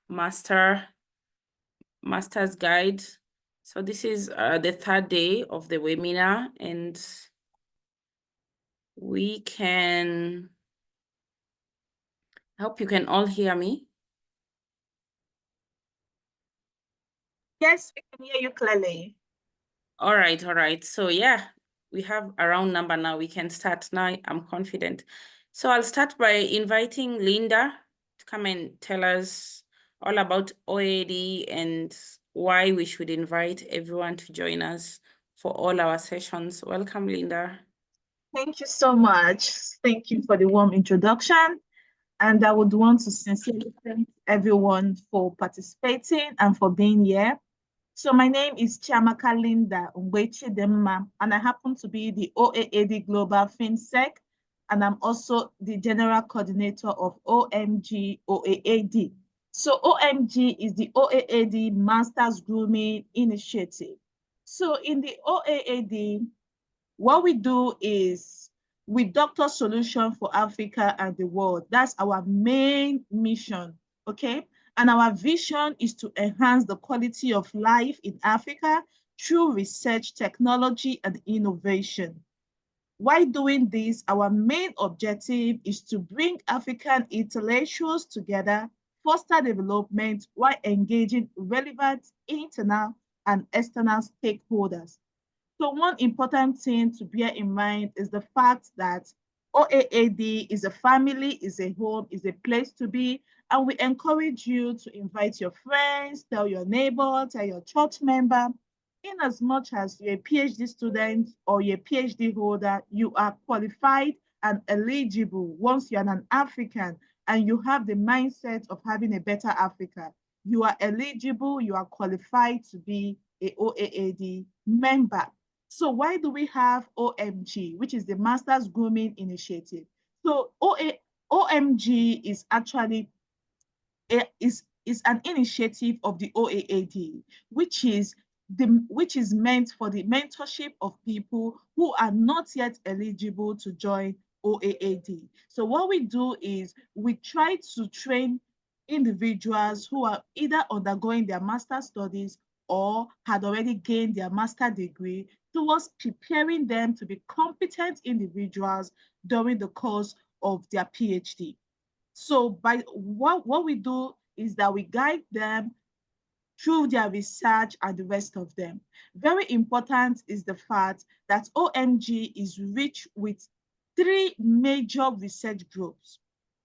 master's guide. So this is the third day of the webinar, and we can, I hope you can all hear me. Yes, we can hear you clearly. All right. So yeah, we have a round number now. We can start now. I'm confident. So I'll start by inviting Linda to come and tell us all about OAD and why we should invite everyone to join us for all our sessions. Welcome, Linda. Thank you so much. Thank you for the warm introduction. And I would want to sincerely thank everyone for participating and for being here. So my name is Chiamaka Linda Ungwechidemma, and I happen to be the OAAD Global FinSec, and I'm also the General Coordinator of OMG OAAD. So OMG is the OAAD Masters Grooming Initiative. So in the OAAD, what we do is we doctor solution for Africa and the world. That's our main mission, okay? And our vision is to enhance the quality of life in Africa through research, technology, and innovation. While doing this, our main objective is to bring African intellectuals together, foster development while engaging relevant internal and external stakeholders. So one important thing to bear in mind is the fact that OAAD is a family, is a home, is a place to be, and we encourage you to invite your friends, tell your neighbor, tell your church member. In as much as you're a PhD student or you're a PhD holder, you are qualified and eligible once you're an African and you have the mindset of having a better Africa. You are eligible, you are qualified to be a OAAD member. So why do we have OMG, which is the Masters Grooming Initiative? So OMG is actually is an initiative of the OAAD, which is meant for the mentorship of people who are not yet eligible to join OAAD. So what we do is we try to train individuals who are either undergoing their master's studies or had already gained their master's degree towards preparing them to be competent individuals during the course of their PhD. So by what we do is that we guide them through their research and the rest of them. Very important is the fact that OMG is rich with 3 major research groups.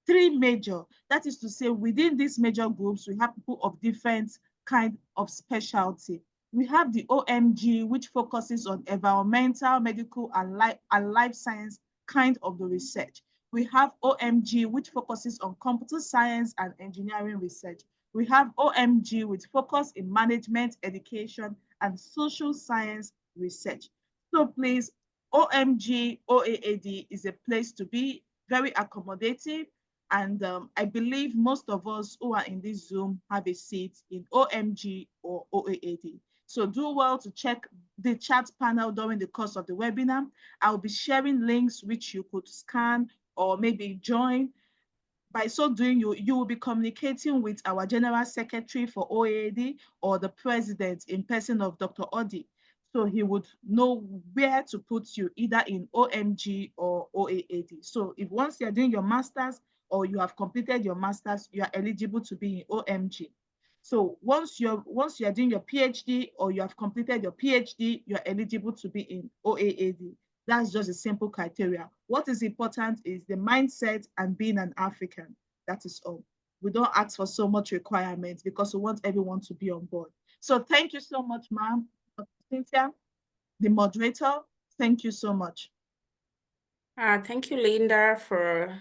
3 major, that is to say within these major groups, we have people of different kind of specialty. We have the OMG, which focuses on environmental, medical, and life science kind of the research. We have OMG, which focuses on computer science and engineering research. We have OMG with focus in management, education, and social science research. So please, OMG OAAD is a place to be, very accommodative. And I believe most of us who are in this Zoom have a seat in OMG or OAAD. So do well to check the chat panel during the course of the webinar. I'll be sharing links which you could scan or maybe join. By so doing, you will be communicating with our General Secretary for OAAD or the President in person of Dr. Odi. So he would know where to put you, either in OMG or OAAD. So if once you're doing your master's or you have completed your master's, you are eligible to be in OMG. So once you're doing your PhD or you have completed your PhD, you're eligible to be in OAAD. That's just a simple criteria. What is important is the mindset and being an African. That is all. We don't ask for so much requirements because we want everyone to be on board. So thank you so much, ma'am. Cynthia, the moderator, thank you so much. Thank you, Linda, for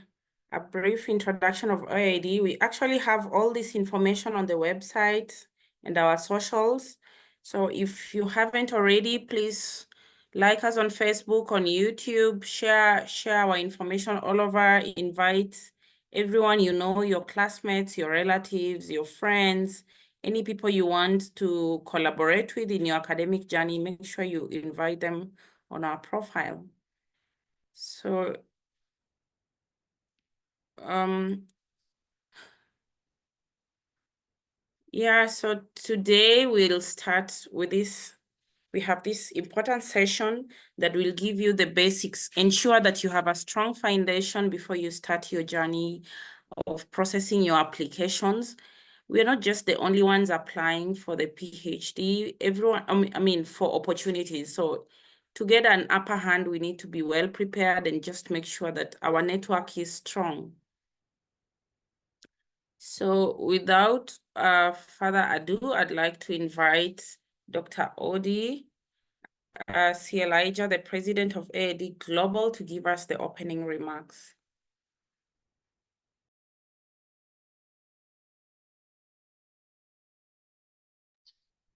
a brief introduction of OAD. We actually have all this information on the website and our socials. So if you haven't already, please like us on Facebook, on YouTube, share our information all over, invite everyone you know, your classmates, your relatives, your friends, any people you want to collaborate with in your academic journey, make sure you invite them on our profile. So Yeah, so today we'll start with this. We have this important session that will give you the basics, ensure that you have a strong foundation before you start your journey of processing your applications. We're not just the only ones applying for the PhD, everyone, I mean, for opportunities. So to get an upper hand, we need to be well prepared and just make sure that our network is strong. So without further ado, I'd like to invite Dr. Odi C. Elijah, the president of OAAD Global, to give us the opening remarks.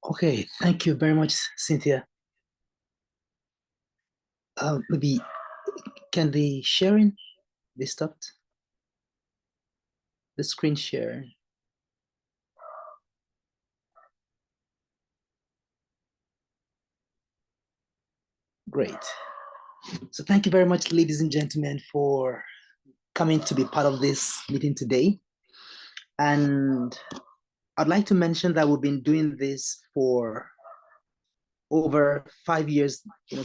Okay, thank you very much, Cynthia. Maybe can the sharing be stopped? The screen share. Great. So thank you very much, ladies and gentlemen, for coming to be part of this meeting today. And I'd like to mention that we've been doing this for over 5 years,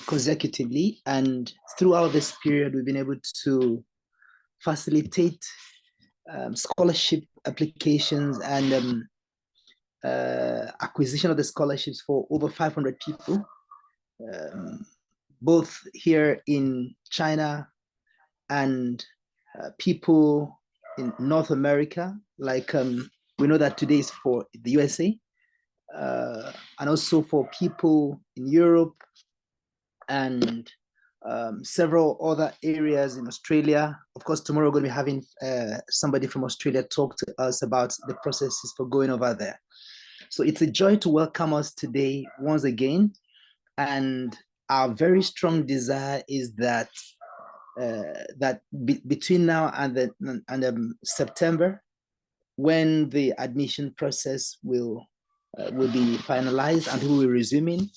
consecutively. And throughout this period, we've been able to facilitate scholarship applications and acquisition of the scholarships for over 500 people, both here in China and people in North America. Like we know that today is for the USA, and also for people in Europe and several other areas in Australia. Of course, tomorrow we're going to be having somebody from Australia talk to us about the processes for going over there. So it's a joy to welcome us today once again. And our very strong desire is that between now and September, when the admission process will be finalized and we will be resuming,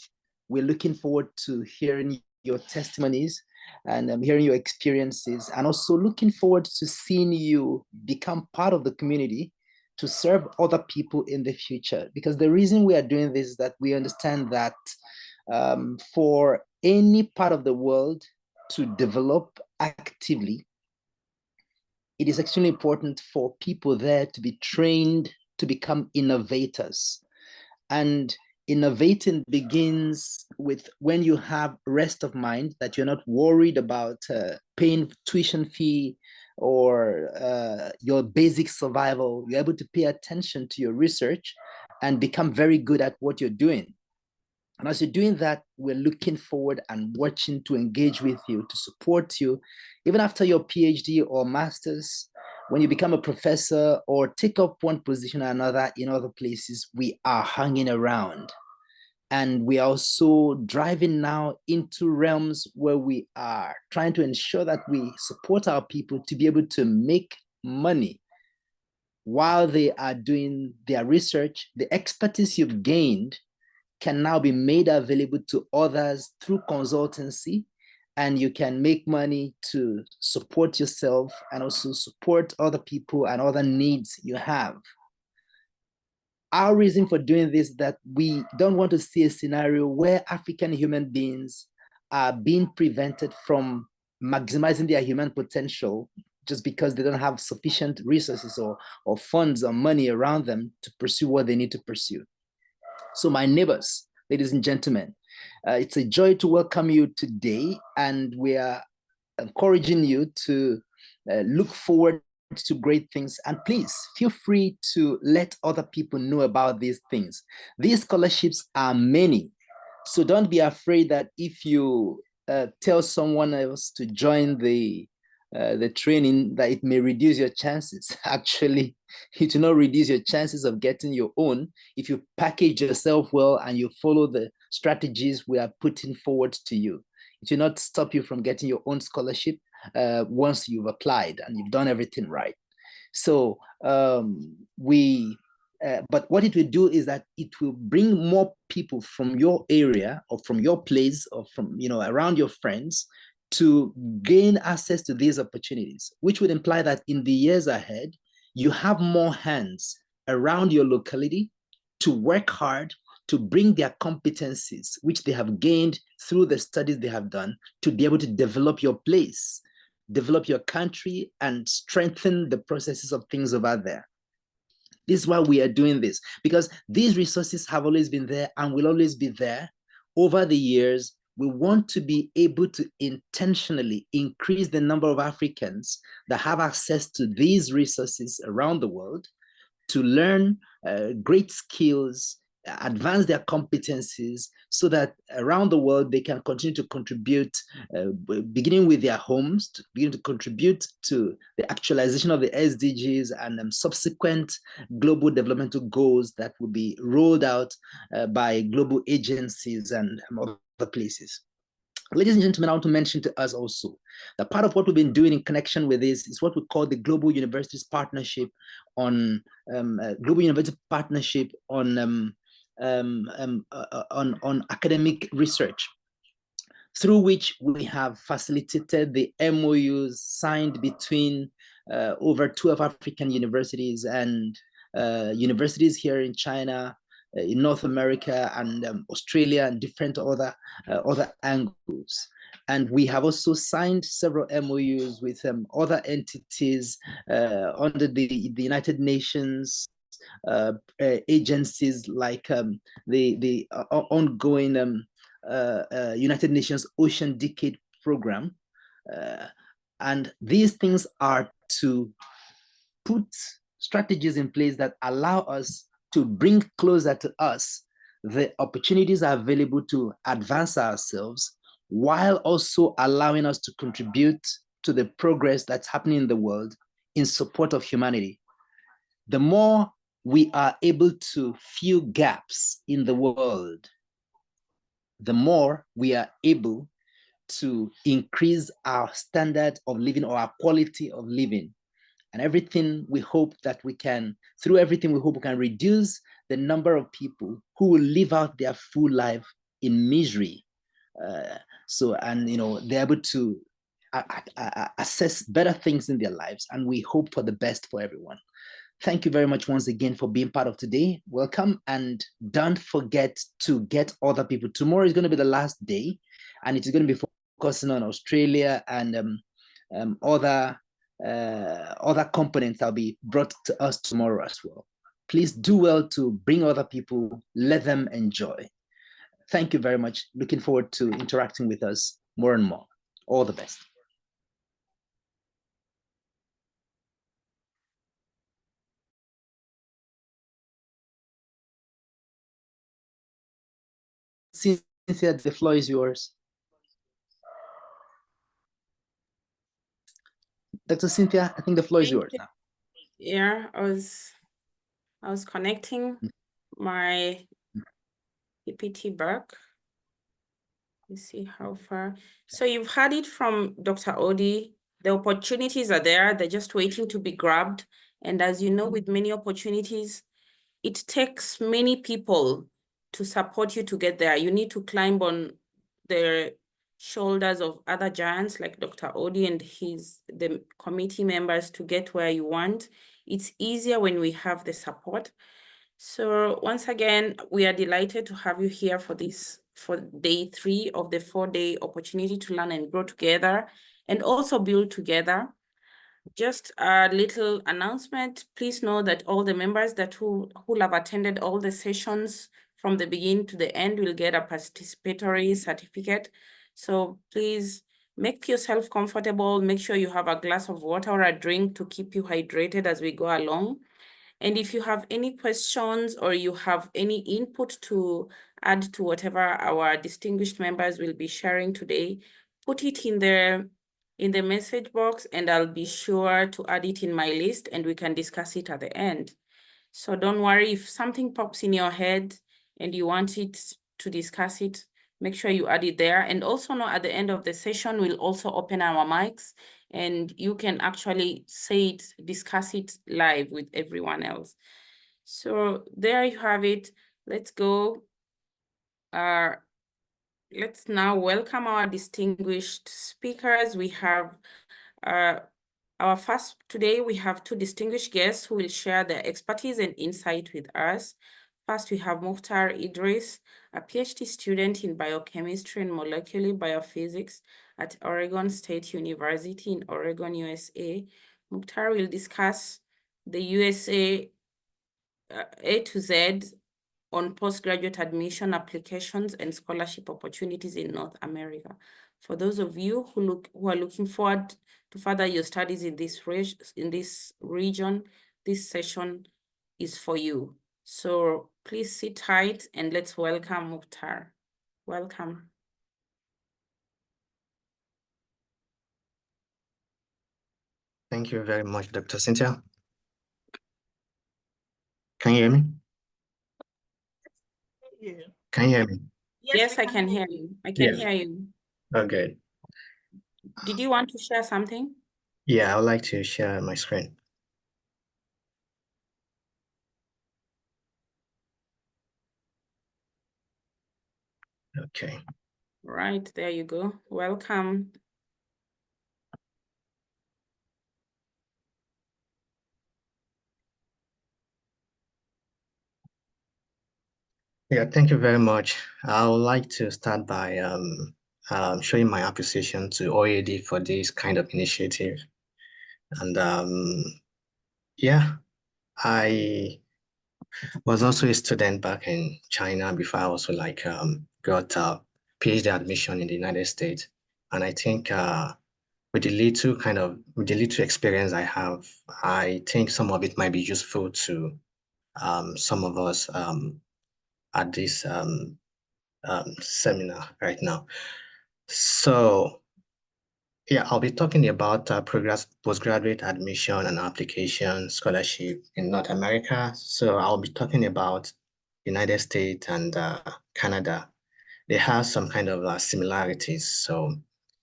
we're looking forward to hearing your testimonies and hearing your experiences, and also looking forward to seeing you become part of the community to serve other people in the future. Because the reason we are doing this is that we understand that for any part of the world to develop actively, it is extremely important for people there to be trained to become innovators. And innovating begins with when you have rest of mind, that you're not worried about paying tuition fee or your basic survival. You're able to pay attention to your research and become very good at what you're doing. And as you're doing that, we're looking forward and watching to engage with you, to support you, even after your PhD or master's. When you become a professor or take up one position or another in other places, we are hanging around. And we are also driving now into realms where we are trying to ensure that we support our people to be able to make money while they are doing their research. The expertise you've gained can now be made available to others through consultancy, and you can make money to support yourself and also support other people and other needs you have. Our reason for doing this is that we don't want to see a scenario where African human beings are being prevented from maximizing their human potential just because they don't have sufficient resources or funds or money around them to pursue what they need to pursue. So my neighbors, ladies and gentlemen, it's a joy to welcome you today, and we are encouraging you to look forward to great things. And please feel free to let other people know about these things. These scholarships are many. So don't be afraid that if you tell someone else to join the training, that it may reduce your chances. Actually, it will not reduce your chances of getting your own if you package yourself well and you follow the strategies we are putting forward to you. It will not stop you from getting your own scholarship once you've applied and you've done everything right. So but what it will do is that it will bring more people from your area or from your place or from around your friends to gain access to these opportunities, which would imply that in the years ahead, you have more hands around your locality to work hard to bring their competencies, which they have gained through the studies they have done, to be able to develop your place, develop your country, and strengthen the processes of things over there. This is why we are doing this, because these resources have always been there and will always be there. Over the years, we want to be able to intentionally increase the number of Africans that have access to these resources around the world, to learn great skills, advance their competencies, so that around the world they can continue to contribute, beginning with their homes, to begin to contribute to the actualization of the SDGs and subsequent global developmental goals that will be rolled out by global agencies and other places. Ladies and gentlemen, I want to mention to us also that part of what we've been doing in connection with this is what we call the Global Universities Partnership on academic research, through which we have facilitated the MOUs signed between over 12 African universities and universities here in China, in North America, and Australia, and different other angles. And we have also signed several MOUs with other entities under the United Nations, agencies like the ongoing United Nations Ocean Decade Program. And these things are to put strategies in place that allow us to bring closer to us the opportunities available to advance ourselves, while also allowing us to contribute to the progress that's happening in the world in support of humanity. The more we are able to fill gaps in the world, the more we are able to increase our standard of living, or our quality of living. And everything we hope that we can, through everything we hope we can reduce the number of people who will live out their full life in misery. They're able to assess better things in their lives, and we hope for the best for everyone. Thank you very much once again for being part of today. Welcome, and don't forget to get other people. Tomorrow is going to be the last day, and it is going to be focusing on Australia and other components that will be brought to us tomorrow as well. Please do well to bring other people, let them enjoy. Thank you very much. Looking forward to interacting with us more and more. All the best. Cynthia, the floor is yours. Dr. Cynthia, I think the floor is yours now. Yeah, I was connecting my PPT back. Let's see how far. So you've heard it from Dr. Odi. The opportunities are there. They're just waiting to be grabbed. And as you know, with many opportunities, it takes many people to support you to get there. You need to climb on the shoulders of other giants like Dr. Odi and the committee members to get where you want. It's easier when we have the support. So once again, we are delighted to have you here for day 3 of the 4-day opportunity to learn and grow together and also build together. Just a little announcement. Please know that all the members who have attended all the sessions from the beginning to the end will get a participatory certificate. So please make yourself comfortable. Make sure you have a glass of water or a drink to keep you hydrated as we go along. And if you have any questions or you have any input to add to whatever our distinguished members will be sharing today, put it in the message box, and I'll be sure to add it in my list and we can discuss it at the end. So don't worry, if something pops in your head and you want it to discuss it, make sure you add it there. And also know at the end of the session, we'll also open our mics and you can actually say it, discuss it live with everyone else. So there you have it. Let's go. Let's now welcome our distinguished speakers. We have today we have 2 distinguished guests who will share their expertise and insight with us. First, we have Mukhtar Idris, a PhD student in biochemistry and molecular biophysics at Oregon State University in Oregon, USA. Mukhtar will discuss the USA A to Z on postgraduate admission applications and scholarship opportunities in North America. For those of you who are looking forward to further your studies in this region, this session is for you. So please sit tight and let's welcome Mukhtar. Welcome. Thank you very much, Dr. Cynthia. Can you hear me? Can you hear me? Yes, I can hear you. I can hear you. Okay. Did you want to share something? Yeah, I would like to share my screen. Okay. Right, there you go. Welcome. Yeah, thank you very much. I would like to start by showing my appreciation to OAAD for this kind of initiative. And yeah, I was also a student back in China before I also got a PhD admission in the United States. And I think with the little experience I have, I think some of it might be useful to some of us at this seminar right now. So yeah, I'll be talking about postgraduate admission and application scholarship in North America. So I'll be talking about United States and Canada. They have some kind of similarities. So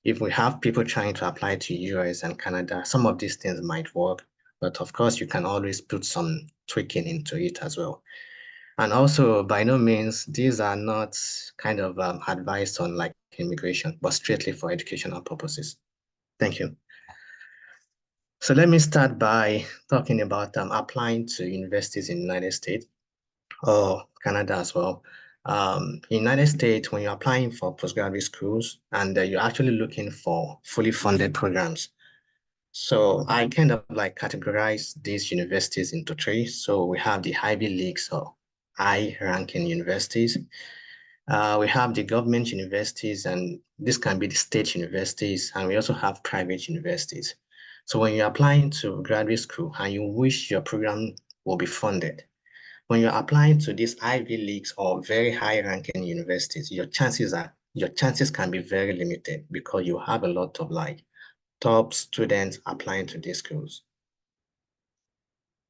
if we have people trying to apply to US and Canada, some of these things might work, but of course you can always put some tweaking into it as well. And also, by no means, these are not kind of advice on like immigration, but strictly for educational purposes. Thank you. So let me start by talking about applying to universities in the United States or Canada as well. United States, when you're applying for postgraduate schools and you're actually looking for fully funded programs. So I kind of like categorize these universities into three. So we have the Ivy Leagues or high-ranking universities. We have the government universities, and this can be the state universities, and we also have private universities. So when you're applying to graduate school and you wish your program will be funded, when you're applying to these Ivy Leagues or very high-ranking universities, your chances can be very limited because you have a lot of like top students applying to these schools.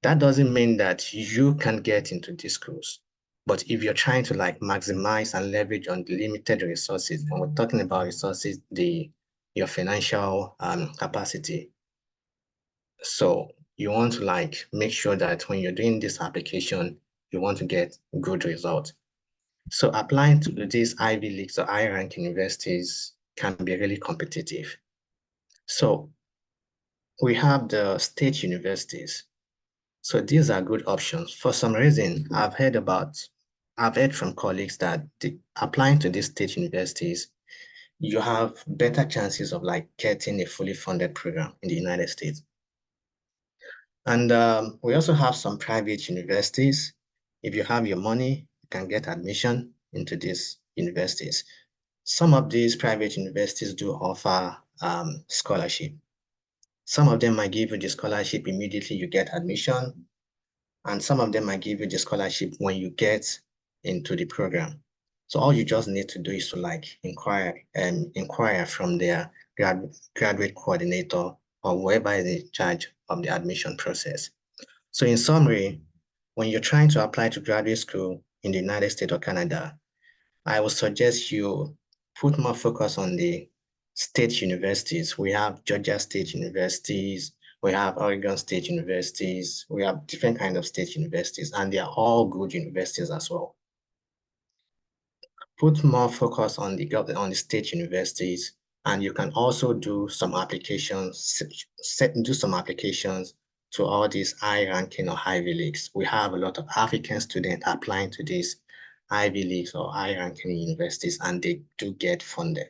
That doesn't mean that you can get into these schools. But if you're trying to like maximize and leverage on the limited resources, when we're talking about resources, your financial capacity. So you want to like make sure that when you're doing this application, you want to get good results. So applying to these Ivy Leagues or high-rank universities can be really competitive. So we have the state universities. So these are good options. For some reason, I've heard from colleagues that applying to these state universities, you have better chances of like getting a fully funded program in the United States. And we also have some private universities. If you have your money, you can get admission into these universities. Some of these private universities do offer scholarship. Some of them might give you the scholarship immediately you get admission, and some of them might give you the scholarship when you get into the program. So all you just need to do is to like inquire from their graduate coordinator or whoever is in charge of the admission process. So in summary, when you're trying to apply to graduate school in the United States or Canada, I would suggest you put more focus on the state universities. We have Georgia State Universities, we have Oregon State Universities, we have different kinds of state universities, and they are all good universities as well. Put more focus on the state universities, and you can also do some applications to all these high-ranking or Ivy Leagues. We have a lot of African students applying to these Ivy Leagues or high-ranking universities, and they do get funded.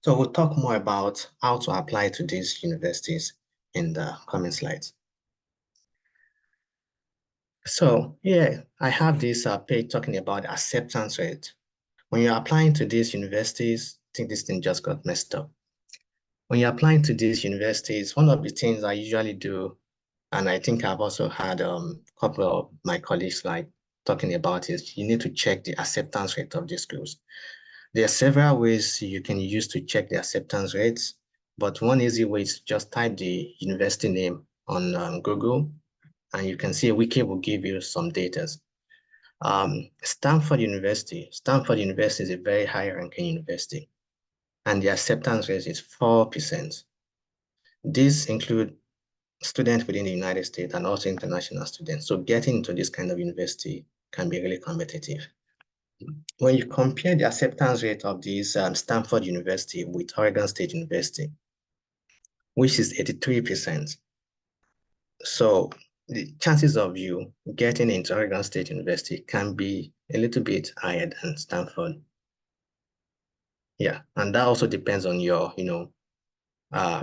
So we'll talk more about how to apply to these universities in the coming slides. So yeah, I have this page talking about acceptance rate. When you're applying to these universities, I think this thing just got messed up. When you're applying to these universities, one of the things I usually do, and I think I've also had a couple of my colleagues like talking about, is you need to check the acceptance rate of these schools. There are several ways you can use to check the acceptance rates, but one easy way is just type the university name on Google, and you can see Wiki will give you some data. Stanford University is a very high-ranking university, and the acceptance rate is 4%. These include students within the United States and also international students. So getting into this kind of university can be really competitive. When you compare the acceptance rate of these Stanford University with Oregon State University, which is 83%. So the chances of you getting into Oregon State University can be a little bit higher than Stanford. Yeah, and that also depends on your,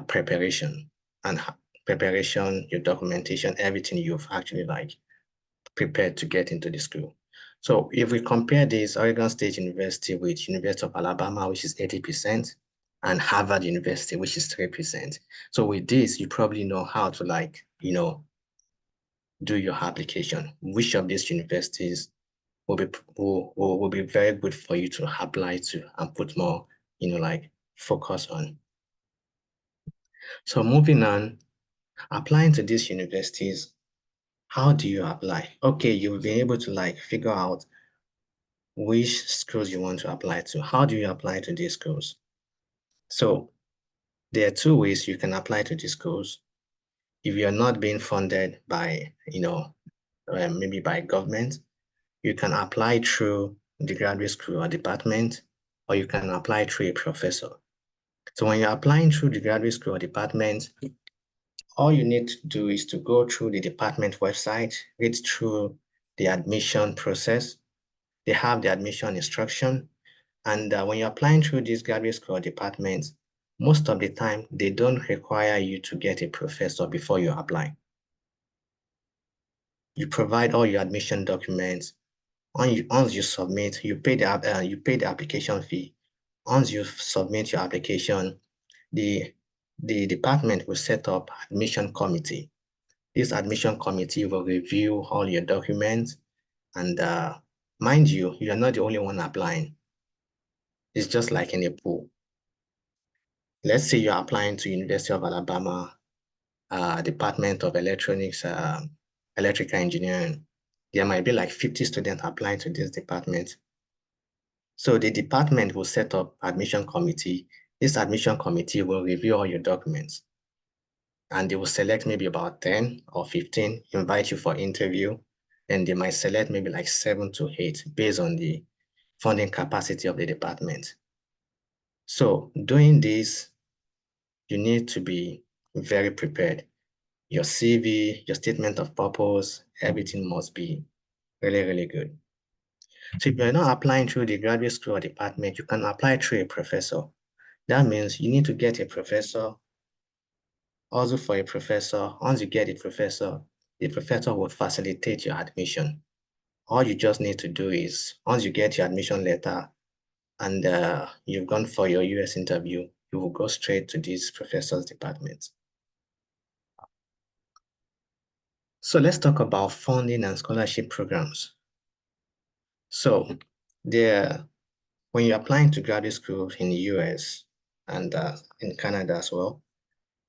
preparation and preparation, your documentation, everything you've actually prepared to get into the school. So if we compare this Oregon State University with University of Alabama, which is 80%, and Harvard University, which is 3%. So with this, you probably know how to do your application. Which of these universities will be very good for you to apply to and put more, focus on. So moving on, applying to these universities, how do you apply? Okay, you'll be able to figure out which schools you want to apply to. How do you apply to these schools? So there are two ways you can apply to these schools. If you're not being funded by, maybe by government, you can apply through the graduate school or department, or you can apply through a professor. So when you're applying through the graduate school or department, all you need to do is to go through the department website, read through the admission process. They have the admission instruction. And when you're applying through these graduate school departments, most of the time, they don't require you to get a professor before you apply. You provide all your admission documents. Once you submit, you pay the application fee. Once you submit your application, the department will set up admission committee. This admission committee will review all your documents, and mind you, you're not the only one applying. It's just like in a pool. Let's say you're applying to University of Alabama, Department of Electronics, Electrical Engineering. There might be 50 students applying to this department. So the department will set up admission committee. This admission committee will review all your documents, and they will select maybe about 10 or 15, invite you for interview, and they might select maybe 7 to 8 based on the funding capacity of the department. So doing this, you need to be very prepared. Your CV, your statement of purpose, everything must be really, really good. So if you're not applying through the graduate school or department, you can apply through a professor. That means you need to get a professor, also for a professor. Once you get a professor, the professor will facilitate your admission. All you just need to do is, once you get your admission letter and you've gone for your US interview, you will go straight to this professor's department. So let's talk about funding and scholarship programs. So when you're applying to graduate school in the US and in Canada as well,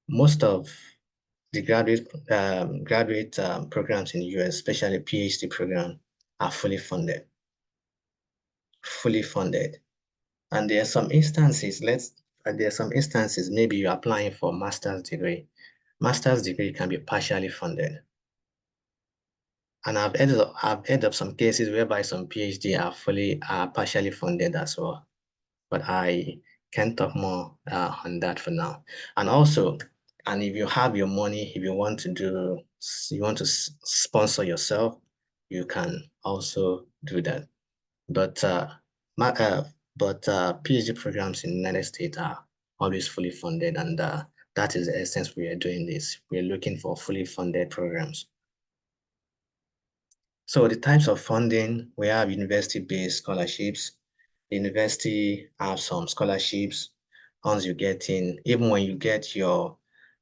most of the graduate programs in the US, especially PhD program, are fully funded. And there are some instances, maybe you're applying for a master's degree. Master's degree can be partially funded. And I've heard of some cases whereby some PhD are partially funded as well. But I can't talk more on that for now. And also, And if you have your money, if you want to sponsor yourself, you can also do that. But PhD programs in the United States are always fully funded, and that is the essence we are doing this. We're looking for fully funded programs. So the types of funding, we have university-based scholarships. The university have some scholarships. Once you get in, even when you get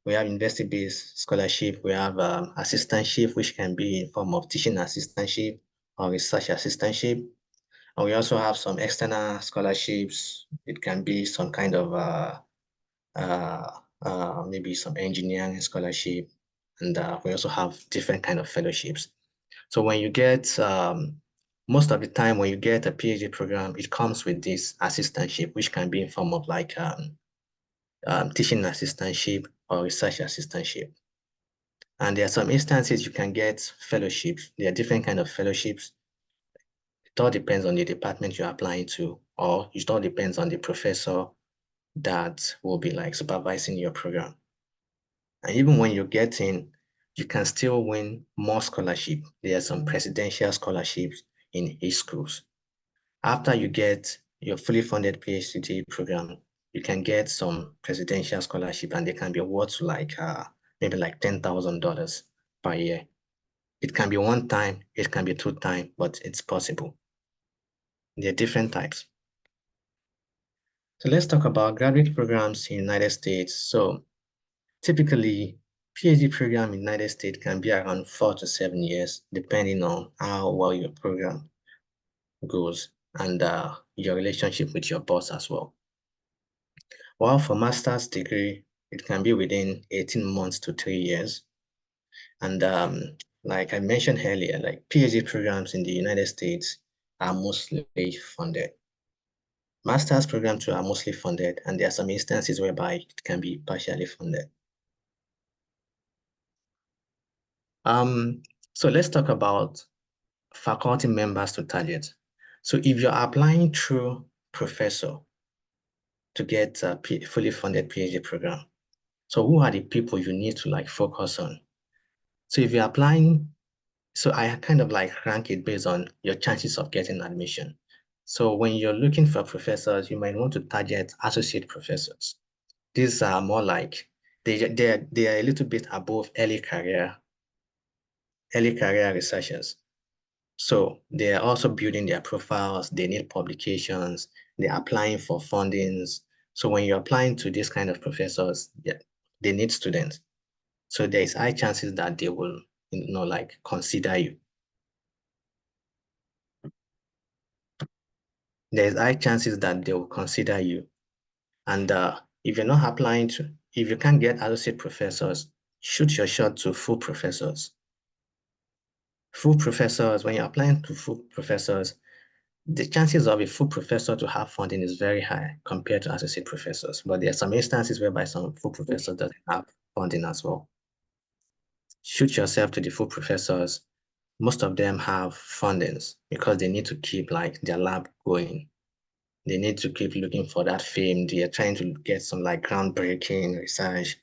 we have university-based scholarship, we have assistantship, which can be in form of teaching assistantship or research assistantship. And we also have some external scholarships. It can be some kind of maybe some engineering scholarship. And we also have different kind of fellowships. So when you get, most of the time when you get a PhD program, it comes with this assistantship, which can be in form of like teaching assistantship or research assistantship. And there are some instances you can get fellowships. There are different kind of fellowships. It all depends on the department you're applying to, or it all depends on the professor that will be like supervising your program. And even when you get in, you can still win more scholarship. There are some presidential scholarships in each schools. After you get your fully funded PhD program, you can get some presidential scholarship, and they can be worth like maybe like $10,000 per year. It can be one time, it can be 2 times, but it's possible. There are different types. So let's talk about graduate programs in the United States. So typically, PhD program in the United States can be around 4 to 7 years, depending on how well your program goes and your relationship with your boss as well. While for master's degree, it can be within 18 months to 3 years. And like I mentioned earlier, like PhD programs in the United States are mostly funded. Master's programs too are mostly funded, and there are some instances whereby it can be partially funded. So let's talk about faculty members to target. So if you're applying through professor to get a fully funded PhD program, so who are the people you need to like focus on? So if you're applying, so I kind of like rank it based on your chances of getting admission. So when you're looking for professors, you might want to target associate professors. These are more like, they are a little bit above early career researchers. So they are also building their profiles, they need publications, they're applying for fundings. So when you're applying to these kind of professors, yeah, they need students. So there is high chances that they will, like consider you. There's high chances that they will consider you. And if you're not applying to, if you can't get associate professors, shoot your shot to full professors. Full professors, when you're applying to full professors, the chances of a full professor to have funding is very high compared to associate professors. But there are some instances whereby some full professors doesn't have funding as well. Shoot yourself to the full professors. Most of them have fundings because they need to keep like their lab going. They need to keep looking for that fame. They are trying to get some like groundbreaking research.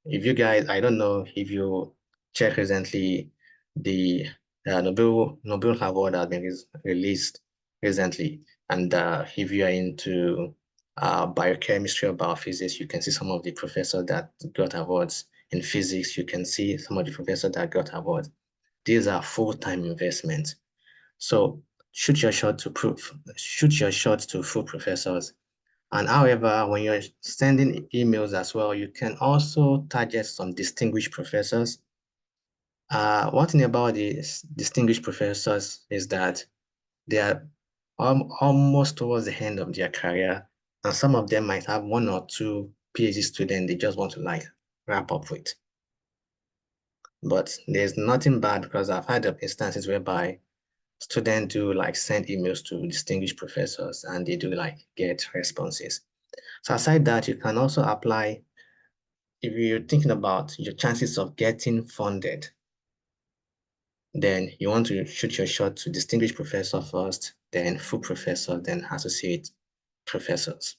If you guys, I don't know if you checked recently, the Nobel Award has been released recently. And if you are into biochemistry or biophysics, you can see some of the professors that got awards. In physics, you can see some of the professors that got awards. These are full-time investments. So shoot your shot to full professors. And however, when you're sending emails as well, you can also target some distinguished professors. One thing about these distinguished professors is that they are almost towards the end of their career, and some of them might have 1 or 2 PhD students they just want to like wrap up with. But there's nothing bad because I've had instances whereby students do like send emails to distinguished professors and they do like get responses. So aside that, you can also apply, if you're thinking about your chances of getting funded, then you want to shoot your shot to distinguished professor first, then full professor, then associate professors.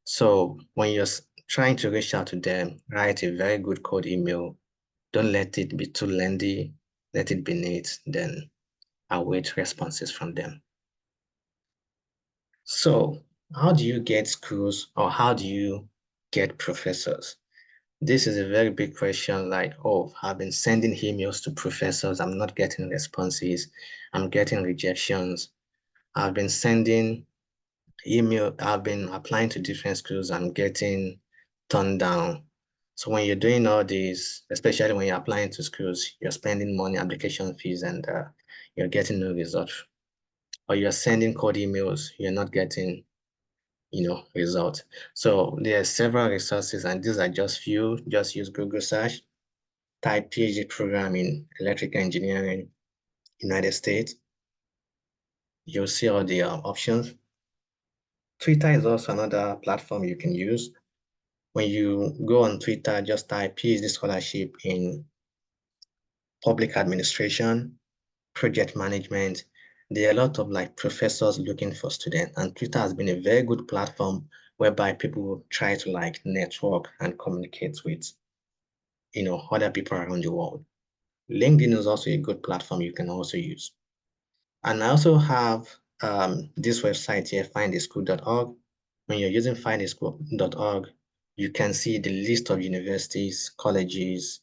So when you're trying to reach out to them, write a very good code email. Don't let it be too lengthy. Let it be neat. Then await responses from them. So how do you get schools, or how do you get professors? This is a very big question, like, oh, I've been sending emails to professors. I'm not getting responses. I'm getting rejections. I've been sending email. I've been applying to different schools. I'm getting turned down. So when you're doing all this, especially when you're applying to schools, you're spending money, application fees, and you're getting no result. Or you're sending code emails, you're not getting, result. So there are several resources, and these are just few. Just use Google search, type PhD program in electrical engineering, United States. You'll see all the options. Twitter is also another platform you can use. When you go on Twitter, just type PhD scholarship in public administration, project management. There are a lot of professors looking for students, and Twitter has been a very good platform whereby people try to network and communicate with, other people around the world. LinkedIn is also a good platform you can also use. And I also have this website here, findaschool.org. When you're using findaschool.org, you can see the list of universities, colleges,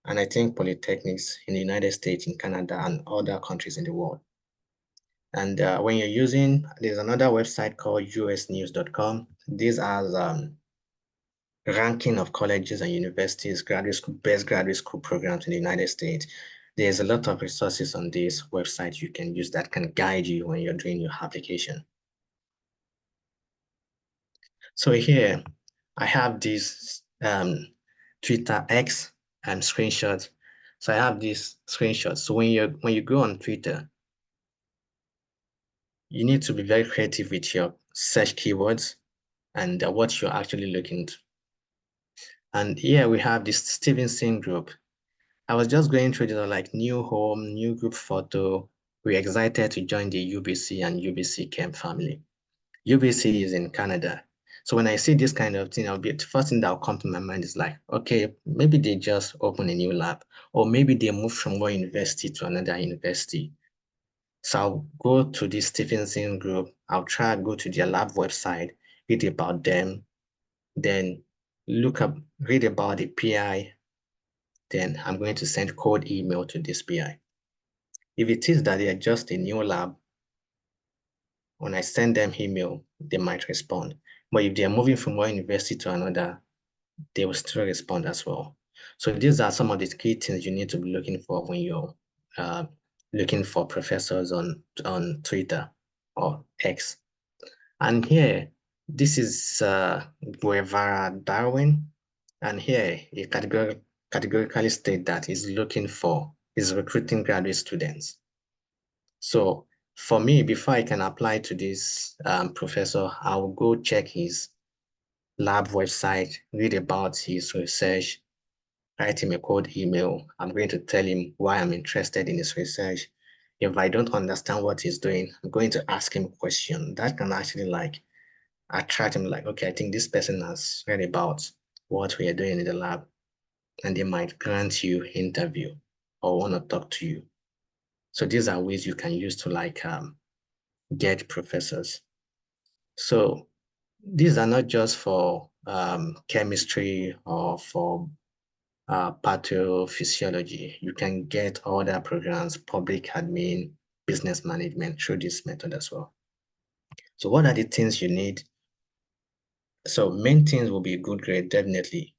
and I think polytechnics in the United States, in Canada, and other countries in the world. And when you're using, there's another website called usnews.com. These are ranking of colleges and universities, graduate school, best graduate school programs in the United States. There's a lot of resources on this website you can use that can guide you when you're doing your application. So here, I have this Twitter X screenshot. So I have this screenshot. So when you go on Twitter, you need to be very creative with your search keywords and what you're actually looking to. And here we have this Stevenson group. I was just going through this, new home, new group photo. We're excited to join the UBC and UBC Camp family. UBC is in Canada. So when I see this kind of thing, the first thing that will come to my mind is okay, maybe they just opened a new lab, or maybe they moved from one university to another university. So I'll go to this Stevenson group. I'll try to go to their lab website, read about them, then read about the PI. Then I'm going to send cold email to this PI. If it is that they are just a new lab, when I send them email, they might respond. But if they are moving from one university to another, they will still respond as well. So these are some of the key things you need to be looking for when you're looking for professors on Twitter or X. And here, this is Guevara Darwin. And here, he categorically state that he's recruiting graduate students. So for me, before I can apply to this professor, I will go check his lab website, read about his research, write him a cold email. I'm going to tell him why I'm interested in his research. If I don't understand what he's doing, I'm going to ask him a question that can actually attract him, okay, I think this person has read about what we are doing in the lab, and they might grant you interview or want to talk to you. So these are ways you can use to get professors. So these are not just for chemistry or for pathophysiology. You can get other programs, public admin, business management through this method as well. So what are the things you need? So main things will be good grade, definitely.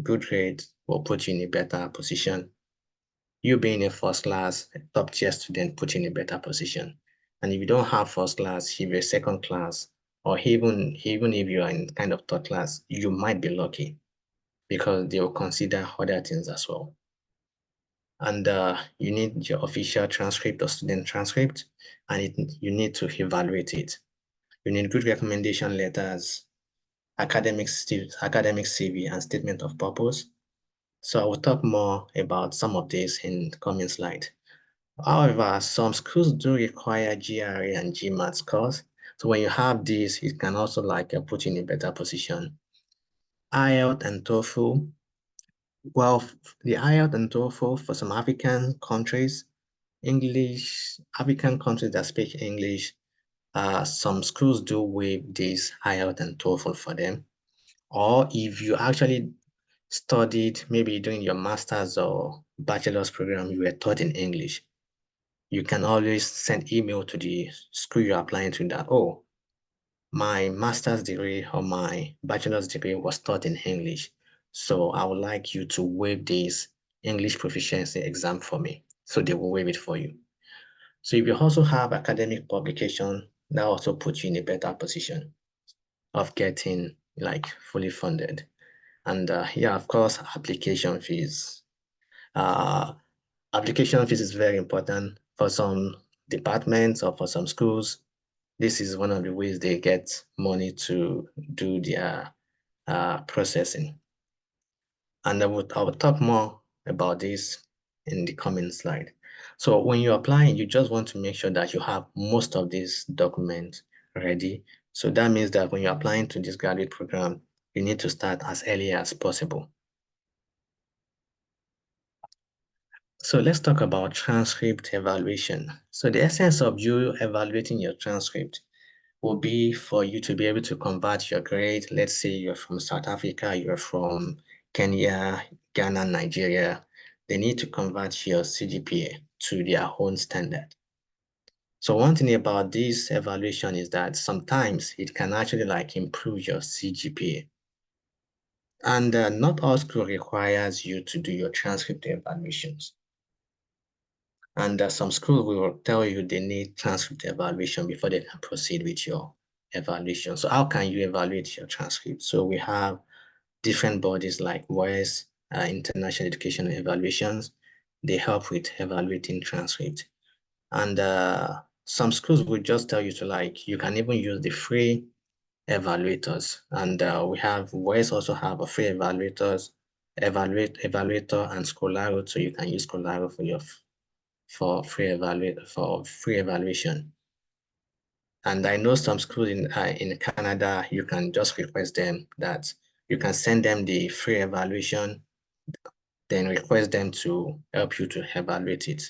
Good grade will put you in a better position. You being a first class, top tier student put you in a better position. And if you don't have first class, if you're second class, or even if you are in kind of third class, you might be lucky because they will consider other things as well. And you need your official transcript or student transcript, and you need to evaluate it. You need good recommendation letters, academic CV, and statement of purpose. So I will talk more about some of these in the coming slide. However, some schools do require GRE and GMAT scores. So when you have this, it can also put you in a better position. IELTS and TOEFL. Well, the IELTS and TOEFL for some African countries, African countries that speak English, some schools do waive this IELTS and TOEFL for them. Or if you actually studied, maybe during your master's or bachelor's program, you were taught in English, you can always send email to the school you're applying to that, oh, my master's degree or my bachelor's degree was taught in English. So I would like you to waive this English proficiency exam for me. So they will waive it for you. So if you also have academic publication, that also puts you in a better position of getting like fully funded. And yeah, of course, application fees. Application fees is very important for some departments or for some schools. This is one of the ways they get money to do their processing. And I will talk more about this in the coming slide. So when you're applying, you just want to make sure that you have most of these documents ready. So that means that when you're applying to this graduate program, you need to start as early as possible. So let's talk about transcript evaluation. So the essence of you evaluating your transcript will be for you to be able to convert your grade. Let's say you're from South Africa, you're from Kenya, Ghana, Nigeria. They need to convert your CGPA to their own standard. So one thing about this evaluation is that sometimes it can actually like improve your CGPA. And not all school requires you to do your transcript evaluations. And some schools will tell you they need transcript evaluation before they can proceed with your evaluation. So how can you evaluate your transcript? So we have different bodies like WES, International Education Evaluations. They help with evaluating transcript. And some schools will just tell you to like, you can even use the free evaluators. And we have WES also have a free evaluator and Scholaro, so you can use Scholaro for free evaluation. And I know some schools in Canada, you can just request them that you can send them the free evaluation, then request them to help you to evaluate it.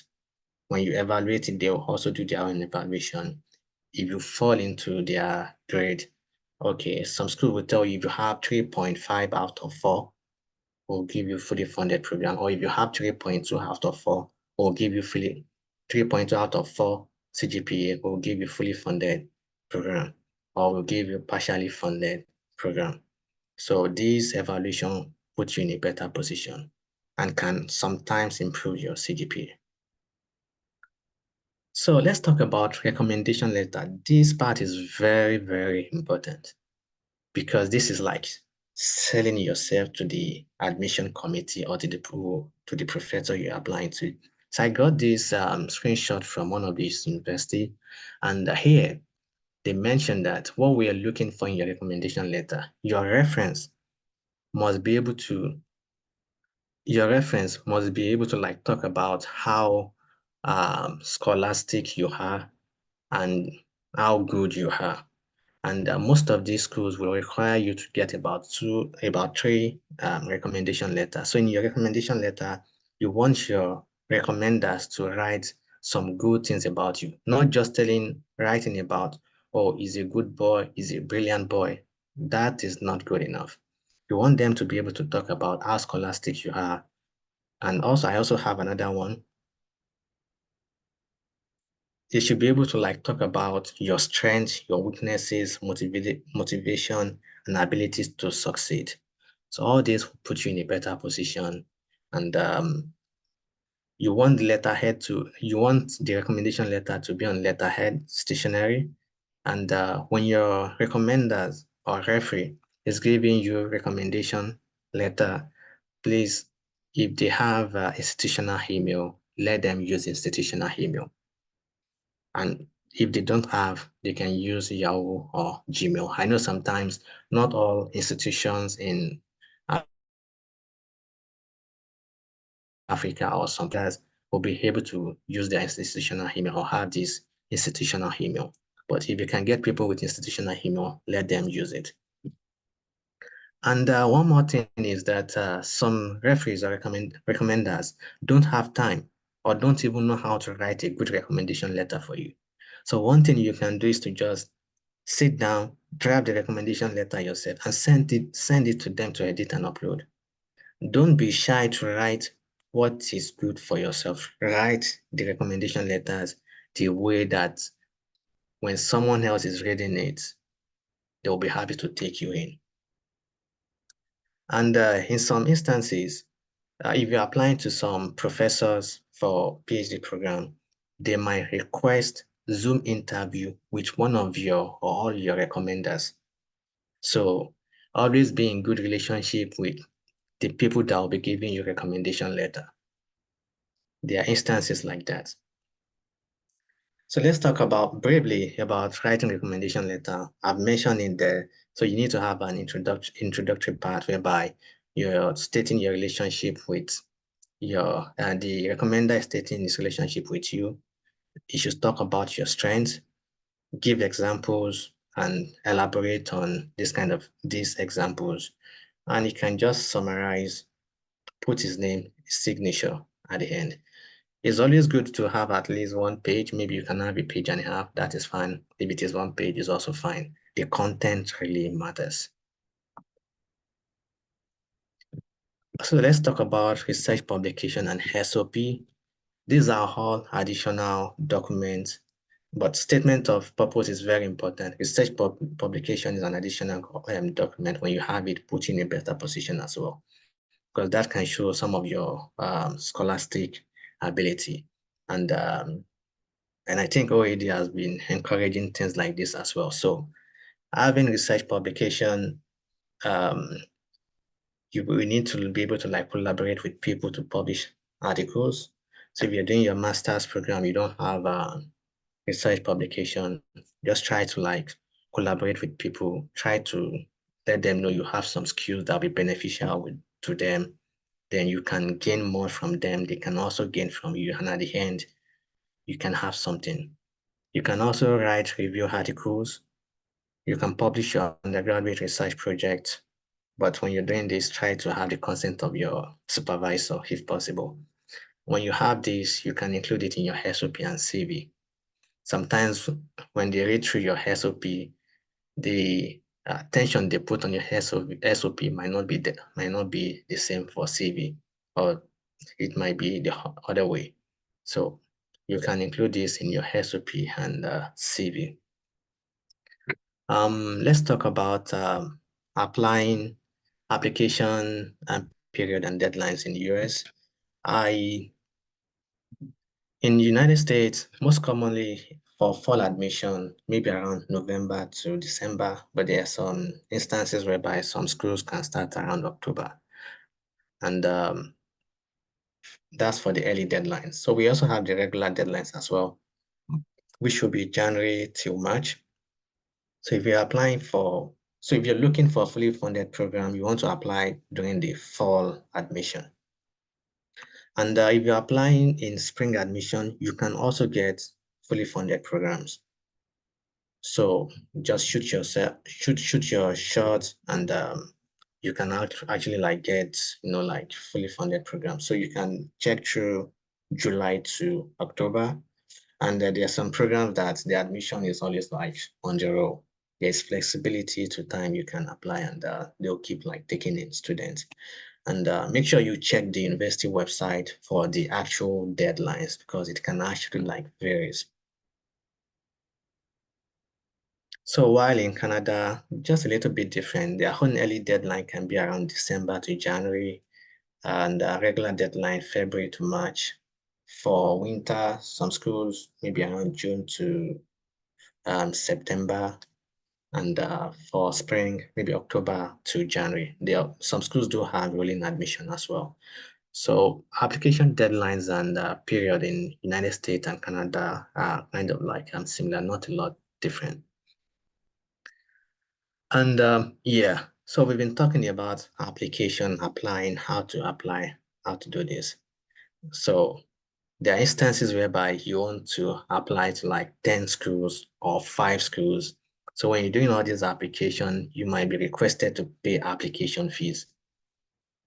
When you evaluate it, they'll also do their own evaluation. If you fall into their grade, okay, some schools will tell you if you have 3.5 out of 4, will give you fully funded program, or if you have 3.2 out of 4, will give you 3.2 out of 4 CGPA, will give you fully funded program, or will give you partially funded program. So this evaluation puts you in a better position and can sometimes improve your CGPA. So let's talk about recommendation letter. This part is very, very important because this is like selling yourself to the admission committee or to the professor you're applying to. So I got this screenshot from one of these universities, and here they mentioned that what we are looking for in your recommendation letter, your reference must be able to like talk about how scholastic you are and how good you are. And most of these schools will require you to get about 3 recommendation letters. So in your recommendation letter, you want your recommenders to write some good things about you, not just writing about, oh, he's a good boy, he's a brilliant boy. That is not good enough. You want them to be able to talk about how scholastic you are. And also, I also have another one. They should be able to like talk about your strengths, your weaknesses, motivation, and abilities to succeed. So all this will put you in a better position. And you want the recommendation letter to be on letterhead stationery. And when your recommenders or referee is giving you recommendation letter, please, if they have institutional email, let them use institutional email. And if they don't have, they can use Yahoo or Gmail. I know sometimes not all institutions in Africa or some places will be able to use their institutional email or have this institutional email. But if you can get people with institutional email, let them use it. And one more thing is that some referees or recommenders don't have time or don't even know how to write a good recommendation letter for you. So one thing you can do is to just sit down, draft the recommendation letter yourself, and send it to them to edit and upload. Don't be shy to write what is good for yourself. Write the recommendation letters the way that when someone else is reading it, they'll be happy to take you in. And in some instances, if you're applying to some professors for PhD program, they might request Zoom interview with one of your or all your recommenders. So always be in good relationship with the people that will be giving you recommendation letter. There are instances like that. So let's talk briefly about writing recommendation letter. I've mentioned in there, so you need to have an introductory part whereby you're stating your relationship with the recommender is stating his relationship with you. You should talk about your strengths, give examples, and elaborate on these examples. And you can just summarize, put his name, his signature at the end. It's always good to have at least one page. Maybe you can have a page and a half. That is fine. If it is one page, it's also fine. The content really matters. So let's talk about research publication and SOP. These are all additional documents, but statement of purpose is very important. Research publication is an additional document. When you have it, put in a better position as well, because that can show some of your scholastic ability. And I think OAD has been encouraging things like this as well. So having research publication, we need to be able to like collaborate with people to publish articles. So if you're doing your master's program, you don't have research publication, just try to like collaborate with people, try to let them know you have some skills that will be beneficial to them. Then you can gain more from them. They can also gain from you. And at the end, you can have something. You can also write review articles. You can publish your undergraduate research project. But when you're doing this, try to have the consent of your supervisor if possible. When you have this, you can include it in your SOP and CV. Sometimes when they read through your SOP, the attention they put on your SOP might not be the same for CV, or it might be the other way. So you can include this in your SOP and CV. Let's talk about applying application and period and deadlines in the US. In the United States, most commonly for fall admission, maybe around November to December, but there are some instances whereby some schools can start around October. And that's for the early deadlines. So we also have the regular deadlines as well, which should be January till March. So if you're looking for a fully funded program, you want to apply during the fall admission. And if you're applying in spring admission, you can also get fully funded programs. So just shoot your shot, and you can actually like get like fully funded programs. So you can check through July to October, and there are some programs that the admission is always like on the roll. There's flexibility to time you can apply, and they'll keep like taking in students. And make sure you check the university website for the actual deadlines, because it can actually like varies. So while in Canada, just a little bit different, their own early deadline can be around December to January, and a regular deadline February to March. For winter, some schools maybe around June to September, and for spring, maybe October to January. Some schools do have rolling admission as well. So application deadlines and period in United States and Canada are kind of like similar, not a lot different. And yeah, so we've been talking about application, applying, how to apply, how to do this. So there are instances whereby you want to apply to like 10 schools or 5 schools, So when you're doing all these applications, you might be requested to pay application fees.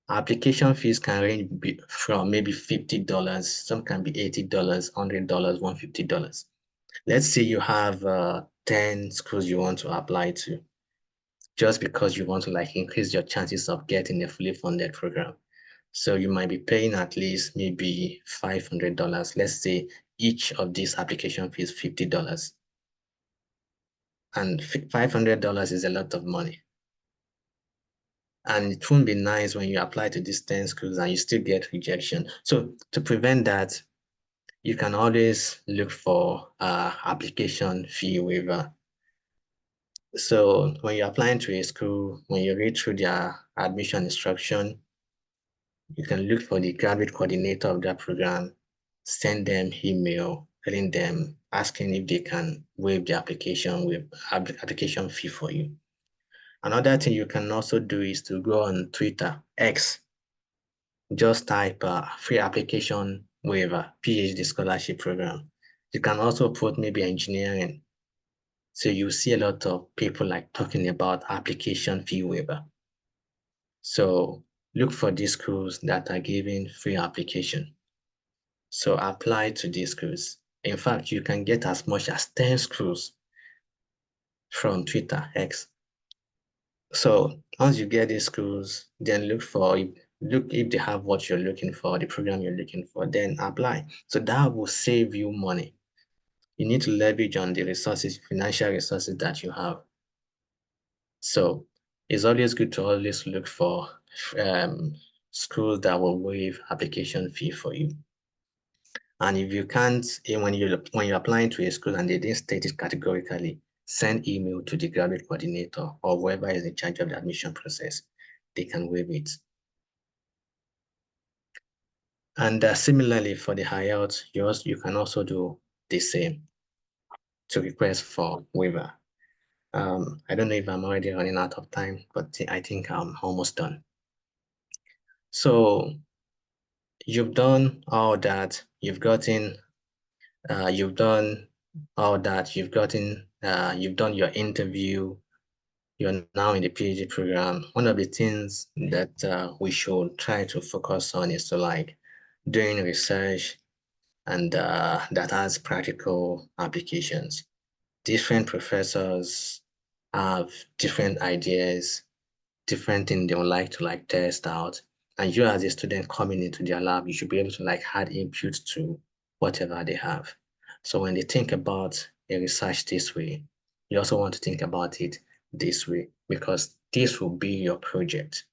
Application fees can range from maybe $50, some can be $80, $100, $150. Let's say you have 10 schools you want to apply to, just because you want to like increase your chances of getting a fully funded program. So you might be paying at least maybe $500. Let's say each of these application fees $50. And $500 is a lot of money. And it won't be nice when you apply to these 10 schools and you still get rejection. So to prevent that, you can always look for application fee waiver. So when you're applying to a school, when you read through their admission instruction, you can look for the graduate coordinator of that program, send them email, telling them, asking if they can waive the application fee for you. Another thing you can also do is to go on Twitter, X, just type free application waiver, PhD scholarship program. You can also put maybe engineering. So you see a lot of people like talking about application fee waiver. So look for these schools that are giving free application. So apply to these schools. In fact, you can get as much as 10 schools from Twitter, X. So once you get these schools, then look if they have what you're looking for, the program you're looking for, then apply. So that will save you money. You need to leverage on the resources, financial resources that you have. So it's always good to always look for schools that will waive application fee for you. And if you can't, when you're applying to a school and they didn't state it categorically, send email to the graduate coordinator or whoever is in charge of the admission process. They can waive it. And similarly for the IELTS, you can also do the same to request for waiver. I don't know if I'm already running out of time, but I think I'm almost done. So you've done all that, you've done all that, you've done your interview, you're now in the PhD program. One of the things that we should try to focus on is to like doing research and that has practical applications. Different professors have different ideas, different things they would like to like test out. And you as a student coming into their lab, you should be able to like add input to whatever they have. So when they think about a research this way, you also want to think about it this way, because this will be your project.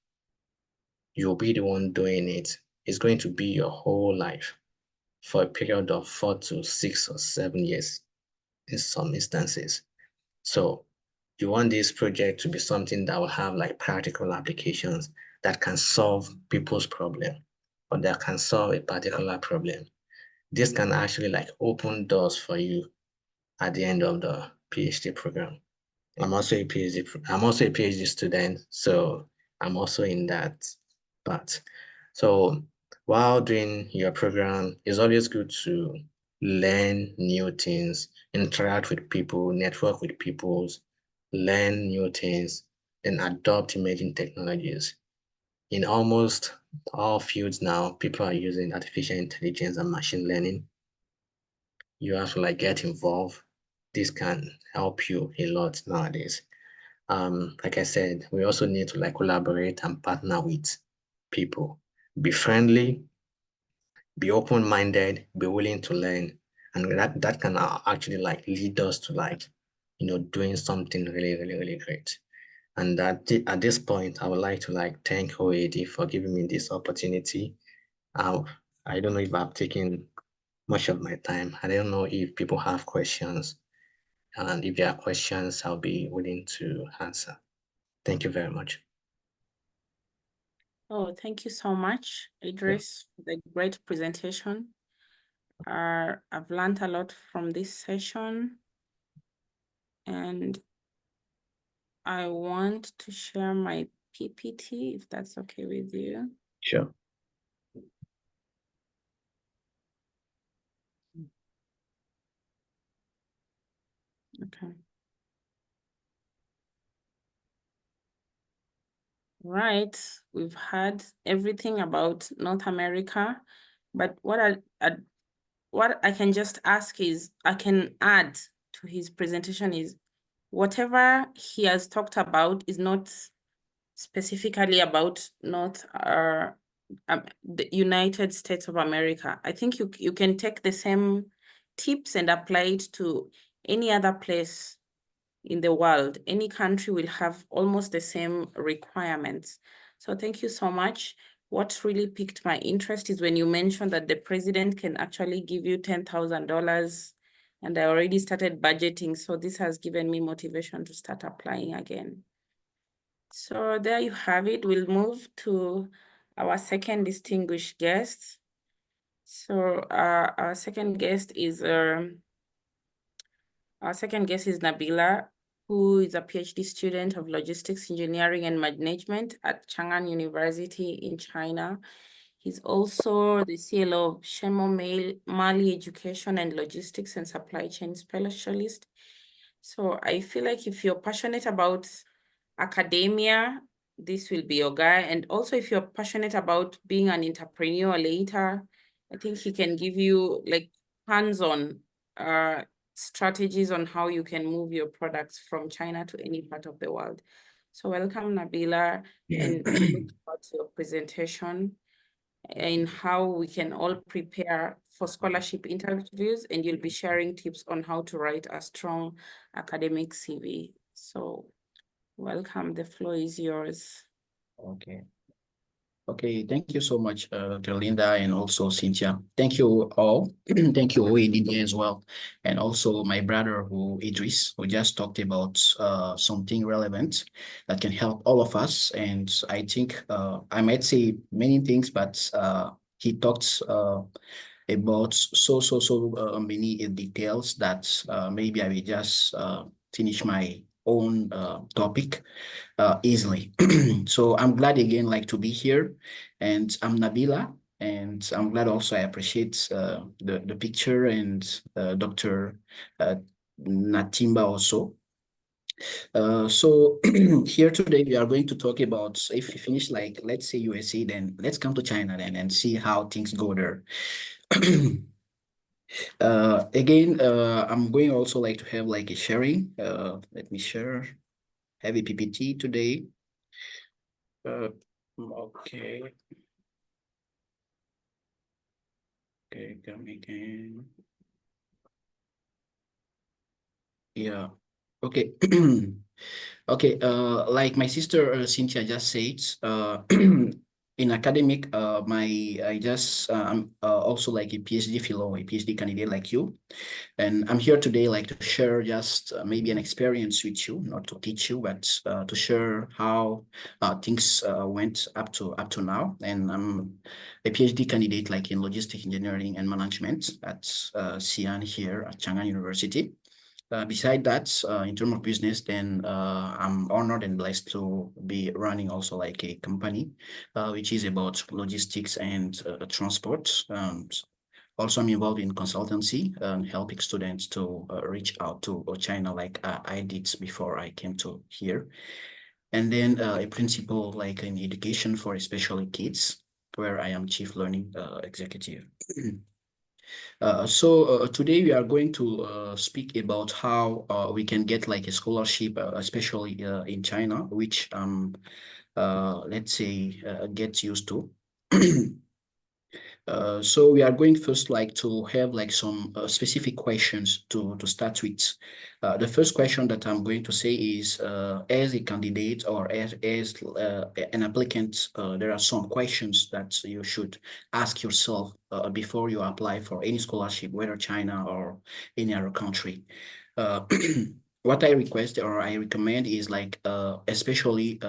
You'll be the one doing it. It's going to be your whole life for a period of 4 to 6 or 7 years in some instances. So you want this project to be something that will have like practical applications that can solve people's problem or that can solve a particular problem. This can actually like open doors for you at the end of the PhD program. I'm also a PhD student, so I'm also in that part. So while doing your program, it's always good to learn new things, interact with people, network with people, learn new things, and adopt emerging technologies. In almost all fields now, people are using artificial intelligence and machine learning. You have to like get involved. This can help you a lot nowadays. Like I said, we also need to like collaborate and partner with people. Be friendly, be open-minded, be willing to learn. And that can actually like lead us to like, doing something really, really, really great. And at this point, I would like to like thank OAAD for giving me this opportunity. I don't know if I've taken much of my time. I don't know if people have questions. And if there are questions, I'll be willing to answer. Thank you very much. Oh, thank you so much, Idris, for the great presentation. I've learned a lot from this session, and I want to share my PPT, if that's okay with you. Sure. Okay. right, we've heard everything about North America, but what I can just ask is, I can add to his presentation is, whatever he has talked about is not specifically about the United States of America. I think you can take the same tips and apply it to any other place in the world. Any country will have almost the same requirements. So thank you so much. What really piqued my interest is when you mentioned that the president can actually give you $10,000, and I already started budgeting. So this has given me motivation to start applying again. So there you have it. We'll move to our second distinguished guest. So our second guest is Nabila, who is a PhD student of logistics engineering and management at Chang'an University in China. He's also the CLO of Shemo Mali Education and Logistics and Supply Chain Specialist. So I feel like if you're passionate about academia, this will be your guy. And also if you're passionate about being an entrepreneur later, I think he can give you like hands-on strategies on how you can move your products from China to any part of the world. So welcome, Nabila, and we look forward to your presentation and how we can all prepare for scholarship interviews, and you'll be sharing tips on how to write a strong academic CV. So welcome, the floor is yours. Okay. Okay, thank you so much, Dr. Linda, and also Cynthia. Thank you all. Thank you, OAD as well. And also my brother, Idris, who just talked about something relevant that can help all of us. And I think I might say many things, but he talked about so many details that maybe I will just finish my own topic easily. So I'm glad again like to be here, and I'm Nabila, and I'm glad also I appreciate the picture and Dr. Natimba also. So here today we are going to talk about, if we finish like let's say USA, then let's come to China then and see how things go there. Again, I'm going also like to have like a sharing. Let me share. Have a PPT today. Okay. Okay, come again. Yeah. Okay. Okay. Like my sister Cynthia just said, in academic, I'm also like a PhD fellow, a PhD candidate like you. And I'm here today like to share just maybe an experience with you, not to teach you, but to share how things went up to now. And I'm a PhD candidate like in logistics engineering and management at Xi'an here at Chang'an University. Beside that, in terms of business, then I'm honored and blessed to be running also like a company, which is about logistics and transport. Also, I'm involved in consultancy and helping students to reach out to China like I did before I came to here. And then a principal like in education for especially kids, where I am chief learning executive. So today we are going to speak about how we can get like a scholarship, especially in China, which let's say get used to. So we are going first like to have like some specific questions to start with. The first question that I'm going to say is as a candidate or as an applicant, there are some questions that you should ask yourself before you apply for any scholarship, whether China or any other country. What I request or I recommend is like especially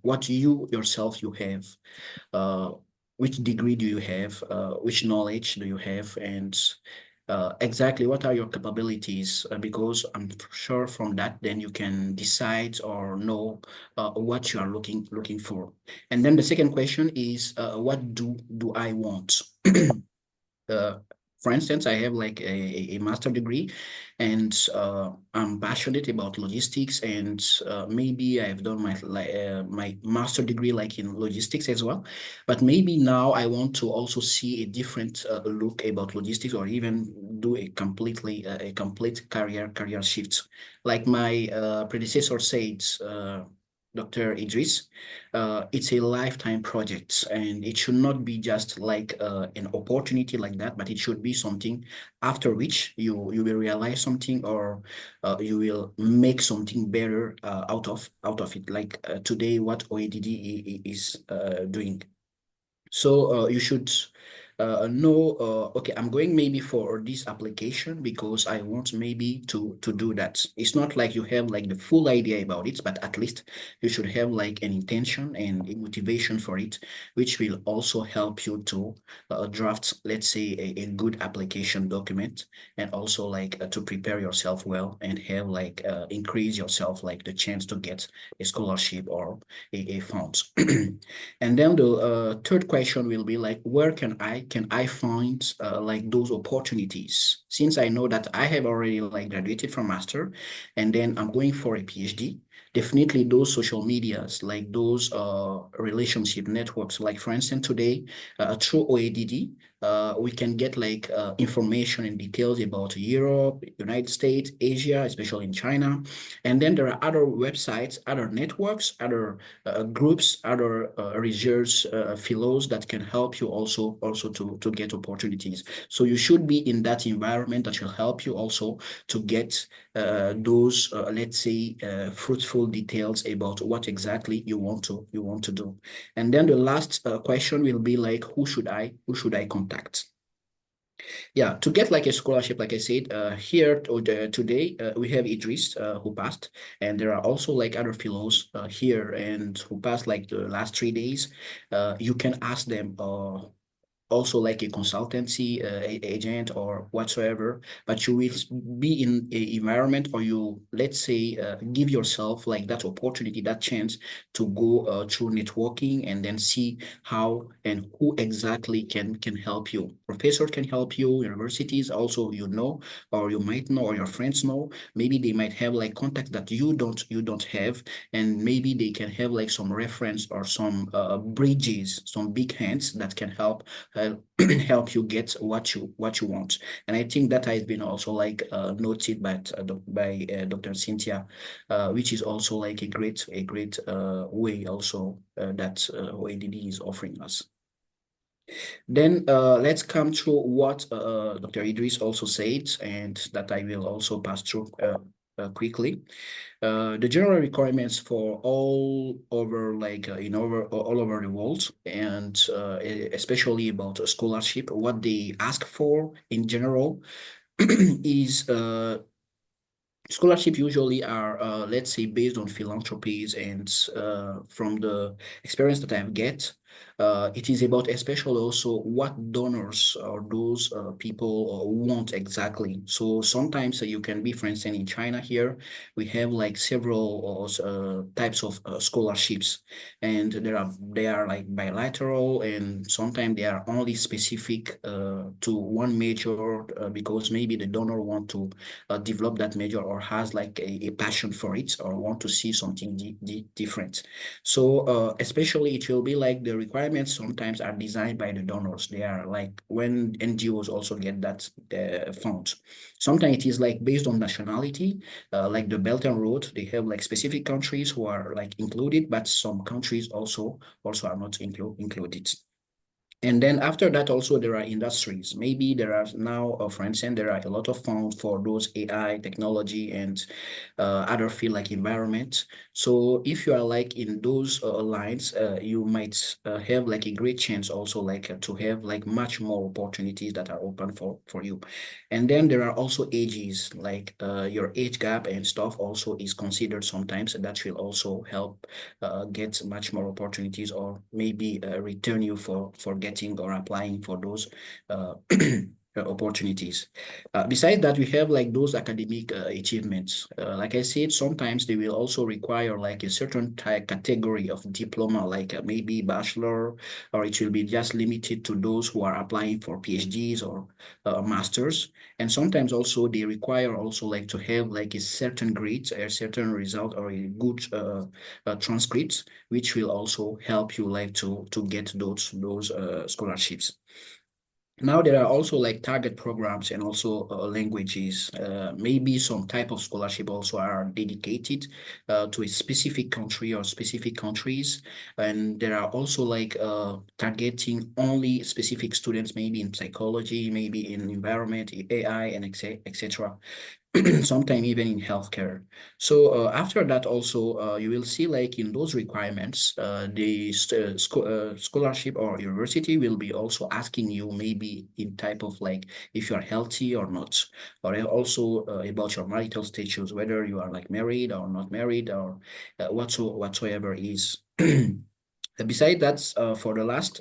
what you yourself you have. Which degree do you have, which knowledge do you have, and exactly what are your capabilities, because I'm sure from that then you can decide or know what you are looking for. And then the second question is what do I want? For instance, I have like a master degree, and I'm passionate about logistics, and maybe I've done my master degree like in logistics as well. But maybe now I want to also see a different look about logistics, or even do a complete career shift. Like my predecessor said, Dr. Idris, it's a lifetime project, and it should not be just like an opportunity like that, but it should be something after which you will realize something, or you will make something better out of it. Like today, what OADD is doing. So you should know, okay, I'm going maybe for this application because I want maybe to do that. It's not like you have like the full idea about it, but at least you should have like an intention and a motivation for it, which will also help you to draft, let's say, a good application document, and also like to prepare yourself well and have like increase yourself like the chance to get a scholarship or a fund. And then the third question will be like, where can I find like those opportunities? Since I know that I have already like graduated from master, and then I'm going for a PhD, definitely those social medias, like those relationship networks, like for instance, today through OADD, we can get like information and details about Europe, United States, Asia, especially in China. And then there are other websites, other networks, other groups, other research fellows that can help you also to get opportunities. So you should be in that environment that will help you also to get those let's say fruitful details about what exactly you want to do. And then the last question will be like, who should I contact? Yeah, to get like a scholarship, like I said, here today we have Idris who passed, and there are also like other fellows here and who passed like the last 3 days. You can ask them also like a consultancy agent or whatsoever, but you will be in an environment, or you, let's say, give yourself like that opportunity, that chance to go through networking and then see how and who exactly can help you. Professors can help you, universities also, or you might know, or your friends know. Maybe they might have like contacts that you don't have, and maybe they can have like some reference or some bridges, some big hands that can help help you get what you want. And I think that has been also like noted by Dr. Cynthia, which is also like a great way also that OADD is offering us. Then let's come to what Dr. Idris also said, and that I will also pass through quickly. The general requirements for all over like all over the world, and especially about a scholarship, what they ask for in general is scholarship usually are, let's say, based on philanthropies, and from the experience that I've get, it is about especially also what donors or those people want exactly. So sometimes you can be, for instance, in China here, we have like several types of scholarships, and they are like bilateral, and sometimes they are only specific to one major because maybe the donor want to develop that major, or has like a passion for it, or want to see something different. So especially it will be like the requirements sometimes are designed by the donors. They are like when NGOs also get that fund. Sometimes it is like based on nationality, like the Belt and Road, they have like specific countries who are like included, but some countries also are not included. And then after that, also there are industries. Maybe there are now, for instance, there are a lot of funds for those AI technology and other field like environment. So if you are like in those lines, you might have like a great chance also like to have like much more opportunities that are open for you. And then there are also ages, like your age gap and stuff also is considered sometimes. That will also help get much more opportunities, or maybe return you for getting or applying for those opportunities. Besides that, we have like those academic achievements. Like I said, sometimes they will also require like a certain category of diploma, like maybe bachelor, or it will be just limited to those who are applying for PhDs or masters. And sometimes also they require also like to have like a certain grades, a certain result, or a good transcripts, which will also help you like to get those scholarships. Now there are also like target programs and also languages. Maybe some type of scholarship also are dedicated to a specific country or specific countries. And there are also like targeting only specific students, maybe in psychology, maybe in environment, AI, and etc. Sometimes even in healthcare. So after that also, you will see like in those requirements, the scholarship or university will be also asking you maybe in type of like if you are healthy or not, or also about your marital status, whether you are like married or not married, or whatsoever is. Beside that, for the last,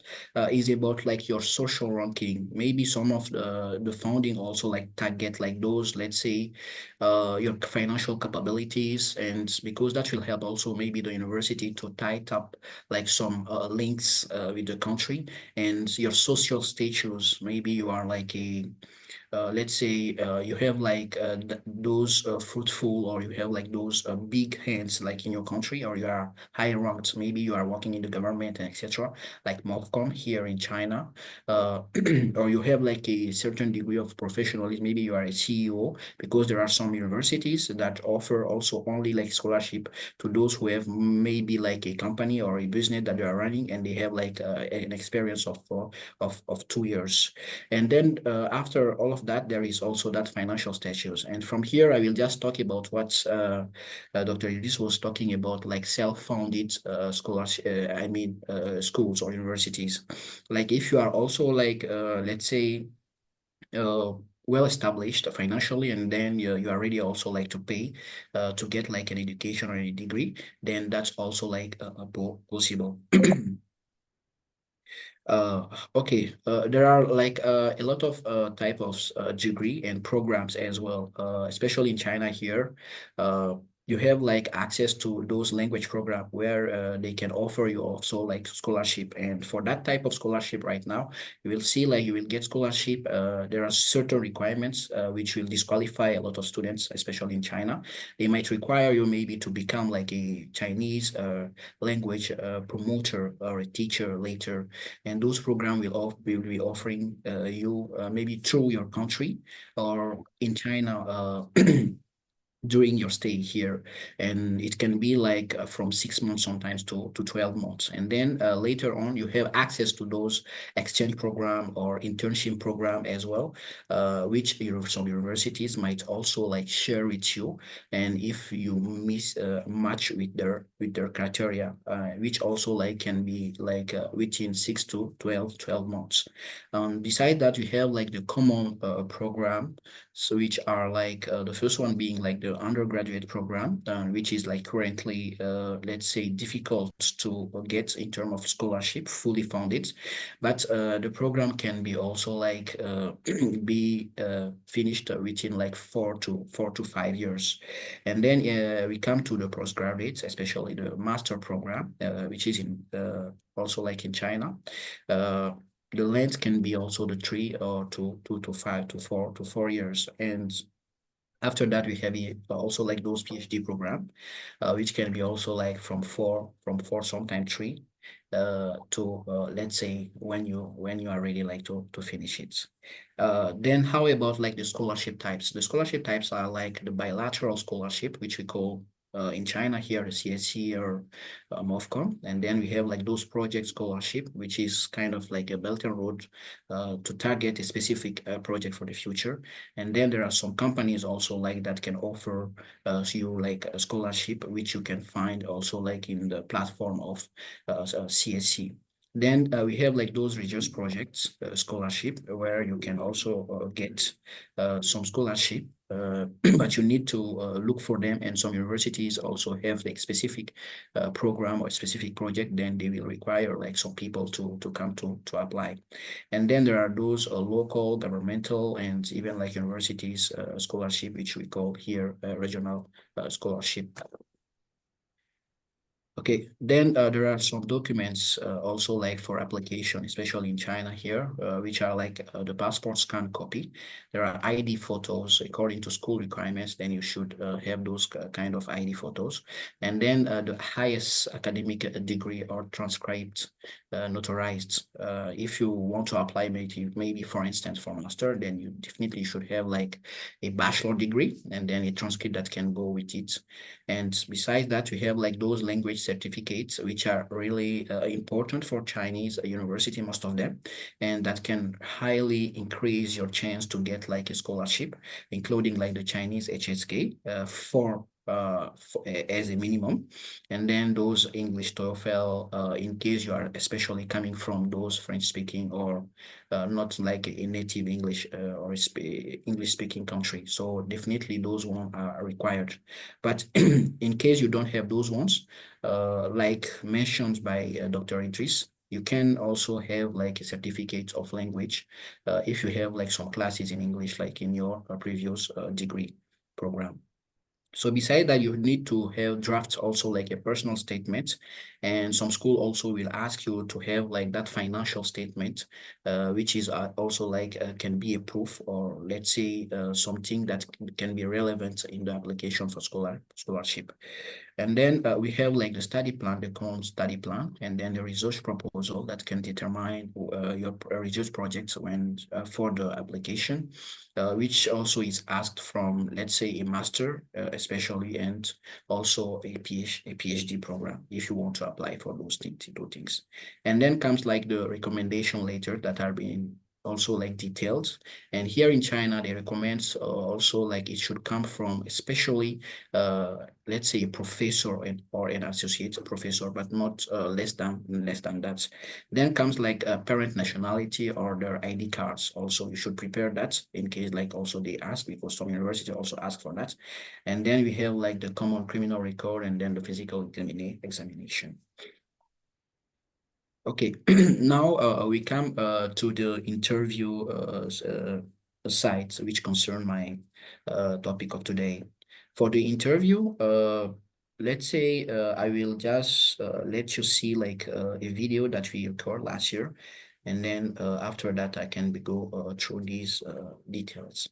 is about like your social ranking. Maybe some of the founding also like target like those, let's say, your financial capabilities, and because that will help also maybe the university to tie up like some links with the country and your social status. Maybe you are like a let's say you have like those fruitful, or you have like those big hands like in your country, or you are high ranked, maybe you are working in the government and etc., like Mofcom here in China, or you have like a certain degree of professionalism, maybe you are a CEO, because there are some universities that offer also only like scholarship to those who have maybe like a company or a business that they are running, and they have like an experience of 2 years. And then after all of that, there is also that financial status. And from here, I will just talk about what Dr. Yildiz was talking about, like self-funded scholarship, schools or universities. Like if you are also like, let's say, well established financially, and then you are ready also like to pay to get like an education or a degree, then that's also like possible. Okay, there are like a lot of type of degree and programs as well, especially in China here. You have like access to those language program where they can offer you also like scholarship. And for that type of scholarship right now, you will see like you will get scholarship. There are certain requirements which will disqualify a lot of students, especially in China. They might require you maybe to become like a Chinese language promoter or a teacher later, and those programs will be offering you maybe through your country or in China during your stay here. And it can be like from 6 months sometimes to 12 months. And then later on, you have access to those exchange program or internship program as well, which some universities might also like share with you. And if you miss match with their criteria, which also like can be like within 6 to 12 months. Beside that, we have like the common program, so which are like the first one being like the undergraduate program, which is like currently, let's say, difficult to get in terms of scholarship, fully funded. But the program can be also like be finished within like 4 to 5 years. And then we come to the postgraduates, especially the master program, which is in also like in China. The length can be also the 3 or 2 to 5 to 4 years. And after that, we have also like those PhD program, which can be also like from four, sometimes 3, to let's say when you are ready like to finish it. Then how about like the scholarship types? The scholarship types are like the bilateral scholarship, which we call in China here, the CSC or MOFCOM. And then we have like those project scholarship, which is kind of like a Belt and Road to target a specific project for the future. And then there are some companies also like that can offer you like a scholarship, which you can find also like in the platform of CSC. Then we have like those research projects scholarship, where you can also get some scholarship but you need to look for them. And some universities also have like specific program or specific project, then they will require like some people to come to apply. And then there are those local, governmental, and even like universities scholarship, which we call here regional scholarship. Okay, then there are some documents also like for application, especially in China here, which are like the passport scan copy. There are ID photos according to school requirements. Then you should have those kind of ID photos. And then the highest academic degree or transcribed, notarized. If you want to apply maybe for instance for master, then you definitely should have like a bachelor degree and then a transcript that can go with it. And besides that, we have like those language certificates, which are really important for Chinese university, most of them, and that can highly increase your chance to get like a scholarship, including like the Chinese HSK as a minimum. And then those English TOEFL, in case you are especially coming from those French speaking or not like a native English or English speaking country. So definitely those ones are required. But in case you don't have those ones, like mentioned by Dr. Idris, you can also have like a certificate of language if you have like some classes in English, like in your previous degree program. So beside that, you need to have drafts also like a personal statement, and some school also will ask you to have like that financial statement, which is also like can be a proof or let's say something that can be relevant in the application for scholarship. And then we have like the study plan, the common study plan, and then the research proposal that can determine your research projects when for the application, which also is asked from, let's say, a master, especially, and also a PhD program if you want to apply for those things. And then comes like the recommendation letter that are being also like detailed. And here in China, they recommend also like it should come from especially let's say a professor or an associate professor, but not less than that. Then comes like a parent nationality or their ID cards. Also, you should prepare that in case like also they ask, because some university also ask for that. And then we have like the common criminal record and then the physical examination. Okay, now we come to the interview sites which concern my topic of today. For the interview, let's say I will just let you see like a video that we recorded last year, and then after that I can go through these details.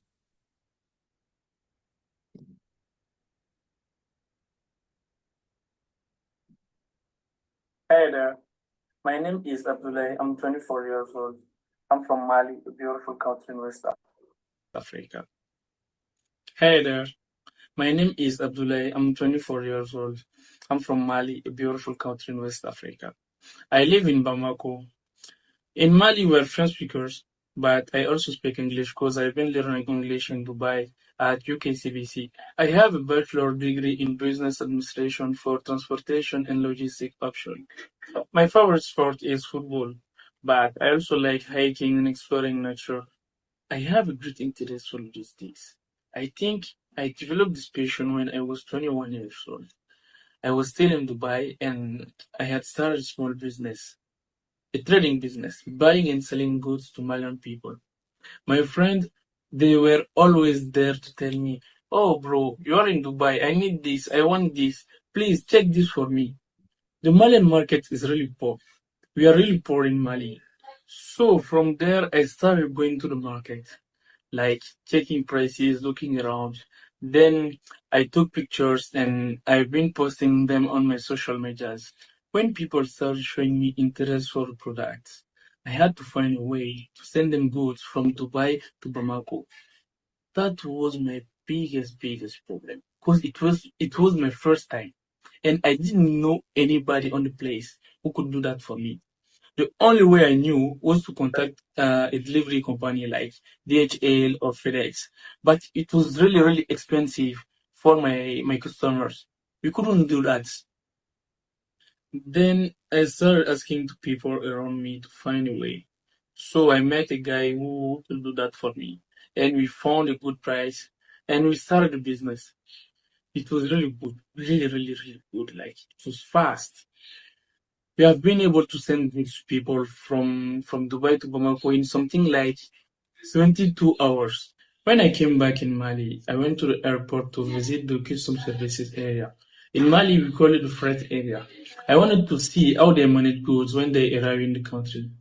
Hey there, my name is Abdullah. I'm 24 years old. I'm from Mali, a beautiful country in West Africa. Hey there, my name is Abdullah. I'm 24 years old. I'm from Mali, a beautiful country in West Africa. I live in Bamako. In Mali, we're French speakers, but I also speak English because I've been learning English in Dubai at UKCBC. I have a bachelor degree in business administration for transportation and logistics option. My favorite sport is football, but I also like hiking and exploring nature. I have a great interest for logistics. I think I developed this passion when I was 21 years old. I was still in Dubai and I had started a small business, a trading business, buying and selling goods to Malian people. My friend, they were always there to tell me, "Oh, bro, you are in Dubai. I need this. I want this. Please check this for me." The Malian market is really poor. We are really poor in Mali. So from there, I started going to the market, like checking prices, looking around. Then I took pictures and I've been posting them on my social medias. When people started showing me interest for the products, I had to find a way to send them goods from Dubai to Bamako. That was my biggest problem because it was my first time and I didn't know anybody on the place who could do that for me. The only way I knew was to contact a delivery company like DHL or FedEx, but it was really expensive for my customers. We couldn't do that. Then I started asking to people around me to find a way. So I met a guy who could do that for me, and we found a good price. and we started the business. It was really good, really good. Like, it was fast. We have been able to send goods to people from Dubai to Bamako in something like 72 hours. When I came back in Mali, I went to the airport to visit the custom services area. In Mali, we call it the freight area. I wanted to see how they manage goods when they arrive in the country.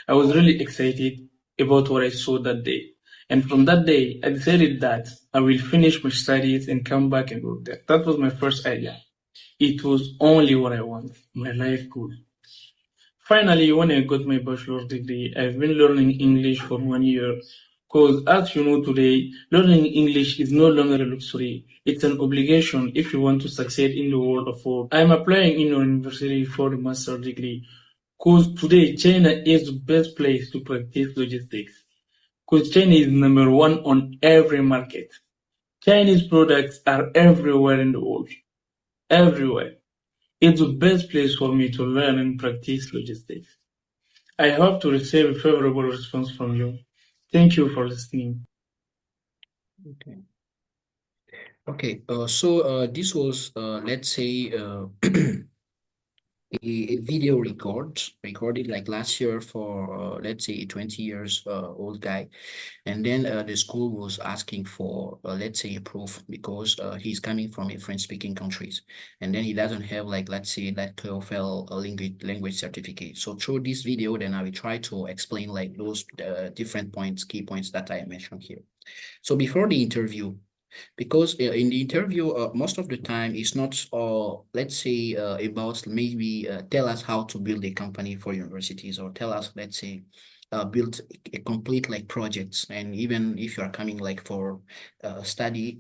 I was really excited about what I saw that day. And from that day, I decided that I will finish my studies and come back and work there. That was my first idea. It was only what I want, my life goal. Finally, when I got my bachelor's degree, I've been learning English for 1 year. Because as you know today, learning English is no longer a luxury. It's an obligation if you want to succeed in the world of work. I'm applying in your university for a master's degree. Because today, China is the best place to practice logistics. Because China is number one on every market. Chinese products are everywhere in the world. Everywhere. It's the best place for me to learn and practice logistics. I hope to receive a favorable response from you. Thank you for listening. Okay. Okay. So this was let's say a video recorded like last year for let's say a 20 years old guy, and then the school was asking for let's say a proof because he's coming from a French-speaking countries, and then he doesn't have like let's say that TOEFL language certificate. So through this video, then I will try to explain like those different points, key points that I mentioned here. So before the interview, because in the interview, most of the time it's not, let's say, about maybe tell us how to build a company for universities, or tell us, let's say, build a complete like projects. And even if you are coming like for study,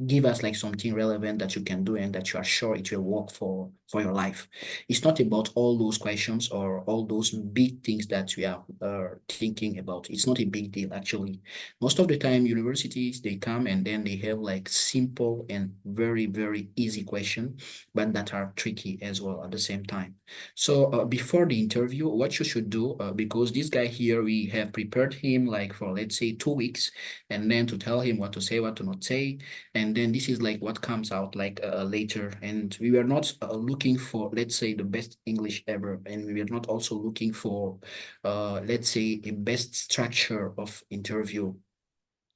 give us like something relevant that you can do and that you are sure it will work for your life. It's not about all those questions or all those big things that we are thinking about. It's not a big deal actually. Most of the time, universities, they come and then they have like simple and very easy questions, but that are tricky as well at the same time. So before the interview, what you should do, because this guy here, we have prepared him like for, let's say, 2 weeks, and then to tell him what to say, what to not say. And then this is like what comes out like later. And we were not looking for, let's say, the best English ever. And we were not also looking for, let's say, a best structure of interview.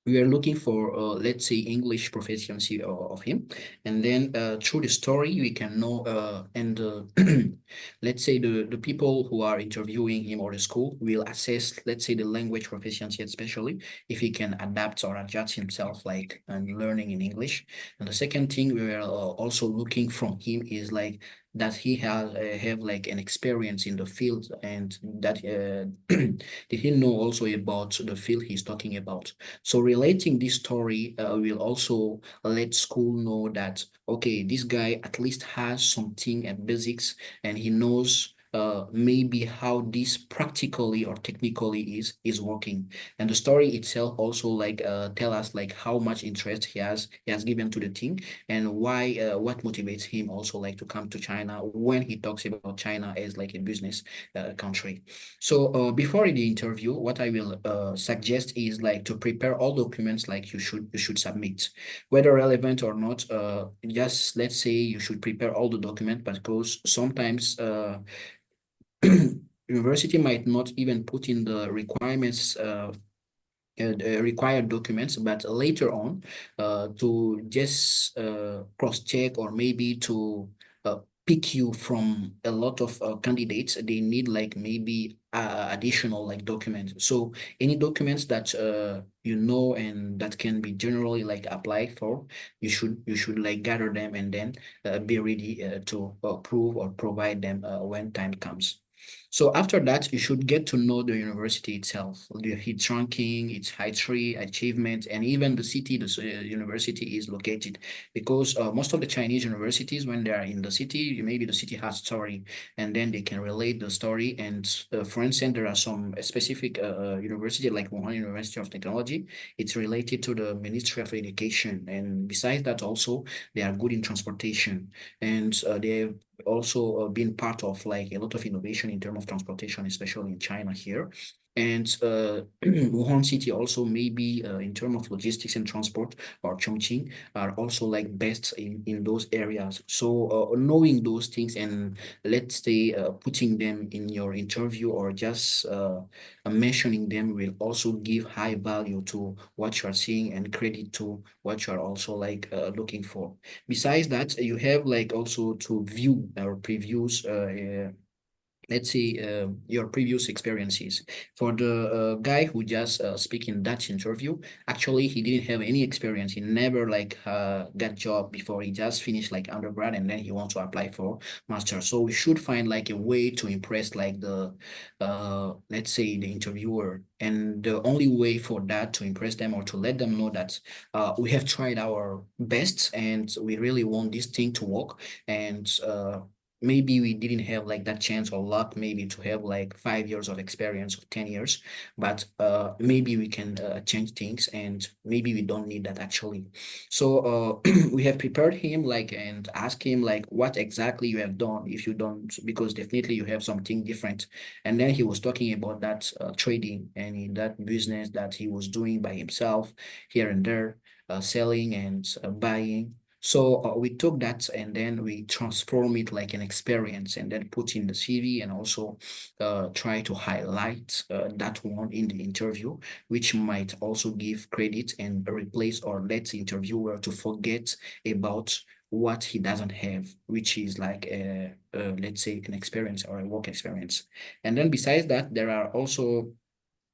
We are looking for, let's say, English proficiency of him. And then through the story, we can know, and let's say the people who are interviewing him or the school will assess, let's say, the language proficiency, especially if he can adapt or adjust himself, like, and learning in English. And the second thing we are also looking from him is like, that he has have like an experience in the field, and that did he know also about the field he's talking about. So relating this story will also let school know that, okay, this guy at least has something at basics, and he knows maybe how this practically or technically is working. And the story itself also like tell us like how much interest he has given to the thing, and why what motivates him also like to come to China when he talks about China as like a business country. So before the interview, what I will suggest is like to prepare all documents like you should submit, whether relevant or not. Just let's say you should prepare all the documents, because sometimes university might not even put in the requirements required documents, but later on to just cross-check, or maybe to pick you from a lot of candidates, they need like maybe additional like documents. So any documents that you know and that can be generally like applied for, you should like gather them, and then be ready to approve or provide them when time comes. So after that, you should get to know the university itself, its ranking, its history, achievement, and even the city the university is located. Because most of the Chinese universities, when they are in the city, maybe the city has story, and then they can relate the story. And for instance, there are some specific university like Wuhan University of Technology. It's related to the Ministry of Education, and besides that, also they are good in transportation, and they have also been part of like a lot of innovation in terms of transportation, especially in China here. And Wuhan City also maybe in terms of logistics and transport, or Chongqing are also like best in those areas. So knowing those things and let's say putting them in your interview or just mentioning them will also give high value to what you are seeing and credit to what you are also like looking for. Besides that, you have like also to view or previews let's say your previous experiences. For the guy who just speak in Dutch interview, actually he didn't have any experience. He never like got job before. He just finished like undergrad and then he wants to apply for master. So we should find like a way to impress like the let's say the interviewer. And the only way for that to impress them or to let them know that we have tried our best and we really want this thing to work. And maybe we didn't have like that chance or luck maybe to have like 5 years of experience or 10 years, but maybe we can change things and maybe we don't need that actually. So we have prepared him like and asked him like what exactly you have done if you don't, because definitely you have something different. And then he was talking about that trading and in that business that he was doing by himself here and there, selling and buying. So we took that and then we transform it like an experience and then put in the CV and also try to highlight that one in the interview, which might also give credit and replace or let the interviewer to forget about what he doesn't have, which is like let's say an experience or a work experience. And then besides that, there are also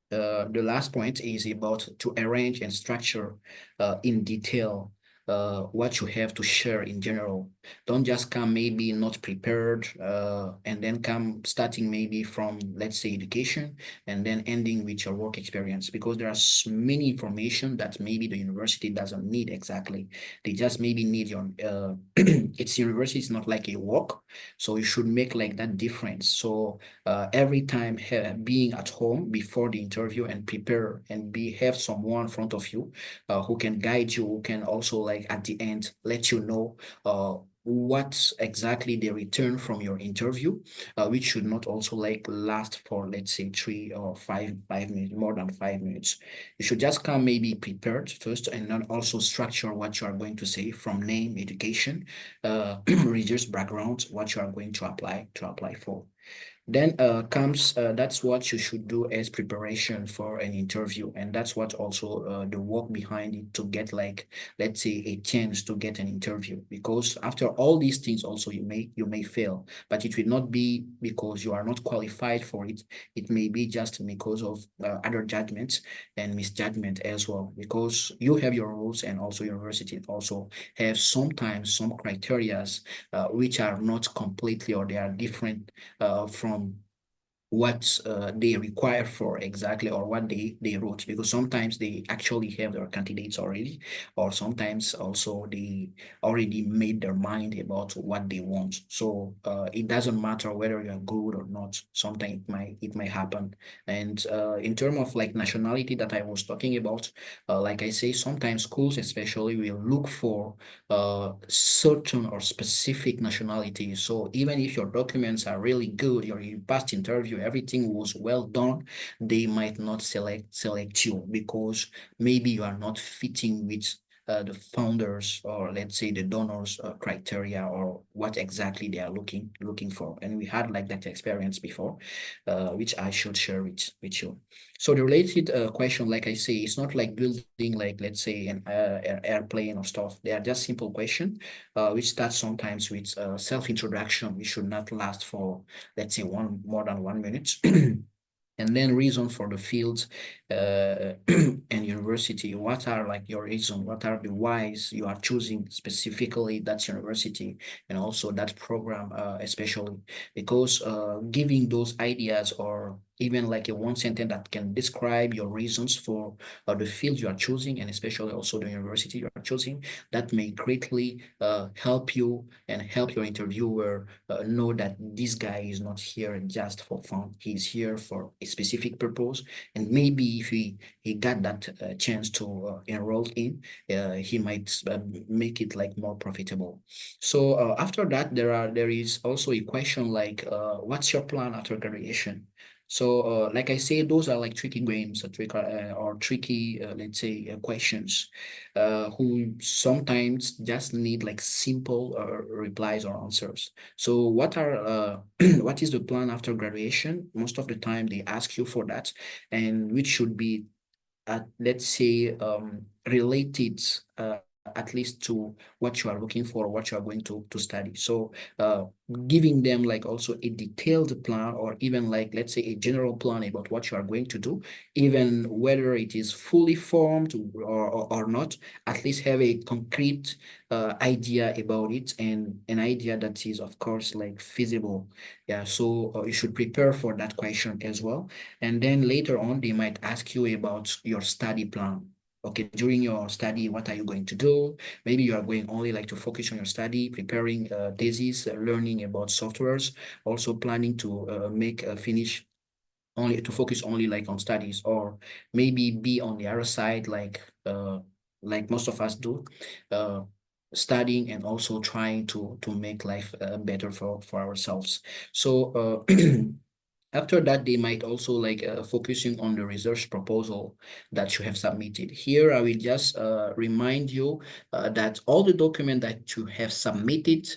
the last point is about to arrange and structure in detail what you have to share in general. Don't just come maybe not prepared and then come starting maybe from, let's say, education and then ending with your work experience, because there are many information that maybe the university doesn't need exactly. They just maybe need your, it's university, it's not like a work. So you should make like that difference. So every time being at home before the interview and prepare and have someone in front of you who can guide you, who can also like at the end let you know what exactly the return from your interview, which should not also like last for, let's say, 3 or 5 minutes, more than 5 minutes. You should just come maybe prepared first and then also structure what you are going to say from name, education, religious background, what you are going to apply for. Then comes that's what you should do as preparation for an interview, and that's what also the work behind it to get like, let's say, a chance to get an interview. Because after all these things also you may fail, but it will not be because you are not qualified for it. It may be just because of other judgments and misjudgment as well, because you have your rules and also university also have sometimes some criterias which are not completely, or they are different from what they require for exactly, or what they wrote, because sometimes they actually have their candidates already, or sometimes also they already made their mind about what they want. So it doesn't matter whether you're good or not. Sometimes it might happen. And in terms of like nationality that I was talking about, like I say, sometimes schools especially will look for certain or specific nationality. So even if your documents are really good, your past interview, everything was well done, they might not select you because maybe you are not fitting with the founders, or let's say the donors criteria, or what exactly they are looking for. And we had like that experience before, which I should share with you. So the related question, like I say, it's not like building like, let's say, an airplane or stuff. They are just simple question, which starts sometimes with self-introduction, which should not last for, let's say, more than 1 minute. And then reason for the field and university. What are like your reason? What are the whys you are choosing specifically that university and also that program, especially because giving those ideas, or even like a one sentence that can describe your reasons for the field you are choosing, and especially also the university you are choosing, that may greatly help you and help your interviewer know that this guy is not here just for fun. He's here for a specific purpose, and maybe if he got that chance to enroll in, he might make it like more profitable. So after that, there is also a question like, what's your plan after graduation? So like I said, those are like tricky games or tricky, let's say, questions who sometimes just need like simple replies or answers. So what what is the plan after graduation? Most of the time they ask you for that, and which should be let's say related at least to what you are looking for, what you are going to study. So giving them like also a detailed plan, or even like, let's say, a general plan about what you are going to do, even whether it is fully formed or not, at least have a concrete idea about it, and an idea that is of course like feasible. Yeah, so you should prepare for that question as well. And then later on, they might ask you about your study plan. Okay, during your study, what are you going to do? Maybe you are going only like to focus on your study, preparing thesis, learning about softwares, also planning to finish only to focus only like on studies, or maybe be on the other side like most of us do, uh, studying and also trying to make life better for ourselves. So after that, they might also like focusing on the research proposal that you have submitted. Here, I will just remind you that all the document that you have submitted,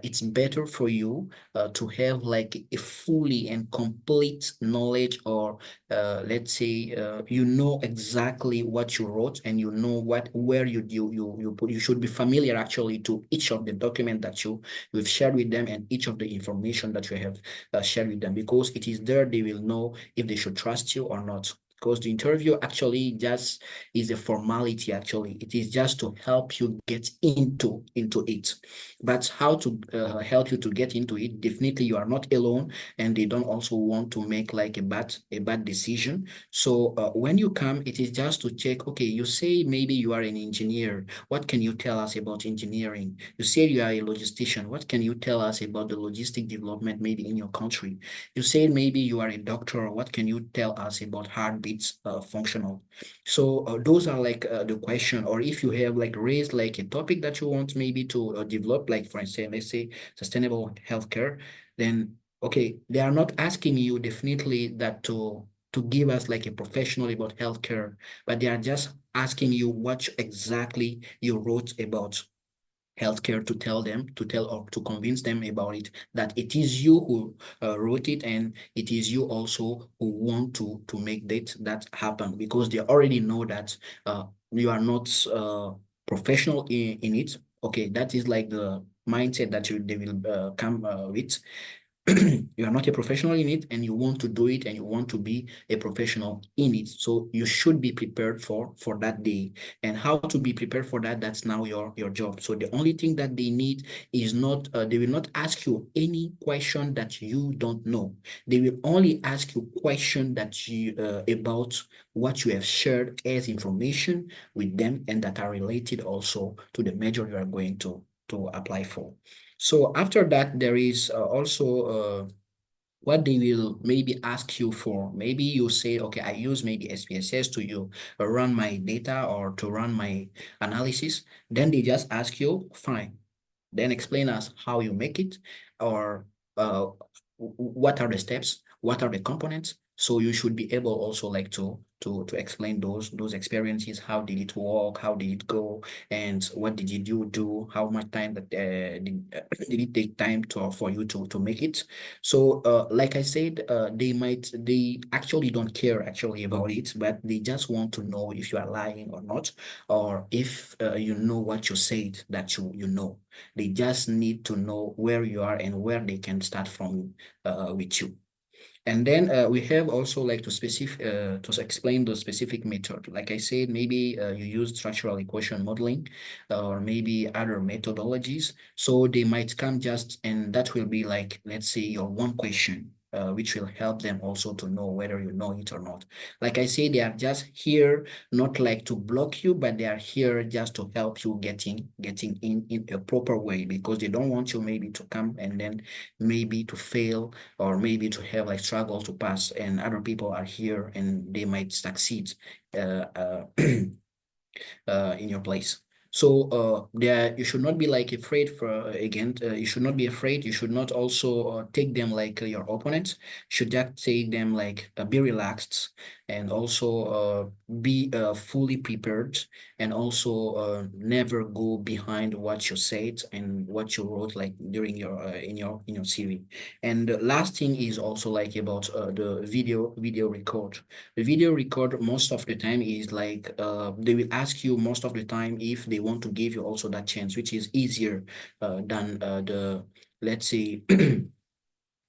it's better for you to have like a fully and complete knowledge, or let's say you know exactly what you wrote, and you know where you should be familiar actually to each of the document that you've shared with them, and each of the information that you have shared with them, because it is there they will know if they should trust you or not. Because the interview actually just is a formality. Actually, it is just to help you get into it. But how to help you to get into it? Definitely, you are not alone, and they don't also want to make like a bad decision. So when you come, it is just to check. Okay, you say maybe you are an engineer. What can you tell us about engineering? You say you are a logistician. What can you tell us about the logistic development maybe in your country? You said maybe you are a doctor. What can you tell us about heartbeats functional? So those are like the question. Or if you have like raised like a topic that you want maybe to develop, like for instance, let's say sustainable healthcare, then okay, they are not asking you definitely that to give us like a professional about healthcare, but they are just asking you what exactly you wrote about healthcare, to tell or to convince them about it, that it is you who wrote it, and it is you also who want to make that happen, because they already know that you are not professional in it. Okay, that is like the mindset that they will come with. You are not a professional in it, and you want to do it, and you want to be a professional in it. So you should be prepared for that day. And how to be prepared for that, that's now your job. So the only thing that they need is not they will not ask you any question that you don't know. They will only ask you question that you about what you have shared as information with them, and that are related also to the major you are going to apply for. So after that, there is also what they will maybe ask you for. Maybe you say, okay, I use maybe SPSS to run my data or to run my analysis. Then they just ask you, fine. Then explain us how you make it, or uh, what are the steps, what are the components. So you should be able also like to explain those experiences. How did it work? How did it go? And what did you do? How much time that did it take time for you to make it? So like I said, they actually don't care actually about it, but they just want to know if you are lying or not, or if you know what you said that you know. They just need to know where you are and where they can start from with you. And then we have also like to explain the specific method. Like I said, maybe you use structural equation modeling or maybe other methodologies. So they might come just, and that will be like, let's say, your one question, which will help them also to know whether you know it or not. Like I say, they are just here, not like to block you, but they are here just to help you getting in a proper way, because they don't want you maybe to come and then maybe to fail, or maybe to have like struggle to pass, and other people are here and they might succeed in your place. So there, you should not be like afraid for again. You should not be afraid. You should not also take them like your opponents. Should just take them like be relaxed, and also be fully prepared, and also never go behind what you said and what you wrote like during your in your CV. And the last thing is also like about the video record. The video record most of the time is like they will ask you most of the time if they want to give you also that chance, which is easier than the, let's say,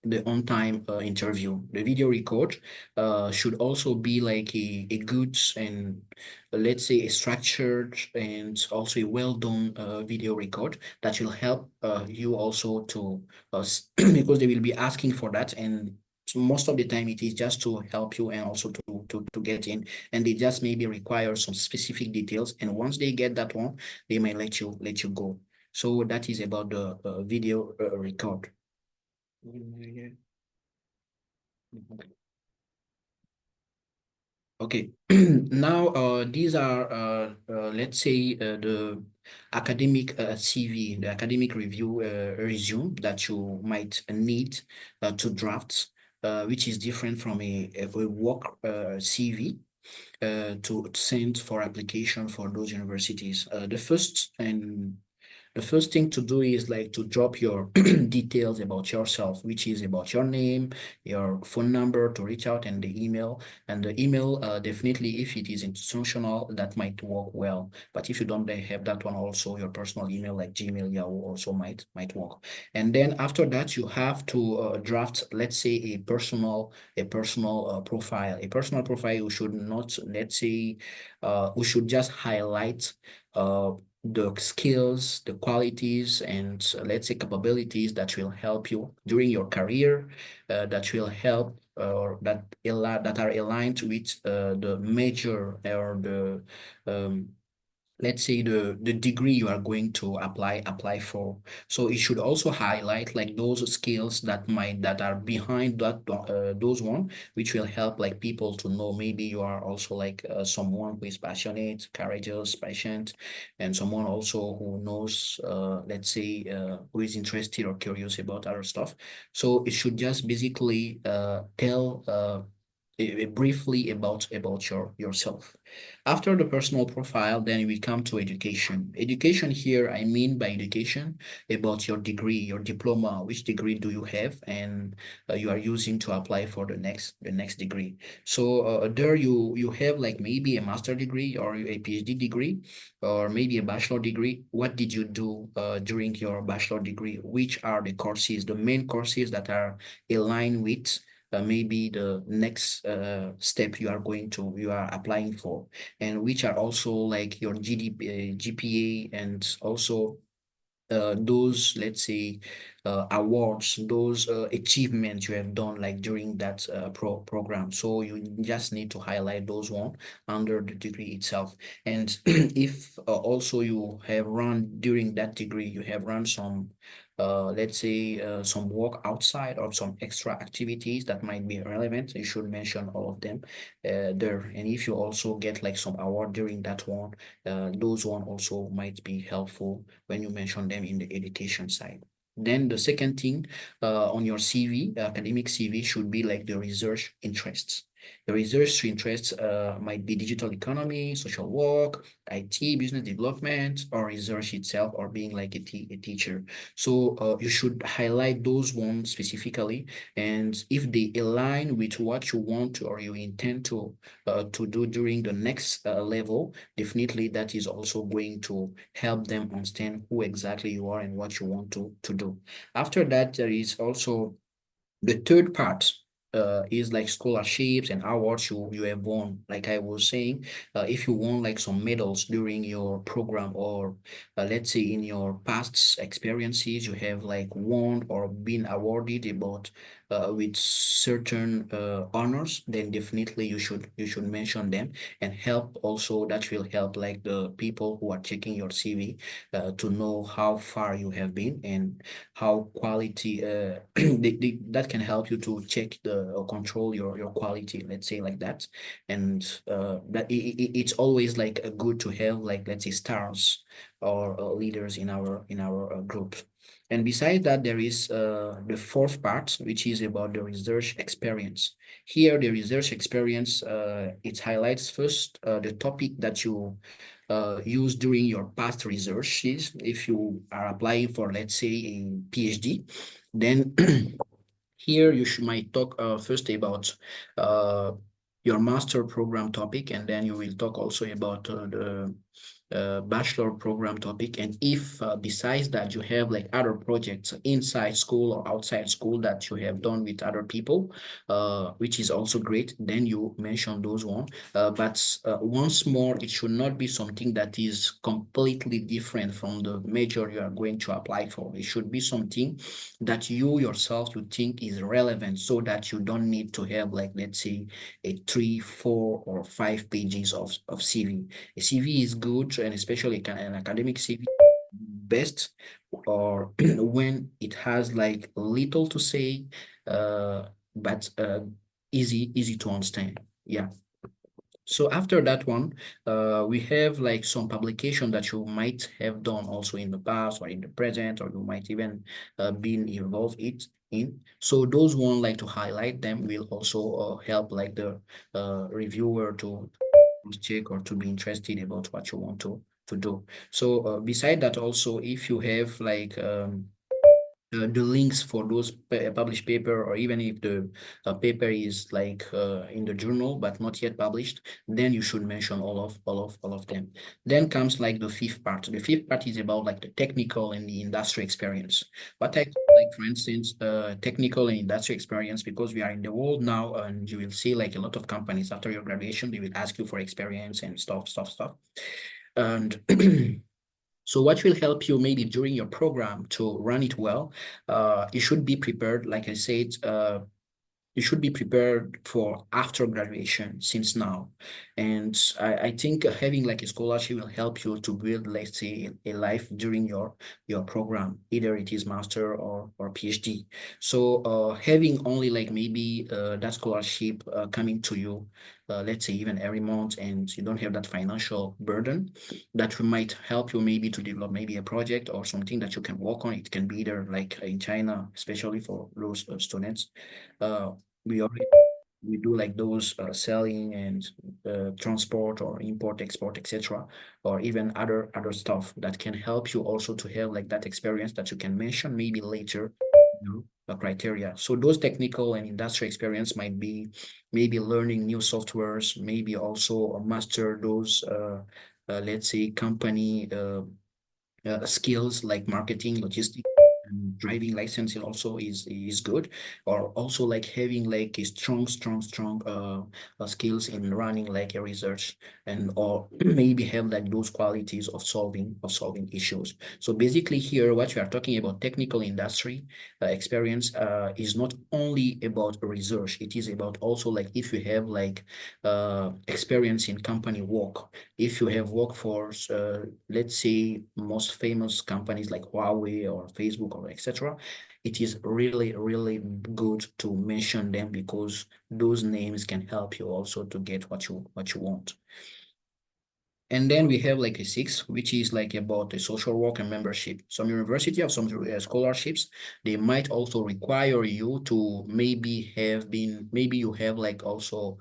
the on-time interview. The video record should also be like a good and let's say a structured and also a well-done video record that will help you also to because they will be asking for that, and most of the time it is just to help you and also to get in, and they just maybe require some specific details, and once they get that one, they may let you go. So that is about the video record. Okay, now these are let's say the academic CV, the academic review resume that you might need to draft, which is different from a work CV to send for application for those universities. The first thing to do is like to drop your details about yourself, which is about your name, your phone number to reach out, and the email. And the email, definitely, if it is institutional, that might work well. But if you don't have that one, also your personal email like Gmail, Yahoo also might work. And then after that, you have to draft, let's say, a personal profile. A personal profile, you should not, let's say, we should just highlight the skills, the qualities, and let's say capabilities that will help you during your career, that will help or that are aligned with the major or the let's say the degree you are going to apply for. So it should also highlight like those skills that are behind that those one, which will help like people to know maybe you are also like someone who is passionate, courageous, patient, and someone also who knows let's say who is interested or curious about other stuff. So it should just basically tell briefly about yourself. After the personal profile, then we come to education. Education here, I mean by education, about your degree, your diploma, which degree do you have, and you are using to apply for the next degree. So there you have like maybe a master degree or a PhD degree, or maybe a bachelor degree. What did you do during your bachelor degree? Which are the courses, the main courses that are aligned with maybe the next step you are applying for, and which are also like your GPA, and also those, let's say, awards, those achievements you have done like during that program. So you just need to highlight those one under the degree itself. And if also you have run during that degree, you have run some let's say some work outside or some extra activities that might be relevant, you should mention all of them there. And if you also get like some award during that one, those one also might be helpful when you mention them in the education side. Then the second thing on your CV, academic CV, should be like the research interests. The research interests might be digital economy, social work, IT, business development, or research itself, or being like a teacher. So you should highlight those ones specifically, and if they align with what you want to or you intend to do during the next level, definitely that is also going to help them understand who exactly you are and what you want to do. After that, there is also the third part is like scholarships and awards you have won. Like I was saying, if you won like some medals during your program, or let's say in your past experiences, you have like won or been awarded about with certain honors, then definitely you should mention them, and help also, that will help like the people who are checking your CV to know how far you have been and how quality that can help you to check or control your quality, let's say like that. And that it's always like good to have like, let's say, stars or leaders in our group. And besides that, there is the fourth part, which is about the research experience. Here, the research experience, it highlights first the topic that you use during your past researches. If you are applying for, let's say, a PhD, then here you might talk first about your master program topic, and then you will talk also about the bachelor program topic. And if besides that you have like other projects inside school or outside school that you have done with other people, which is also great, then you mention those one. But once more, it should not be something that is completely different from the major you are going to apply for. It should be something that you yourself you think is relevant, so that you don't need to have, like, let's say, a 3, 4, or 5 pages of CV. A CV is good, and especially an academic CV best, or when it has like little to say, but easy to understand. Yeah. So after that one, we have like some publication that you might have done also in the past or in the present, or you might even been involved in. So those one, like, to highlight them will also help like the reviewer to check or to be interested about what you want to do. So beside that, also, if you have like the links for those published paper, or even if the paper is like in the journal but not yet published, then you should mention all of them. Then comes like the fifth part. The fifth part is about like the technical and the industry experience. What I call, like, for instance, technical and industry experience, because we are in the world now, and you will see like a lot of companies after your graduation, they will ask you for experience and stuff. And so what will help you maybe during your program to run it well, you should be prepared, like I said, you should be prepared for after graduation since now. And I think having like a scholarship will help you to build, let's say, a life during your program, either it is master or PhD. So having only like maybe that scholarship coming to you, let's say even every month, and you don't have that financial burden, that might help you maybe to develop maybe a project or something that you can work on. It can be either like in China, especially for those students. We do like those selling and transport or import, export, etc., or even other stuff that can help you also to have like that experience that you can mention maybe later, the criteria. So those technical and industrial experience might be maybe learning new softwares, maybe also master those let's say company skills like marketing, logistics, and driving license also is good, or also like having like a strong skills in running like a research, and or maybe have like those qualities of solving issues. So basically here, what we are talking about technical industry experience is not only about research. It is about also like if you have like experience in company work, if you have worked for let's say most famous companies like Huawei or Facebook or etc., it is really good to mention them, because those names can help you also to get what you want. And then we have like a 6, which is like about the social work and membership. Some university have some scholarships. They might also require you to maybe you have like also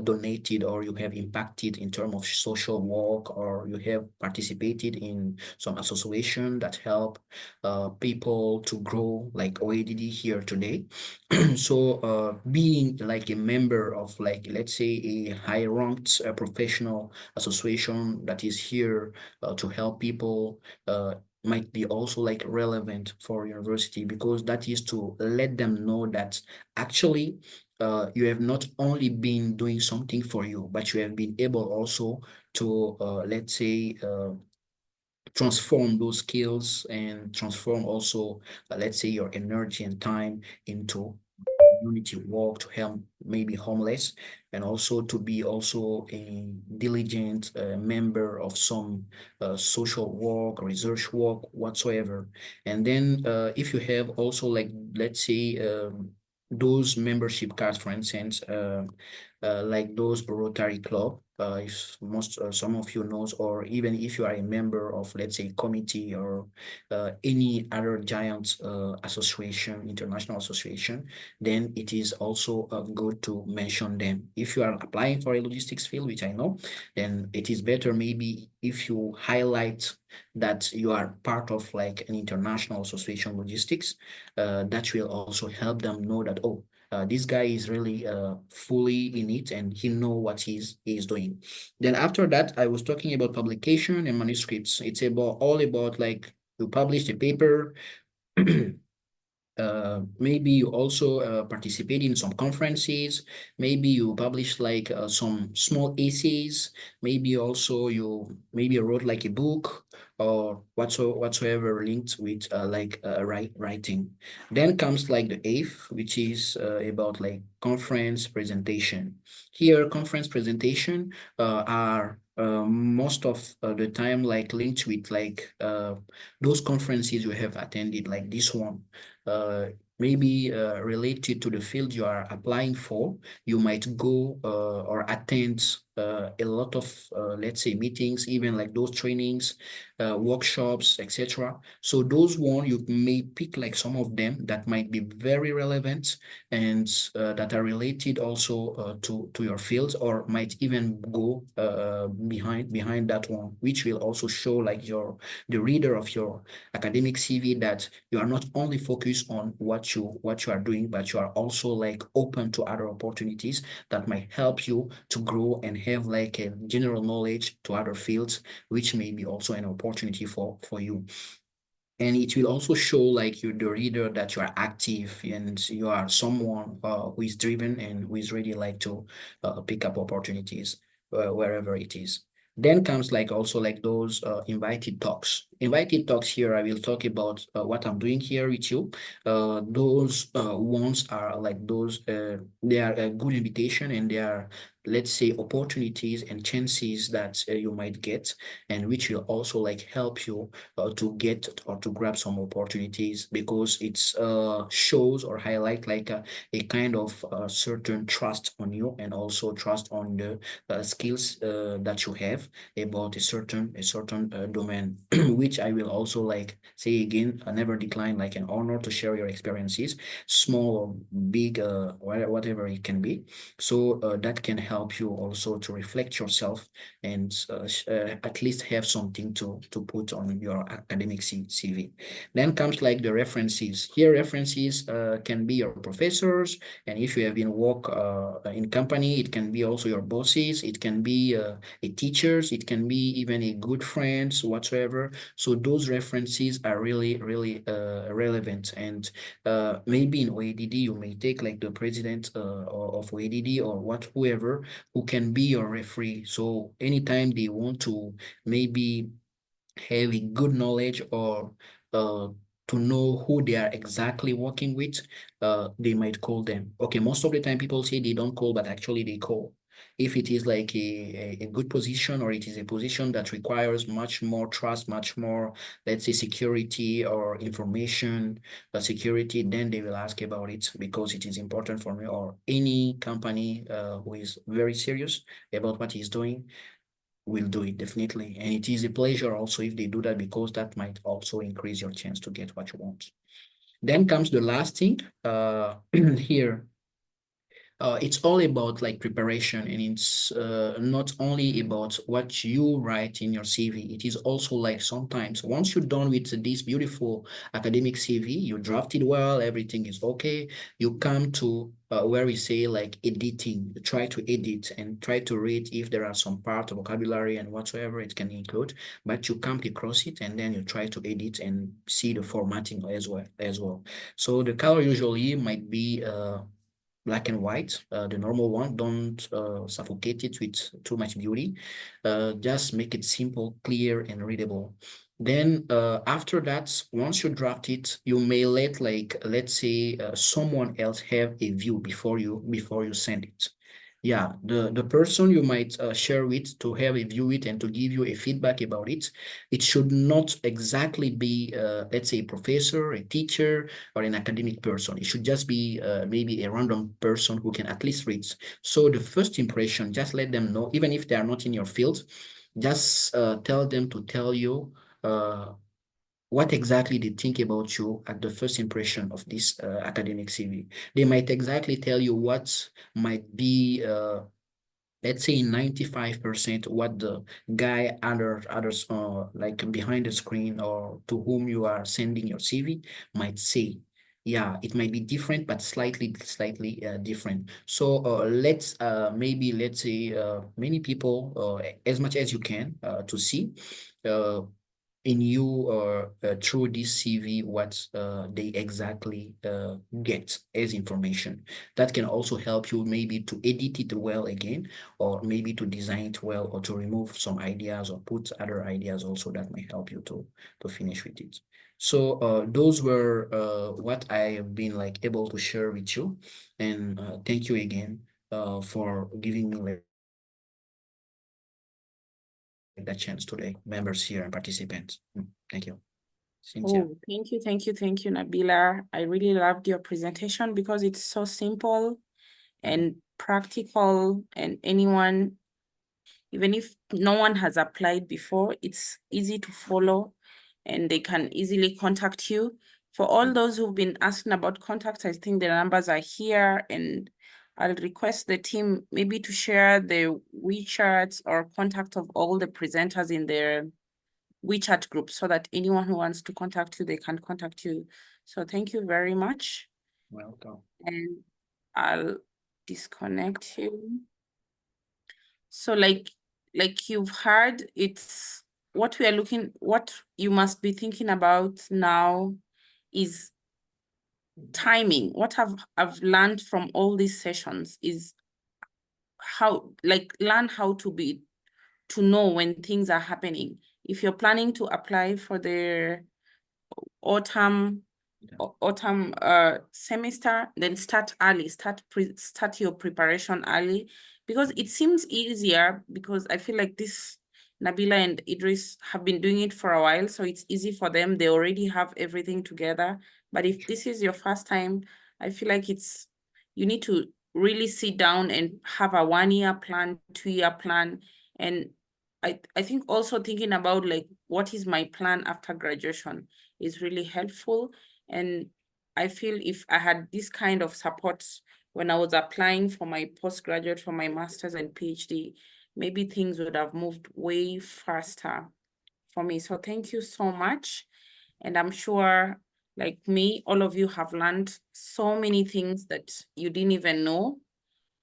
donated, or you have impacted in terms of social work, or you have participated in some association that help people to grow, like OADD here today. So being like a member of, like, let's say, a high ranked professional association that is here to help people might be also like relevant for university, because that is to let them know that actually you have not only been doing something for you, but you have been able also to let's say transform those skills, and transform also let's say your energy and time into community work to help maybe homeless, and also to be also a diligent member of some social work, research work whatsoever. And then if you have also like, let's say, those membership cards, for instance, like those Rotary Club, if some of you knows, or even if you are a member of, let's say, committee or any other giant association, international association, then it is also good to mention them. If you are applying for a logistics field, which I know, then it is better maybe if you highlight that you are part of like an international association logistics. That will also help them know that, oh, this guy is really fully in it and he know what he's doing. Then after that, I was talking about publication and manuscripts. It's all about like you publish a paper. Maybe you also participate in some conferences. Maybe you publish like some small essays. Maybe also you wrote like a book or whatsoever linked with writing. Then comes like the eighth, which is about like conference presentation. Here, conference presentation are most of the time like linked with like those conferences you have attended, like this one. Maybe related to the field you are applying for, you might go or attend a lot of, let's say, meetings, even like those trainings, workshops, etc. So those one, you may pick like some of them that might be very relevant and that are related also to your field, or might even go behind that one, which will also show like the reader of your academic CV that you are not only focused on what you are doing, but you are also like open to other opportunities that might help you to grow and have like a general knowledge to other fields, which may be also an opportunity for you. And it will also show like you, the reader, that you are active and you are someone who is driven and who is ready like to pick up opportunities wherever it is. Then comes like also like those invited talks. Invited talks here, I will talk about what I'm doing here with you. Those ones are like those, they are a good invitation and they are, let's say, opportunities and chances that you might get, and which will also like help you to get or to grab some opportunities, because it's shows or highlight like a kind of certain trust on you, and also trust on the skills that you have about a certain domain, which I will also like say again, never decline, like an honor to share your experiences, small or big, whatever it can be. So that can help you also to reflect yourself and at least have something to put on your academic CV. Then comes like the references. Here, references can be your professors, and if you have been work in company, it can be also your bosses, it can be a teachers, it can be even a good friends whatsoever. So those references are really relevant. And maybe in OADD you may take like the president of OADD or whoever who can be your referee. So anytime they want to maybe have a good knowledge or to know who they are exactly working with, they might call them. Okay, most of the time people say they don't call, but actually they call. If it is like a good position, or it is a position that requires much more trust, much more, let's say, security or information security, then they will ask about it, because it is important for me or any company who is very serious about what he's doing will do it, definitely. And it is a pleasure also if they do that, because that might also increase your chance to get what you want. Then comes the last thing here. It's all about like preparation, and it's not only about what you write in your CV. It is also like sometimes once you're done with this beautiful academic CV, you draft it well, everything is okay, you come to where we say like editing, try to edit and try to read if there are some part of vocabulary and whatsoever it can include, but you come across it and then you try to edit and see the formatting as well. So the color usually might be black and white, the normal one. Don't suffocate it with too much beauty. Just make it simple, clear, and readable. Then after that, once you draft it, you may let like, let's say, someone else have a view before you send it. yeah, the person you might share with to have a view it and to give you a feedback about it, it should not exactly be, let's say, a professor, a teacher, or an academic person. It should just be maybe a random person who can at least read. So the first impression, just let them know, even if they are not in your field, just tell them to tell you what exactly they think about you at the first impression of this academic CV. They might exactly tell you what might be, let's say 95% what the guy others like behind the screen or to whom you are sending your CV might say. Yeah, it might be different, but slightly different. So let's say many people, as much as you can to see in you or through this CV what they exactly get as information. That can also help you maybe to edit it well again, or maybe to design it well, or to remove some ideas or put other ideas also that might help you to finish with it. So those were what I have been like able to share with you, and thank you again for giving me like that chance today, members here and participants. Thank you. Cynthia. Oh, thank you, Nabila. I really loved your presentation because it's so simple and practical, and anyone, even if no one has applied before, it's easy to follow and they can easily contact you. For all those who've been asking about contacts, I think the numbers are here, and I'll request the team maybe to share the WeChats or contact of all the presenters in their WeChat group so that anyone who wants to contact you, they can contact you. So thank you very much. Welcome. And I'll disconnect you. So like you've heard, it's what we are looking, what you must be thinking about now is timing. What I've learned from all these sessions is how, learn how to know when things are happening. If you're planning to apply for the autumn semester, then start early, start your preparation early, because it seems easier, because I feel like this Nabila and Idris have been doing it for a while, so it's easy for them. They already have everything together. But if this is your first time, I feel like you need to really sit down and have a 1-year plan, 2-year plan. And I think also thinking about like, what is my plan after graduation is really helpful. And I feel if I had this kind of support when I was applying for my postgraduate, for my master's and PhD, maybe things would have moved way faster for me. So thank you so much. And I'm sure, like me, all of you have learned so many things that you didn't even know.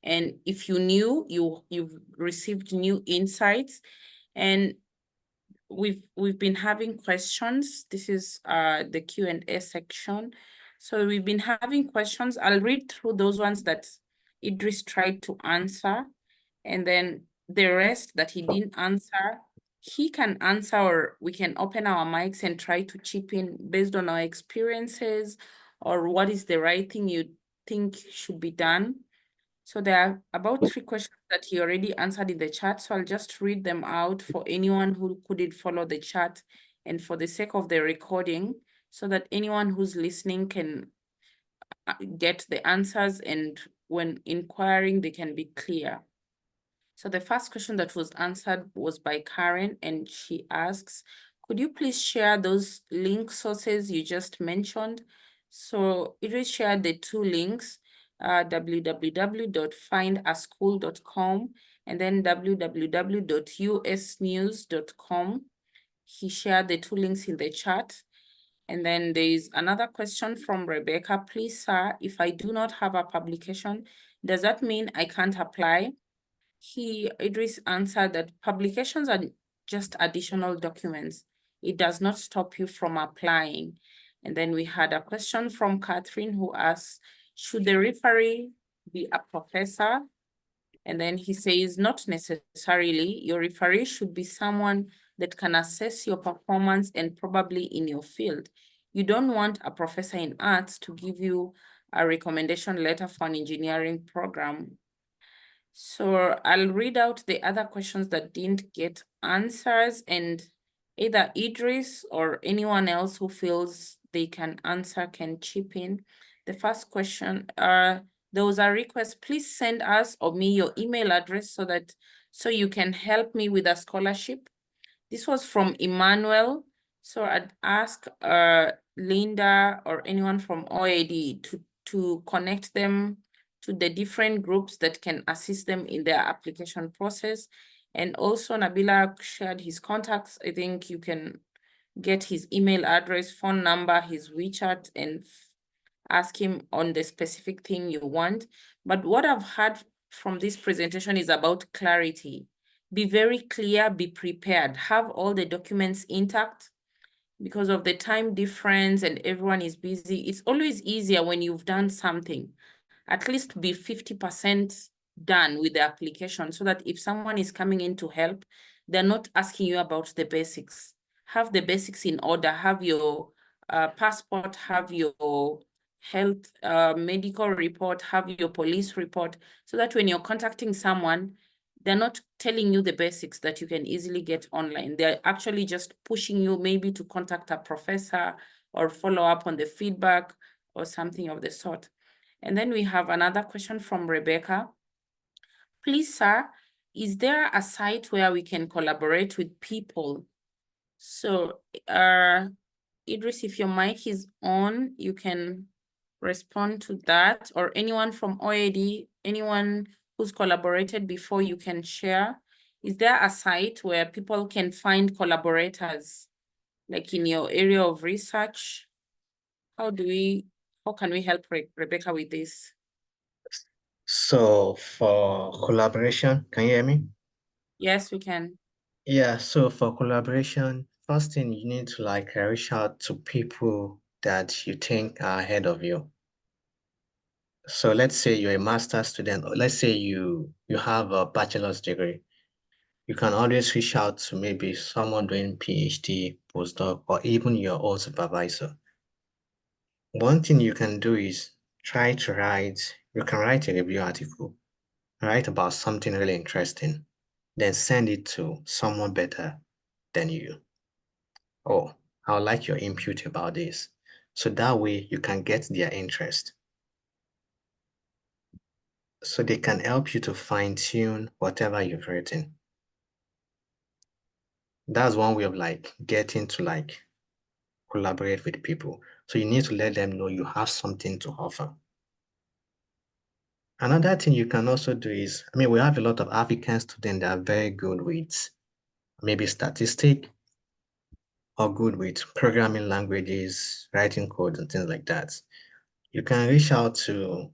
And if you knew, you've received new insights. And we've been having questions. This is the Q&A section. So we've been having questions. I'll read through those ones that Idris tried to answer, and then the rest that he didn't answer, he can answer, or we can open our mics and try to chip in based on our experiences, or what is the right thing you think should be done. So there are about 3 questions that he already answered in the chat. So I'll just read them out for anyone who couldn't follow the chat, and for the sake of the recording, so that anyone who's listening can get the answers, and when inquiring, they can be clear. So the first question that was answered was by Karen, and she asks, could you please share those link sources you just mentioned? So Idris shared the 2 links, www.findaschool.com and then www.usnews.com. He shared the 2 links in the chat. And then there is another question from Rebecca. Please, sir, if I do not have a publication, does that mean I can't apply? Idris answered that publications are just additional documents. It does not stop you from applying. And then we had a question from Catherine who asked, should the referee be a professor? And then he says, not necessarily. Your referee should be someone that can assess your performance and probably in your field. You don't want a professor in arts to give you a recommendation letter for an engineering program. So I'll read out the other questions that didn't get answers, and either Idris or anyone else who feels they can answer can chip in. The first question, there was a request, please send us or me your email address so you can help me with a scholarship. This was from Emmanuel. So I'd ask Linda or anyone from OAD to connect them to the different groups that can assist them in their application process. And also Nabila shared his contacts. I think you can get his email address, phone number, his WeChat, and ask him on the specific thing you want. But what I've heard from this presentation is about clarity. Be very clear, be prepared, have all the documents intact. Because of the time difference and everyone is busy, it's always easier when you've done something. At least be 50% done with the application so that if someone is coming in to help, they're not asking you about the basics. Have the basics in order, have your passport, have your health medical report, have your police report, so that when you're contacting someone, they're not telling you the basics that you can easily get online. They're actually just pushing you maybe to contact a professor or follow up on the feedback or something of the sort. And then we have another question from Rebecca. Please, sir, is there a site where we can collaborate with people? So, Idris, if your mic is on, you can respond to that, or anyone from OAD, anyone who's collaborated before, you can share. Is there a site where people can find collaborators, like in your area of research? How can we help Rebecca with this? So for collaboration, can you hear me? Yes, we can. Yeah, so for collaboration, first thing you need to like reach out to people that you think are ahead of you. So let's say you're a master's student, or let's say you have a bachelor's degree. You can always reach out to maybe someone doing PhD, postdoc, or even your old supervisor. One thing you can do is you can write a review article, write about something really interesting, then send it to someone better than you. Oh, I would like your input about this. So that way you can get their interest. So they can help you to fine tune whatever you've written. That's one way of like getting to like collaborate with people. So you need to let them know you have something to offer. Another thing you can also do is, we have a lot of African students that are very good with maybe statistics or good with programming languages, writing code and things like that. You can reach out to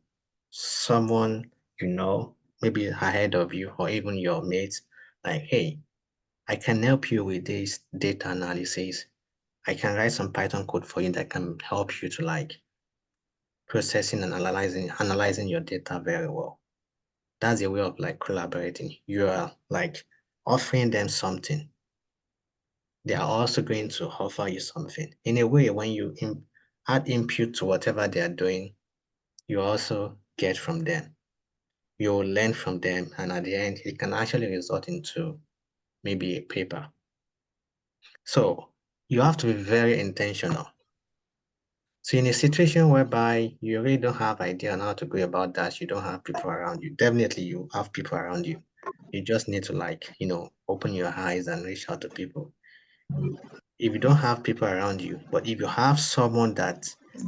someone you know, maybe ahead of you or even your mates, like, hey, I can help you with this data analysis. I can write some Python code for you that can help you to like processing and analyzing your data very well. That's a way of like collaborating. You are like offering them something. They are also going to offer you something. In a way, when you add input to whatever they are doing, you also get from them. You'll learn from them, and at the end, it can actually result into maybe a paper. So you have to be very intentional. So in a situation whereby you really don't have idea on how to go about that, you don't have people around you, definitely you have people around you. You just need to like, open your eyes and reach out to people. If you don't have people around you, but if you have someone that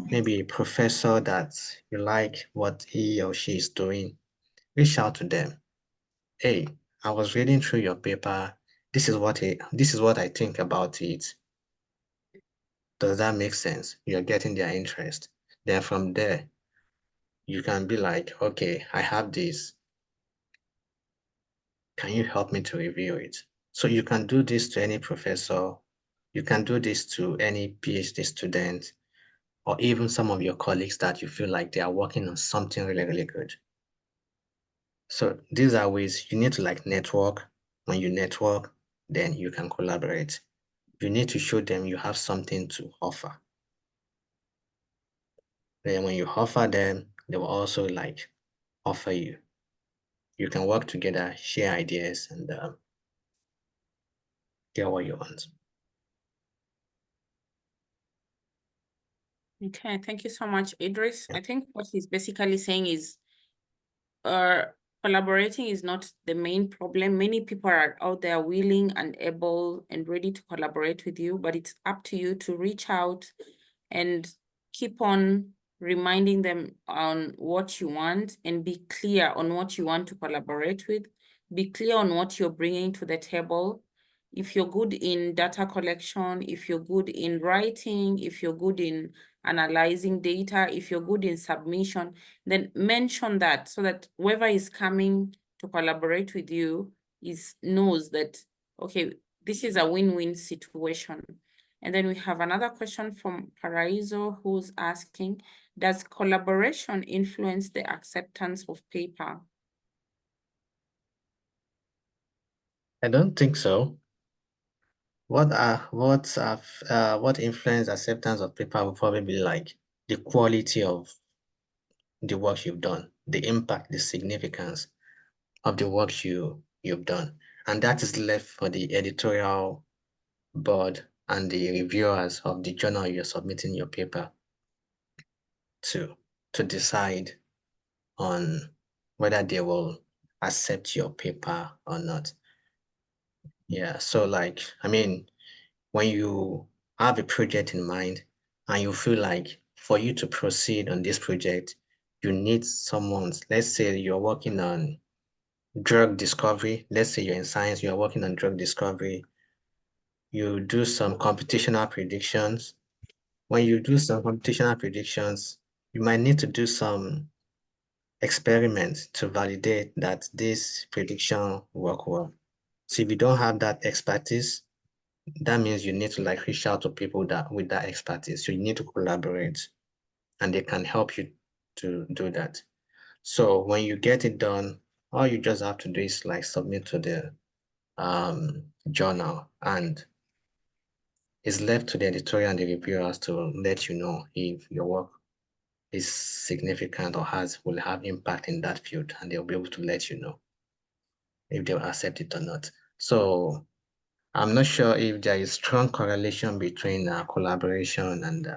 maybe a professor that you like what he or she is doing, reach out to them. Hey, I was reading through your paper. This is what I think about it. Does that make sense? You're getting their interest. Then from there, you can be like, okay, I have this. Can you help me to review it? So you can do this to any professor. You can do this to any PhD student, or even some of your colleagues that you feel like they are working on something really, really good. So these are ways you need to like network. When you network, then you can collaborate. You need to show them you have something to offer. Then when you offer them, they will also like offer you. you can work together, share ideas, and get what you want. Okay, thank you so much, Idris. I think what he's basically saying is collaborating is not the main problem. Many people are out there willing and able and ready to collaborate with you, but it's up to you to reach out and keep on reminding them on what you want and be clear on what you want to collaborate with. Be clear on what you're bringing to the table. If you're good in data collection, if you're good in writing, if you're good in analyzing data, if you're good in submission, then mention that so that whoever is coming to collaborate with you knows that, okay, this is a win-win situation. And then we have another question from Paraiso who's asking, does collaboration influence the acceptance of paper? I don't think so. What influence acceptance of paper will probably be like the quality of the work you've done, the impact, the significance of the work you've done. And that is left for the editorial board and the reviewers of the journal you're submitting your paper to decide on whether they will accept your paper or not. Yeah, so like, I mean, when you have a project in mind and you feel like for you to proceed on this project, you need someone's, let's say you're working on drug discovery. Let's say you're in science, you're working on drug discovery. You do some computational predictions. When you do some computational predictions, you might need to do some experiments to validate that this prediction work well. So if you don't have that expertise, that means you need to like reach out to people with that expertise. So you need to collaborate and they can help you to do that. So when you get it done, all you just have to do is like submit to the journal, and it's left to the editorial and the reviewers to let you know if your work is significant or will have impact in that field, and they'll be able to let you know if they'll accept it or not. So I'm not sure if there is strong correlation between collaboration and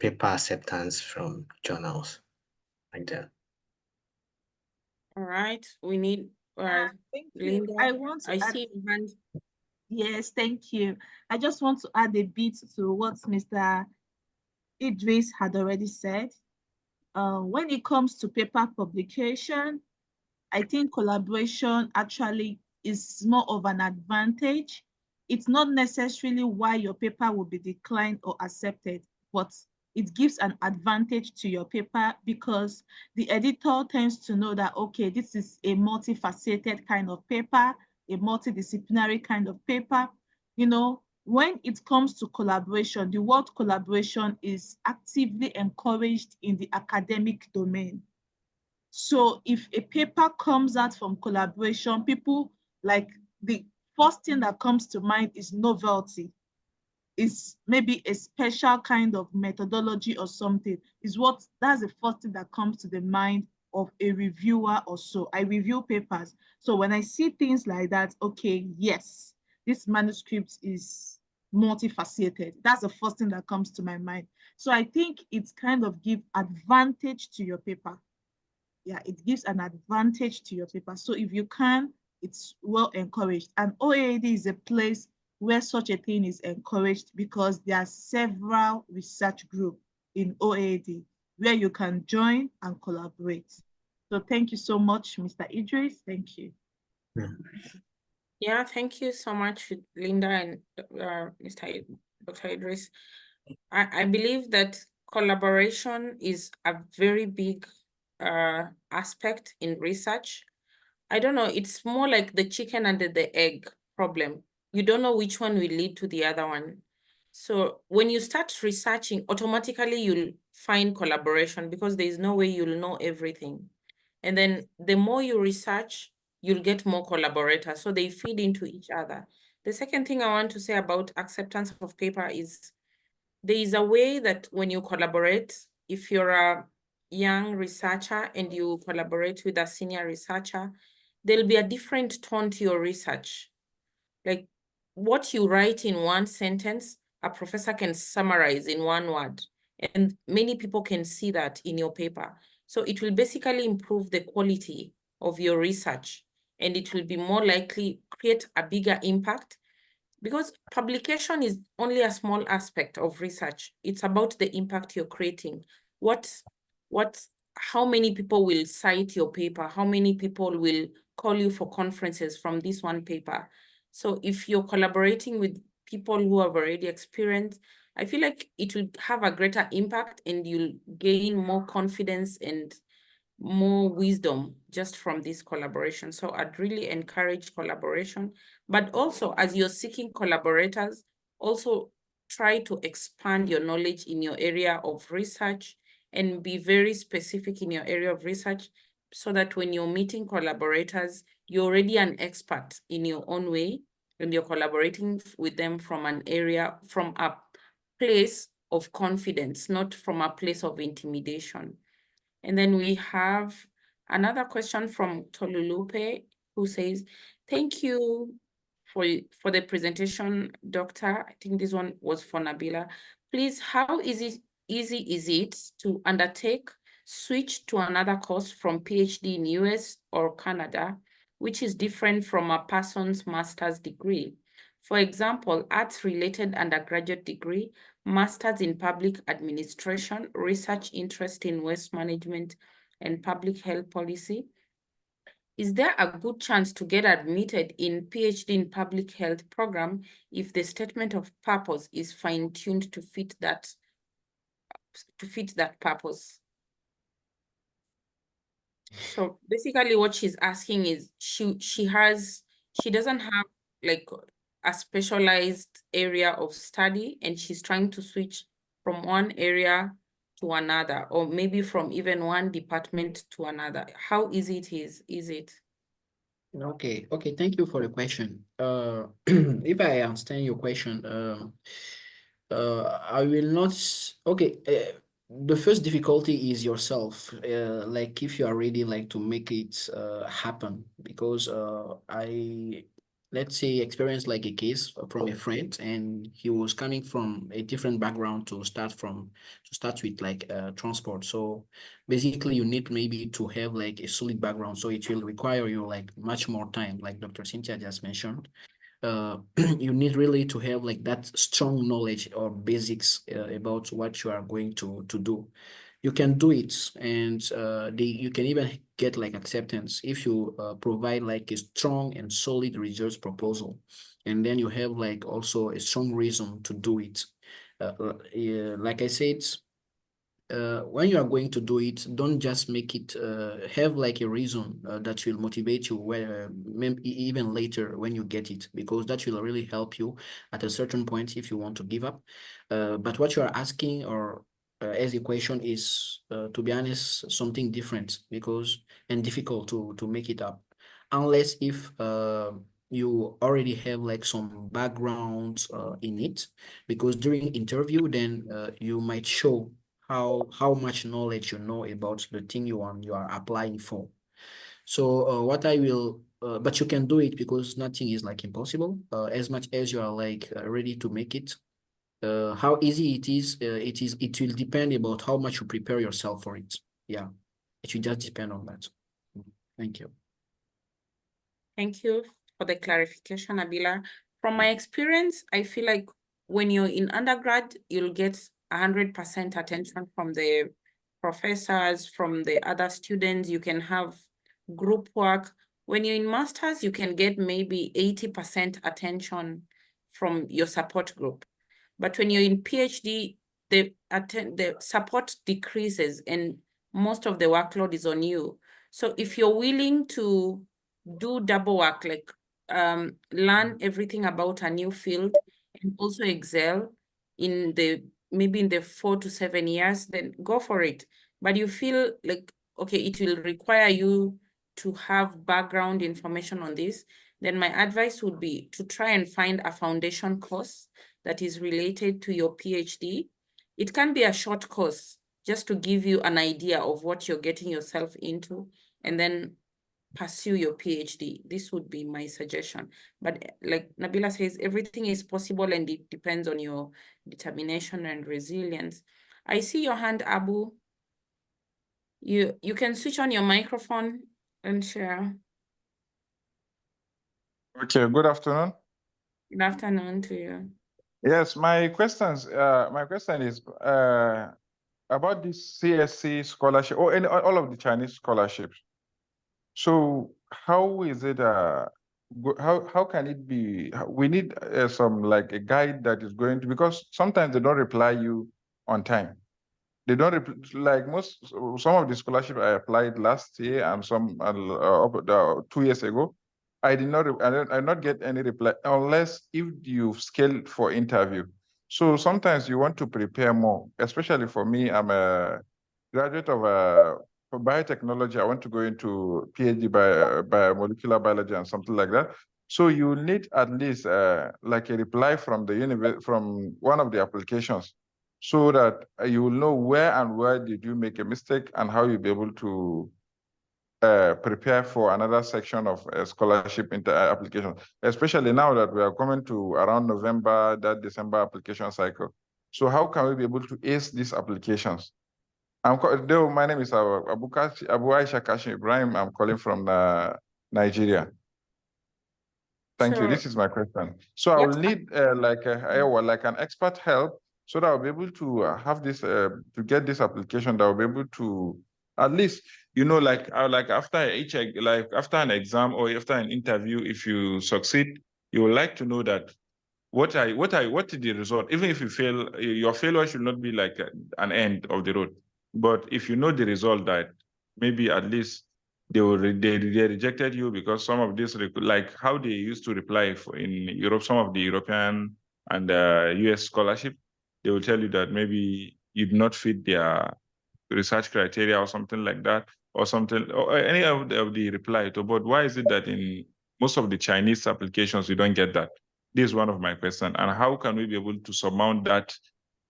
paper acceptance from journals like that. All right, we need Thank you. Linda. I want to I add, see your hand. yes, thank you. I just want to add a bit to what Mr. Idris had already said. When it comes to paper publication, I think collaboration actually is more of an advantage. It's not necessarily why your paper will be declined or accepted, but it gives an advantage to your paper because the editor tends to know that, okay, this is a multifaceted kind of paper, a multidisciplinary kind of paper. You know, when it comes to collaboration, the word collaboration is actively encouraged in the academic domain. So if a paper comes out from collaboration, people like the first thing that comes to mind is novelty. Is maybe a special kind of methodology or something. That's the first thing that comes to the mind of a reviewer or so. I review papers. So when I see things like that, okay, yes, this manuscript is multifaceted. That's the first thing that comes to my mind. So I think it's kind of give advantage to your paper. Yeah, it gives an advantage to your paper. So if you can, it's well encouraged. And OAAD is a place where such a thing is encouraged because there are several research groups in OAAD where you can join and collaborate. So thank you so much, Mr. Idris. Thank you. Yeah, thank you so much, Linda and Dr. Idris. I believe that collaboration is a very big aspect in research. I don't know, it's more like the chicken and the egg problem. You don't know which one will lead to the other one. So when you start researching, automatically you'll find collaboration because there is no way you'll know everything. And then the more you research, you'll get more collaborators. So they feed into each other. The second thing I want to say about acceptance of paper is there is a way that when you collaborate, if you're a young researcher and you collaborate with a senior researcher, there'll be a different tone to your research. Like what you write in one sentence, a professor can summarize in one word, and many people can see that in your paper. So it will basically improve the quality of your research, and it will be more likely create a bigger impact, because publication is only a small aspect of research. It's about the impact you're creating. How many people will cite your paper? How many people will call you for conferences from this one paper? So if you're collaborating with people who have already experienced, I feel like it will have a greater impact and you'll gain more confidence and more wisdom just from this collaboration. So I'd really encourage collaboration, but also as you're seeking collaborators, also try to expand your knowledge in your area of research and be very specific in your area of research, so that when you're meeting collaborators, you're already an expert in your own way and you're collaborating with them from an area, from a place of confidence, not from a place of intimidation. And then we have another question from Tolulupe, who says, thank you for the presentation, Doctor. I think this one was for Nabila. Please, how easy is it to undertake, switch to another course from PhD in US or Canada, which is different from a person's master's degree? For example, arts-related undergraduate degree, master's in public administration, research interest in waste management and public health policy. Is there a good chance to get admitted in PhD in public health program if the statement of purpose is fine-tuned to fit that purpose? So basically what she's asking is she doesn't have like a specialized area of study, and she's trying to switch from one area to another, or maybe from even one department to another. How easy is it? Okay, thank you for the question. If I understand your question, I will not, the first difficulty is yourself, like if you are ready like to make it happen, because let's say experienced like a case from a friend, and he was coming from a different background to start with like transport. So basically you need maybe to have like a solid background, so it will require you like much more time, like Dr. Cynthia just mentioned. You need really to have like that strong knowledge or basics about what you are going to do. You can do it, and you can even get like acceptance if you provide like a strong and solid research proposal, and then you have like also a strong reason to do it. Like I said, when you are going to do it, don't just make it, have like a reason that will motivate you where even later when you get it, because that will really help you at a certain point if you want to give up. But what you are asking, or as a question, is to be honest, something different, and difficult to make it up, unless if you already have like some background in it, because during interview then you might show how much knowledge you know about the thing you are applying for. So what I will, but you can do it, because nothing is like impossible, as much as you are like ready to make it. How easy it is, it will depend about how much you prepare yourself for it. Yeah, it will just depend on that. Thank you. Thank you for the clarification, Nabila. From my experience, I feel like when you're in undergrad, you'll get 100% attention from the professors, from the other students. You can have group work. When you're in masters, you can get maybe 80% attention from your support group. But when you're in PhD, the support decreases and most of the workload is on you. So if you're willing to do double work, like learn everything about a new field and also excel in maybe in the 4 to 7 years, then go for it. But you feel like, okay, it will require you to have background information on this, then my advice would be to try and find a foundation course that is related to your PhD. It can be a short course, just to give you an idea of what you're getting yourself into, and then pursue your PhD. This would be my suggestion. But like Nabila says, everything is possible and it depends on your determination and resilience. I see your hand, Abu. You can switch on your microphone and share. Okay, good afternoon. Good afternoon to you. Yes, my question is about this CSC scholarship or all of the Chinese scholarships. So how is it how can it be? We need some like a guide that is going to, because sometimes they don't reply you on time. They don't like some of the scholarship I applied last year and some 2 years ago. I did not get any reply unless if you've scaled for interview. So sometimes you want to prepare more, especially for me. I'm a graduate of for biotechnology. I want to go into PhD by molecular biology and something like that. So you need at least like a reply from the from one of the applications, so that you will know where did you make a mistake and how you'll be able to prepare for another section of scholarship application, especially now that we are coming to around November, that December application cycle. So how can we be able to ace these applications? My name is Abu Aisha Kashim Ibrahim. I'm calling from Nigeria. Thank you. Sure. This is my question. So I will need like an expert help, so that I'll be able to have this to get this application, that I'll be able to at least, like after after an exam or after an interview, if you succeed, you would like to know that what is the result. Even if you fail, your failure should not be like an end of the road. But if you know the result, that maybe at least they rejected you because some of this, like how they used to reply in Europe, some of the European and US scholarship, they will tell you that maybe you do not fit their research criteria or something like that, or something, or any of the reply to. But why is it that in most of the Chinese applications you don't get that? This is one of my questions. And how can we be able to surmount that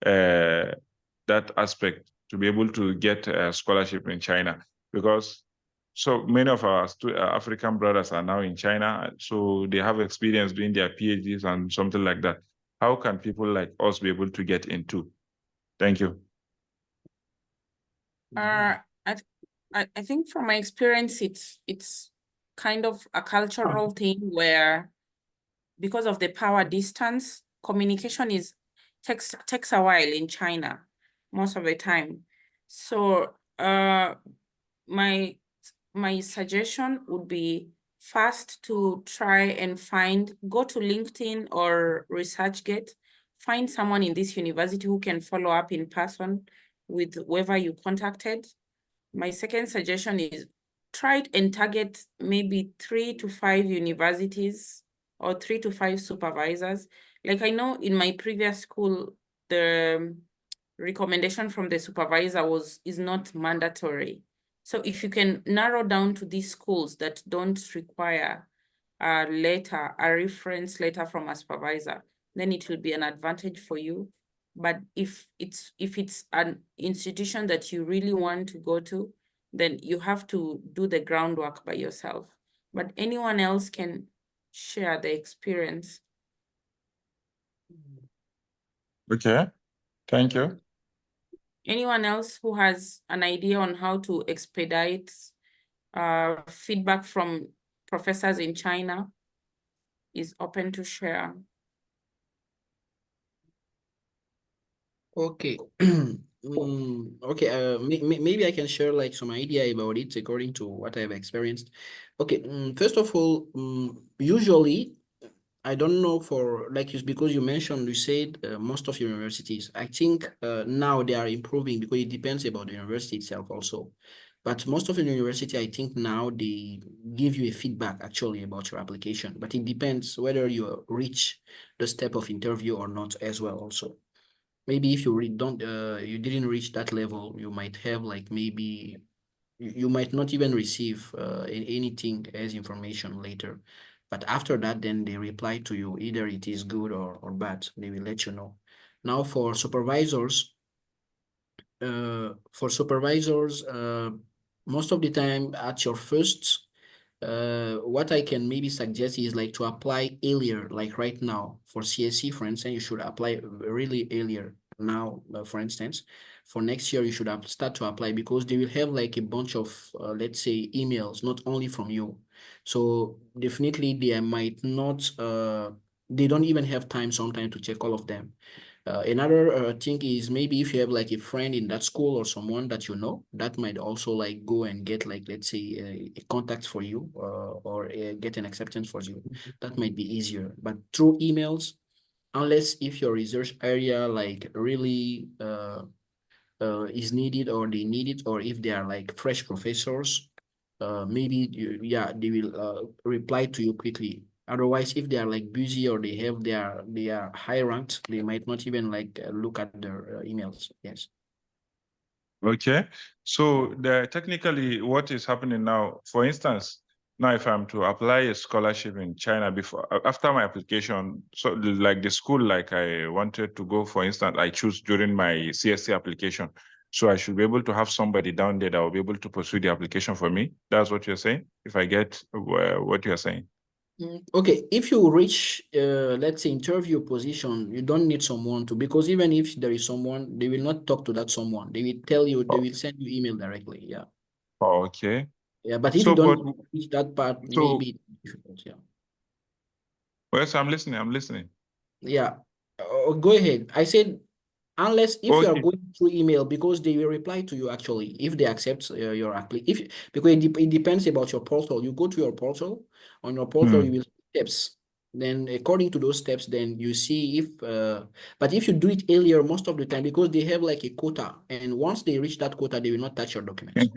that aspect to be able to get a scholarship in China? Because so many of our African brothers are now in China, so they have experience doing their PhDs and something like that. How can people like us be able to get into? Thank you. I think from my experience, it's kind of a cultural thing where, because of the power distance, communication takes a while in China most of the time. So my suggestion would be first to try and go to LinkedIn or ResearchGate, find someone in this university who can follow up in person with whoever you contacted. My second suggestion is try and target maybe 3 to 5 universities or 3 to 5 supervisors. Like I know in my previous school, the recommendation from the supervisor is not mandatory. So if you can narrow down to these schools that don't require a reference letter from a supervisor, then it will be an advantage for you. But if it's an institution that you really want to go to, then you have to do the groundwork by yourself. But anyone else can share the experience. Okay, thank you. Anyone else who has an idea on how to expedite feedback from professors in China is open to share. Okay. Okay. Maybe I can share like some idea about it according to what I've experienced. Okay. First of all, usually, I don't know for like you, because you mentioned, you said most of universities, I think now they are improving because it depends about the university itself also. But most of the university, I think now they give you a feedback actually about your application, but it depends whether you reach the step of interview or not as well also. Maybe if you you didn't reach that level, you might have like maybe you might not even receive anything as information later. But after that, then they reply to you, either it is good or bad. They will let you know. Now for supervisors, for supervisors, most of the time at your first, what I can maybe suggest is like to apply earlier, like right now for CSC, for instance, you should apply really earlier now, for instance. For next year, you should start to apply because they will have like a bunch of, let's say, emails, not only from you. So definitely they might not, they don't even have time sometimes to check all of them. Another thing is maybe if you have like a friend in that school or someone that you know, that might also like go and get like, let's say, a contact for you or get an acceptance for you. That might be easier. But through emails, unless if your research area like really is needed or they need it, or if they are like fresh professors, maybe yeah, they will reply to you quickly. Otherwise, if they are like busy or they are high ranked, they might not even like look at their emails. Yes. Okay. So technically what is happening now, for instance, now if I'm to apply a scholarship in China after my application, so like the school like I wanted to go, for instance, I choose during my CSC application. So I should be able to have somebody down there that will be able to pursue the application for me. That's what you're saying, if I get what you're saying. Okay, if you reach, let's say, interview position, you don't need someone to, because even if there is someone, they will not talk to that someone. They will tell you, they will send you email directly. Yeah. Oh, okay. Yeah, but if you So, but don't reach that part, so maybe it's difficult. Yeah. yes, I'm listening. I'm listening. Yeah. Go ahead. I said, unless if you are Okay. going through email, because they will reply to you actually if they accept your application. Because it depends about your portal. You go to your portal. On your portal, you will see steps. Then according to those steps, then you see if. But if you do it earlier, most of the time, because they have like a quota, and once they reach that quota, they will not touch your documents.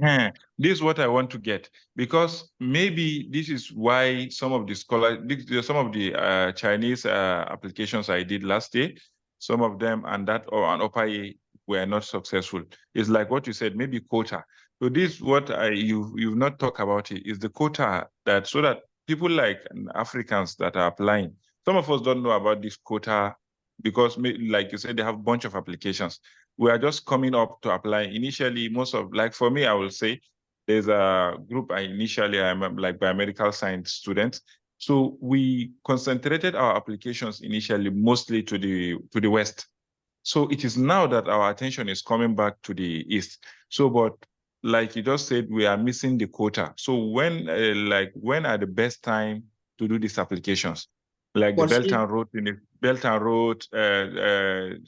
This is what I want to get, because maybe this is why some of the some of the Chinese applications I did last year, some of them and OPA were not successful. It's like what you said, maybe quota. So this what you've not talked about it is the quota, that so that people like Africans that are applying, some of us don't know about this quota because like you said, they have a bunch of applications. We are just coming up to apply. Initially, most of, like for me, I will say there's a group I'm like biomedical science students. So we concentrated our applications initially mostly to the West. So it is now that our attention is coming back to the East. So, but like you just said, we are missing the quota. So when are the best time to do these applications? Like the Belt and Road,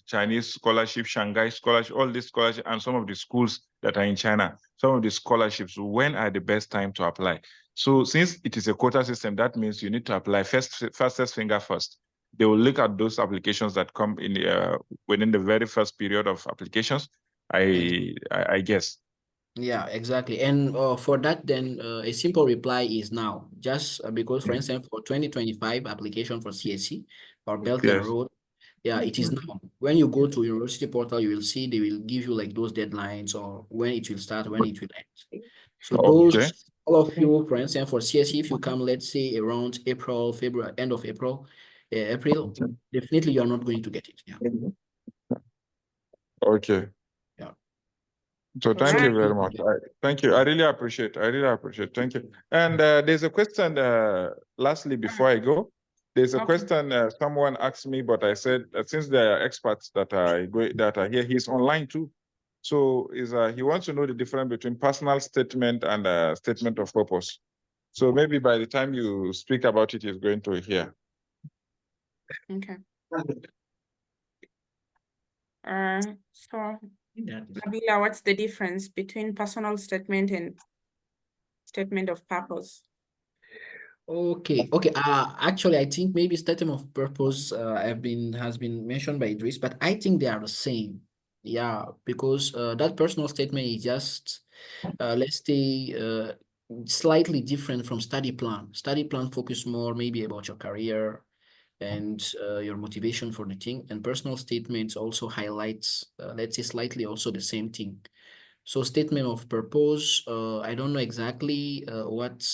Chinese scholarship, Shanghai scholarship, all these scholarships, and some of the schools that are in China, some of the scholarships, when are the best time to apply? So since it is a quota system, that means you need to apply fastest finger first. They will look at those applications that come in within the very first period of applications, I guess. Yeah, exactly. And for that, then a simple reply is now. Just because, for instance, for 2025 application for CSC or Belt and Yes. Road, yeah, it is now. When you go to university portal, you will see they will give you like those deadlines or when it will start, when it will end. So Okay. all of you, for instance, for CSC, if you come, let's say around April, February, end of April, April, definitely you're not going to get it. Yeah. Okay. Yeah. So thank you Right. very much. Thank you. I really appreciate. Thank you. And there's a question. Lastly, before I go, there's a Okay. question someone asked me, but I said since there are experts that are here, he's online too. So he wants to know the difference between personal statement and statement of purpose. So maybe by the time you speak about it, he's going to hear. Okay. So Nabila, what's the difference between personal statement and statement of purpose? Okay. Actually, I think maybe statement of purpose has been mentioned by Idris, but I think they are the same. Yeah, because that personal statement is just let's say slightly different from study plan. Study plan focus more maybe about your career and your motivation for the thing, and personal statements also highlights let's say slightly also the same thing. So statement of purpose, I don't know exactly what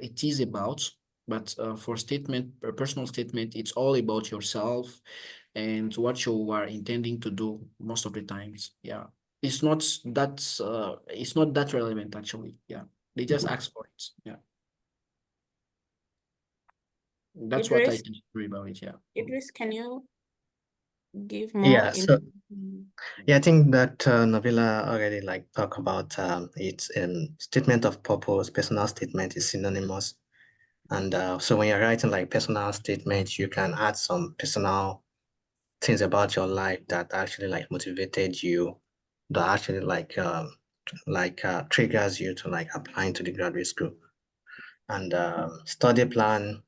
it is about, but for personal statement, it's all about yourself and what you are intending to do most of the times. Yeah. it's not that relevant actually. Yeah, they just ask for it. Yeah, that's what I Idris, can agree about it. Yeah. Idris, can you give more Yeah, so information? yeah, I think that Nabila already like talk about its statement of purpose. Personal statement is synonymous, and so when you're writing like personal statements, you can add some personal things about your life that actually like motivated you, that actually like triggers you to like applying to the graduate school. And study plan,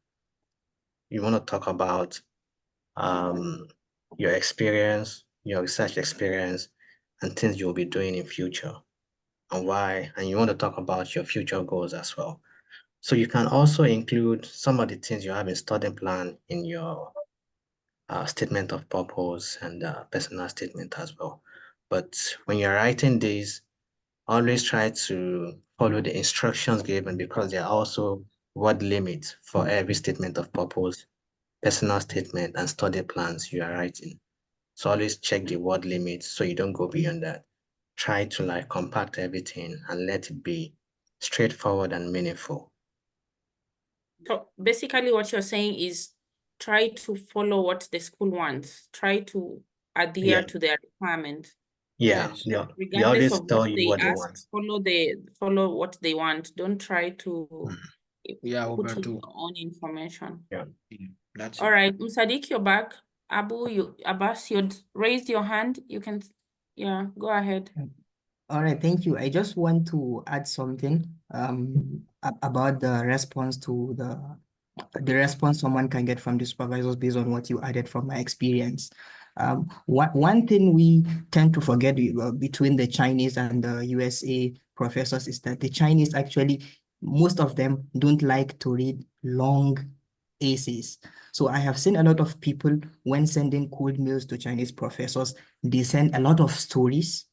you want to talk about your experience, your research experience, and things you'll be doing in future and why. And you want to talk about your future goals as well. So you can also include some of the things you have in study plan in your statement of purpose and personal statement as well. But when you're writing these, always try to follow the instructions given because there are also word limits for every statement of purpose, personal statement, and study plans you are writing. So always check the word limits so you don't go beyond that. Try to like compact everything and let it be straightforward and meaningful. So basically what you're saying is try to follow what the school wants. Try to adhere Yeah, to their requirement. yeah, Yes. they Regardless always of what tell you they what they ask, want. follow what they want. Don't try to Yeah, put over in to. your own information. Yeah. That's All it. right, Sadiq, you're back. Abbas, you raised your hand. You can, yeah, go ahead. All right, thank you. I just want to add something about the response to the response someone can get from the supervisors based on what you added from my experience. One thing we tend to forget between the Chinese and the USA professors is that the Chinese actually, most of them don't like to read long essays. So I have seen a lot of people when sending cold mails to Chinese professors, they send a lot of stories.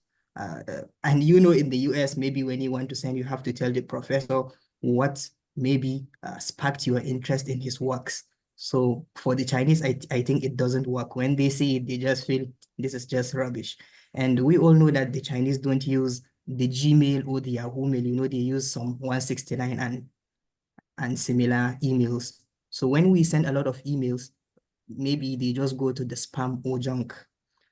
And you know, in the US, maybe when you want to send, you have to tell the professor what maybe sparked your interest in his works. So for the Chinese, I think it doesn't work. When they see it, they just feel this is just rubbish. And we all know that the Chinese don't use the Gmail or the Yahoo mail, you know, they use some 169 and similar emails. So when we send a lot of emails, maybe they just go to the spam or junk.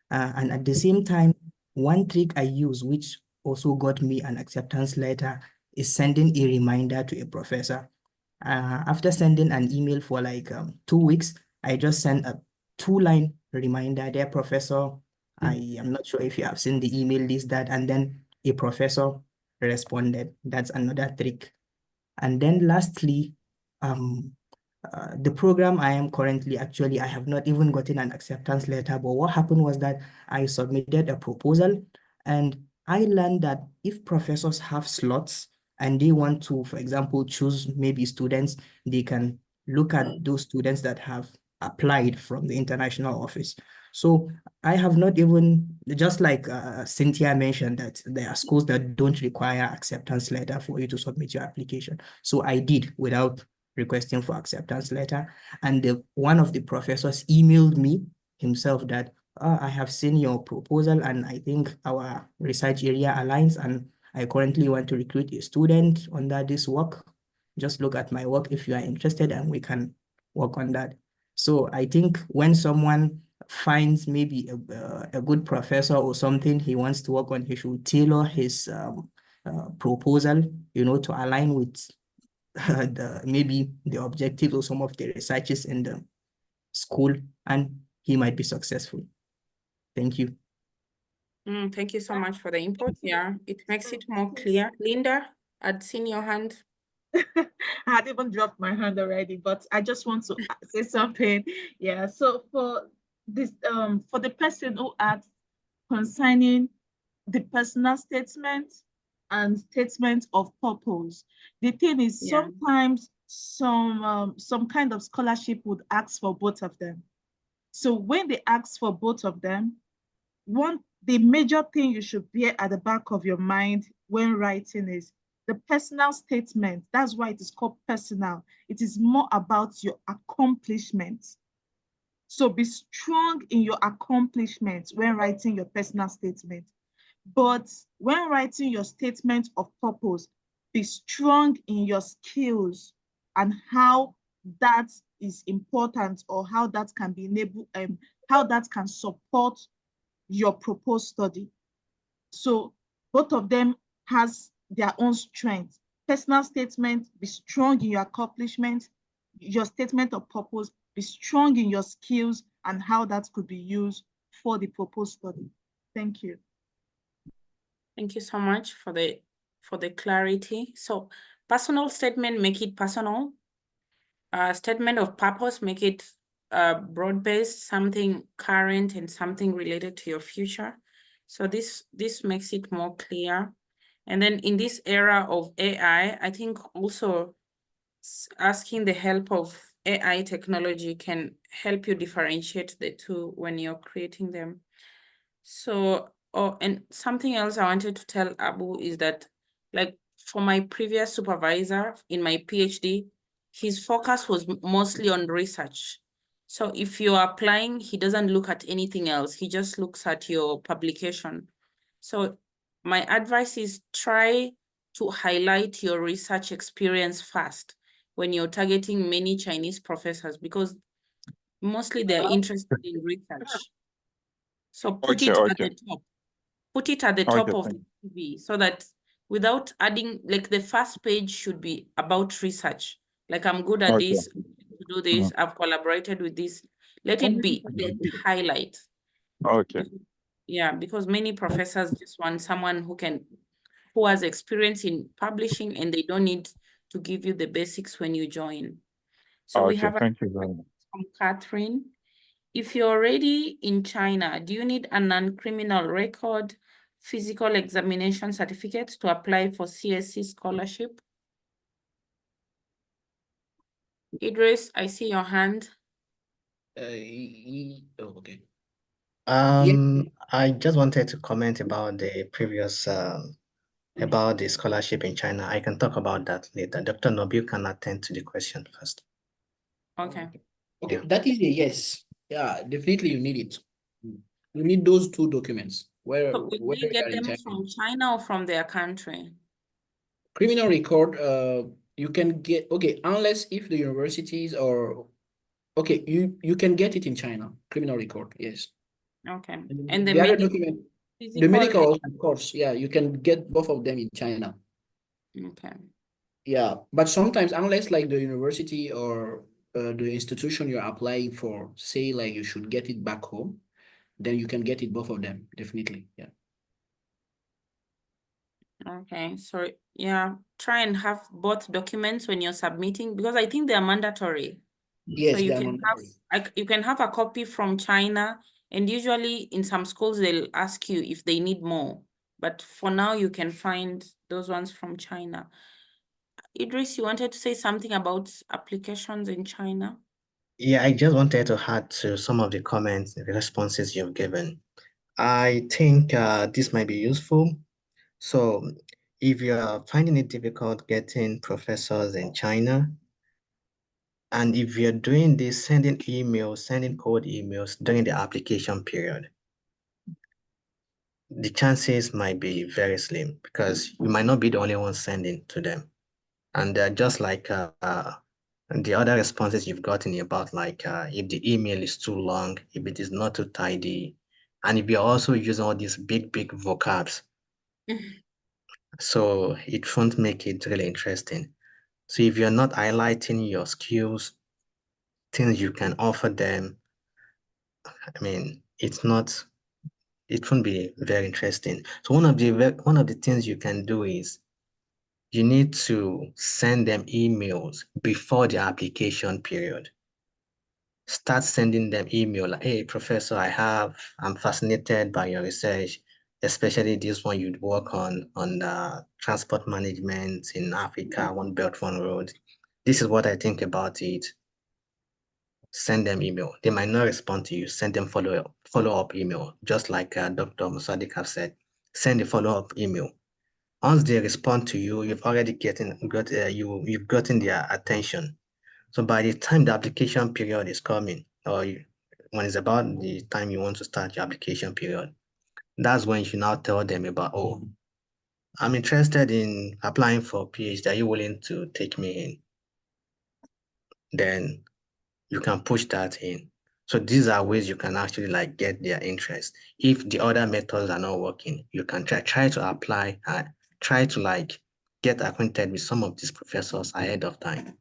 And at the same time, one trick I use, which also got me an acceptance letter, is sending a reminder to a professor. After sending an email for like 2 weeks, I just sent a 2-line reminder. Dear professor, I am not sure if you have seen the email, this, that, and then a professor responded. That's another trick. And then lastly, the program I am currently, actually, I have not even gotten an acceptance letter, but what happened was that I submitted a proposal and I learned that if professors have slots and they want to, for example, choose maybe students, they can look at those students that have applied from the international office. So I have not even, just like Cynthia mentioned, that there are schools that don't require acceptance letter for you to submit your application. So I did without requesting for acceptance letter. And one of the professors emailed me himself that I have seen your proposal and I think our research area aligns and I currently want to recruit a student under this work. Just look at my work if you are interested and we can work on that. So I think when someone finds maybe a good professor or something he wants to work on, he should tailor his proposal, you know, to align with maybe the objectives or some of the researches in the school, and he might be successful. Thank you. Thank you so much for the input. Yeah, it makes it more clear. Linda, I'd seen your hand. I had even dropped my hand already, but I just want to say something. Yeah, so for this, for the person who asked concerning the personal statement and statement of purpose, the thing is Yeah. sometimes some kind of scholarship would ask for both of them. So when they ask for both of them, the major thing you should bear at the back of your mind when writing is the personal statement. That's why it is called personal. It is more about your accomplishments. So be strong in your accomplishments when writing your personal statement. But when writing your statement of purpose, be strong in your skills and how that is important, or how that can be enabled, how that can support your proposed study. So both of them has their own strengths. Personal statement, be strong in your accomplishment. Your statement of purpose, be strong in your skills and how that could be used for the proposed study. Thank you. Thank you so much for the clarity. So personal statement, make it personal. Statement of purpose, make it broad-based, something current and something related to your future. So this makes it more clear. And then in this era of AI, I think also asking the help of AI technology can help you differentiate the two when you're creating them. So, and something else I wanted to tell Abu is that, like, for my previous supervisor in my PhD, his focus was mostly on research. So if you're applying, he doesn't look at anything else. He just looks at your publication. So my advice is try to highlight your research experience first when you're targeting many Chinese professors, because mostly they're interested in research. So put it at the top. Put it at the top of the CV, so that without adding, like, the first page should be about research. Like, I'm good at this, to do this, I've collaborated with this. Let it be the highlight. Okay. Yeah, because many professors just want someone who has experience in publishing, and they don't need to give you the basics when you join. So we have Thank you very much. from Catherine. If you're already in China, do you need a non-criminal record, physical examination certificate to apply for CSC scholarship? Idris, I see your hand. Okay. I just wanted to comment about the previous about the scholarship in China. I can talk about that later. Dr. Nobu can attend to the question first. Okay. Okay, Yeah. that is a yes. Yeah, definitely you need it. You need those two documents. So will Whether they you get are in them China. from China or from their country? Criminal record, you can get, okay, unless if the universities or, okay, you can get it in China, criminal record, yes. Okay. And And the the other medical, document, the physical, medical, of course, yeah, you can get both of them in China. okay. Yeah, but sometimes unless like the university or the institution you're applying for say like you should get it back home, then you can get it both of them, definitely, yeah. Okay, so yeah, try and have both documents when you're submitting, because I think they are mandatory. Yes, So you they are can mandatory. you can have a copy from China, and usually in some schools they'll ask you if they need more. But for now, you can find those ones from China. Idris, you wanted to say something about applications in China? Yeah, I just wanted to add to some of the comments, the responses you've given. I think this might be useful. So if you're finding it difficult getting professors in China, and if you're doing this, sending emails, sending cold emails during the application period, the chances might be very slim because you might not be the only one sending to them. And just like the other responses you've gotten about, like if the email is too long, if it is not too tidy, and if you're also using all these big vocabs, so it won't make it really interesting. So if you're not highlighting your skills, things you can offer them, I mean, it won't be very interesting. So one of the things you can do is you need to send them emails before the application period. Start sending them email like, hey, professor, I'm fascinated by your research, especially this one you'd work on transport management in Africa, One Belt, One Road. This is what I think about it. Send them email. They might not respond to you. Send them follow-up email, just like Dr. Musadik have said. Send a follow-up email. Once they respond to you, you've already you've gotten their attention. So by the time the application period is coming, when it's about the time you want to start your application period, that's when you should now tell them about, oh, I'm interested in applying for PhD. Are you willing to take me in? Then you can push that in. So these are ways you can actually like get their interest. If the other methods are not working, you can try to apply and try to like get acquainted with some of these professors ahead of time.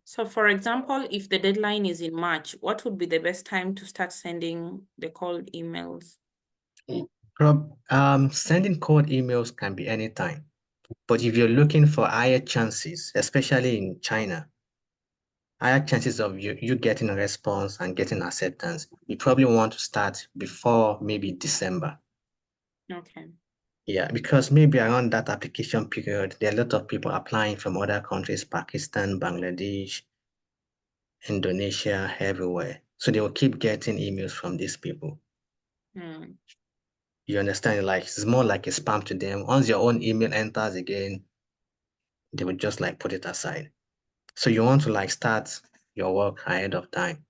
So for example, if the deadline is in March, what would be the best time to start sending the cold emails? Sending cold emails can be anytime. But if you're looking for higher chances, especially in China, higher chances of you getting a response and getting acceptance, you probably want to start before maybe December. Okay. Yeah, because maybe around that application period, there are a lot of people applying from other countries, Pakistan, Bangladesh, Indonesia, everywhere. So they will keep getting emails from these people. Hmm. You understand? Like it's more like a spam to them. Once your own email enters again, they will just like put it aside. So you want to like start your work ahead of time.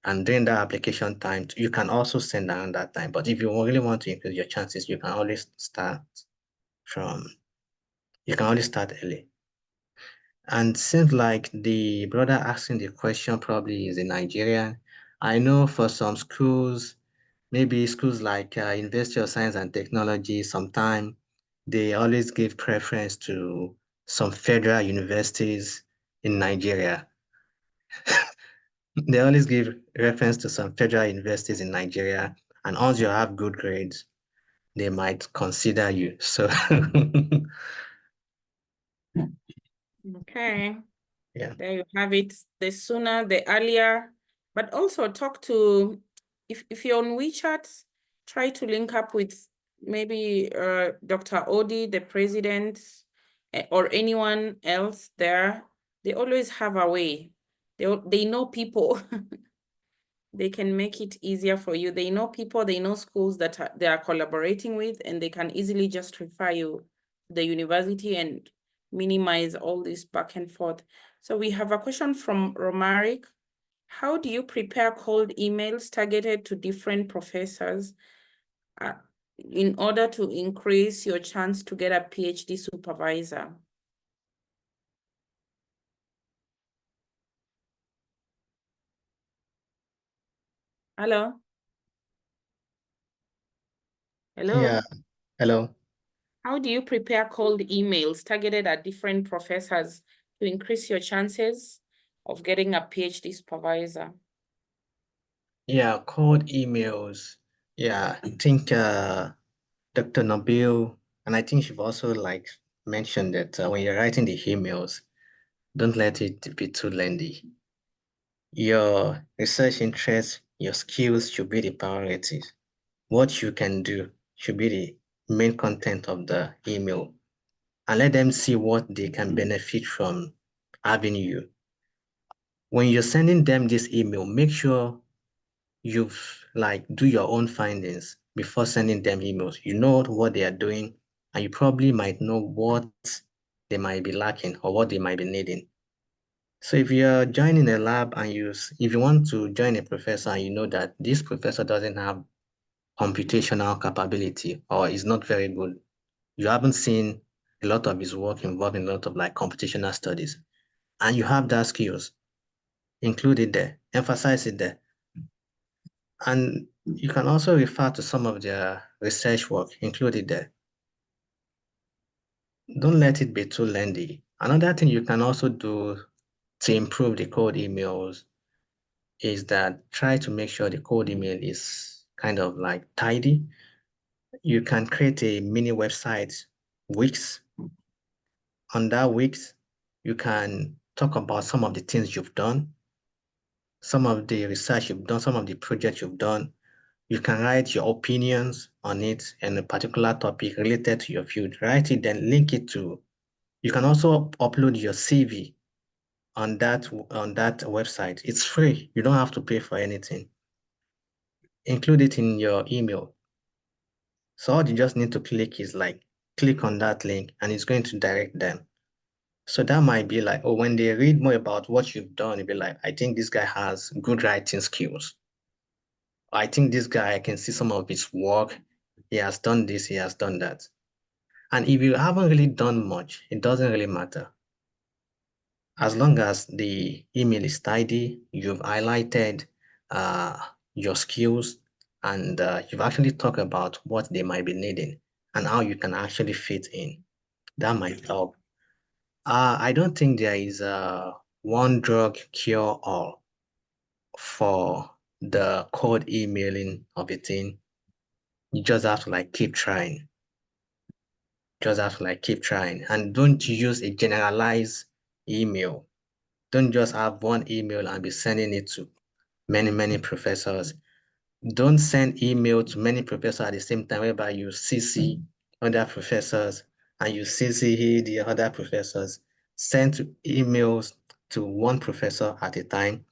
And during that application time, you can also send around that time. But if you really want to increase your chances, you can always start early. And seems like the brother asking the question probably is a Nigerian. I know for some schools, maybe schools like University of Science and Technology, sometimes they always give preference to some federal universities in Nigeria. They always give reference to some federal universities in Nigeria, and once you have good grades, they might consider you. So Okay. yeah. There you have it. The sooner, the earlier. But also talk to, if you're on WeChat, try to link up with maybe Dr. Odi, the president, or anyone else there. They always have a way. They know people. They can make it easier for you. They know people, they know schools that they are collaborating with, and they can easily just refer you to the university and minimize all this back and forth. So we have a question from Romaric. How do you prepare cold emails targeted to different professors in order to increase your chance to get a PhD supervisor? Hello? Hello? Yeah. Hello. How do you prepare cold emails targeted at different professors to increase your chances of getting a PhD supervisor? Yeah, cold emails. Yeah, I think Dr. Nabil, and I think you've also like mentioned that when you're writing the emails, don't let it be too lengthy. Your research interests, your skills should be the priorities. What you can do should be the main content of the email, and let them see what they can benefit from having you. When you're sending them this email, make sure you've like do your own findings before sending them emails. You know what they are doing, and you probably might know what they might be lacking or what they might be needing. So if you're joining a lab and if you want to join a professor and you know that this professor doesn't have computational capability or is not very good, you haven't seen a lot of his work involving a lot of like computational studies, and you have that skills, include it there, emphasize it there. And you can also refer to some of their research work included there. Don't let it be too lengthy. Another thing you can also do to improve the cold emails is that try to make sure the cold email is kind of like tidy. You can create a mini website, Wix. On that Wix, you can talk about some of the things you've done, some of the research you've done, some of the projects you've done. You can write your opinions on it and a particular topic related to your field. Write it, then link it to. You can also upload your CV on that website. It's free. You don't have to pay for anything. Include it in your email. So all you just need to click is like click on that link, and it's going to direct them. So that might be like, oh, when they read more about what you've done, it'll be like, I think this guy has good writing skills. I think this guy, I can see some of his work he has done this, he has done that. And if you haven't really done much, it doesn't really matter. As long as the email is tidy, you've highlighted your skills, and you've actually talked about what they might be needing and how you can actually fit in. That might help. I don't think there is a one drug cure all for the cold emailing of a thing. You just have to like keep trying. Just have to like keep trying, and don't use a generalized email. Don't just have one email and be sending it to many professors. Don't send email to many professors at the same time, whereby you CC other professors and you CC the other professors. Send emails to one professor at a time.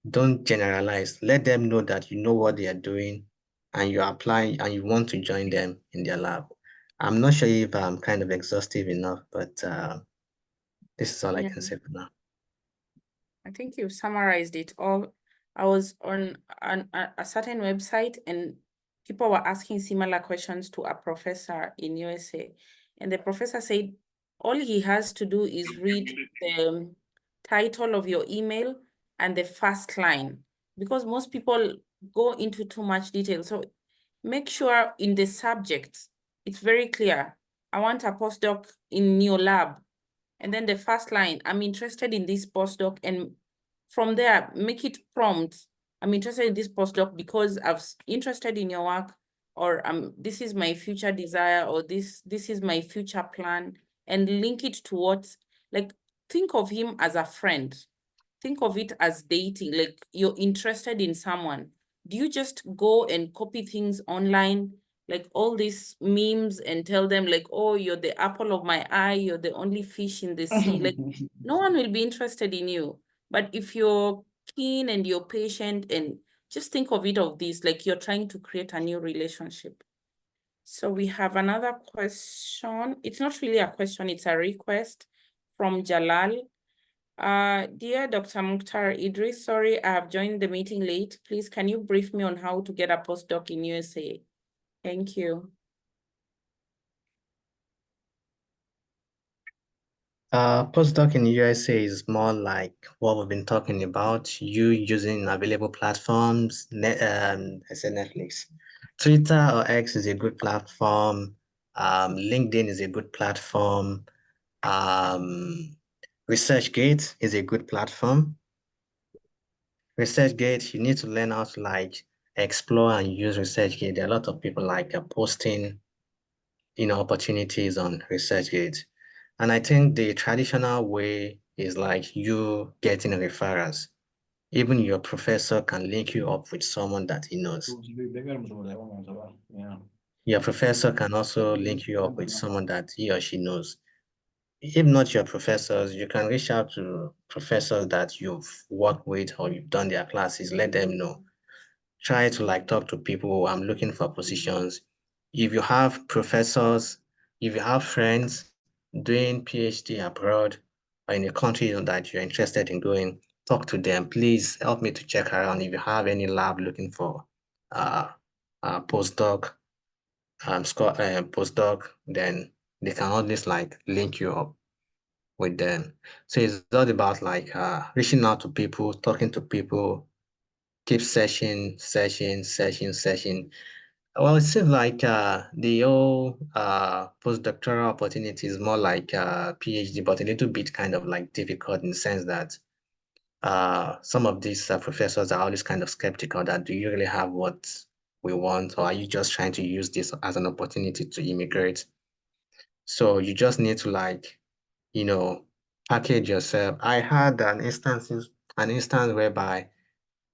Don't generalize. Let them know that you know what they are doing and you apply and you want to join them in their lab. I'm not sure if I'm kind of exhaustive enough, but this is all I Yeah. can say for now. I think you summarized it all. I was on a certain website and people were asking similar questions to a professor in USA. And the professor said, all he has to do is read the title of your email and the first line, because most people go into too much detail. So make sure in the subject, it's very clear. I want a postdoc in your lab. And then the first line, I'm interested in this postdoc, and from there, make it prompt. I'm interested in this postdoc because I'm interested in your work, or this is my future desire, or this is my future plan, and link it to what, like, think of him as a friend. Think of it as dating, like you're interested in someone. Do you just go and copy things online, like all these memes, and tell them like, oh, you're the apple of my eye, you're the only fish in the sea? Like, no one will be interested in you. But if you're keen and you're patient, and just think of it of this, like you're trying to create a new relationship. So we have another question. It's not really a question, it's a request from Jalal. Dear Dr. Mukhtar Idris, sorry I have joined the meeting late. Please, can you brief me on how to get a postdoc in USA? Thank you. Postdoc in USA is more like what we've been talking about, you using available platforms. I said Netflix. Twitter or X is a good platform. LinkedIn is a good platform. ResearchGate is a good platform. ResearchGate, you need to learn how to like explore and use ResearchGate. There are a lot of people like posting, opportunities on ResearchGate. And I think the traditional way is like you getting referrals. Even your professor can link you up with someone that he knows. Your professor can also link you up with someone that he or she knows. If not your professors, you can reach out to professors that you've worked with or you've done their classes, let them know. Try to like talk to people. I'm looking for positions. If you have professors, if you have friends doing PhD abroad or in a country that you're interested in going, talk to them. Please help me to check around. If you have any lab looking for postdoc, postdoc, then they can always like link you up with them. So it's all about like reaching out to people, talking to people, keep searching. Well, it seems like the whole postdoctoral opportunity is more like PhD, but a little bit kind of like difficult in the sense that some of these professors are always kind of skeptical that do you really have what we want, or are you just trying to use this as an opportunity to immigrate? So you just need to like, package yourself. I had an instance whereby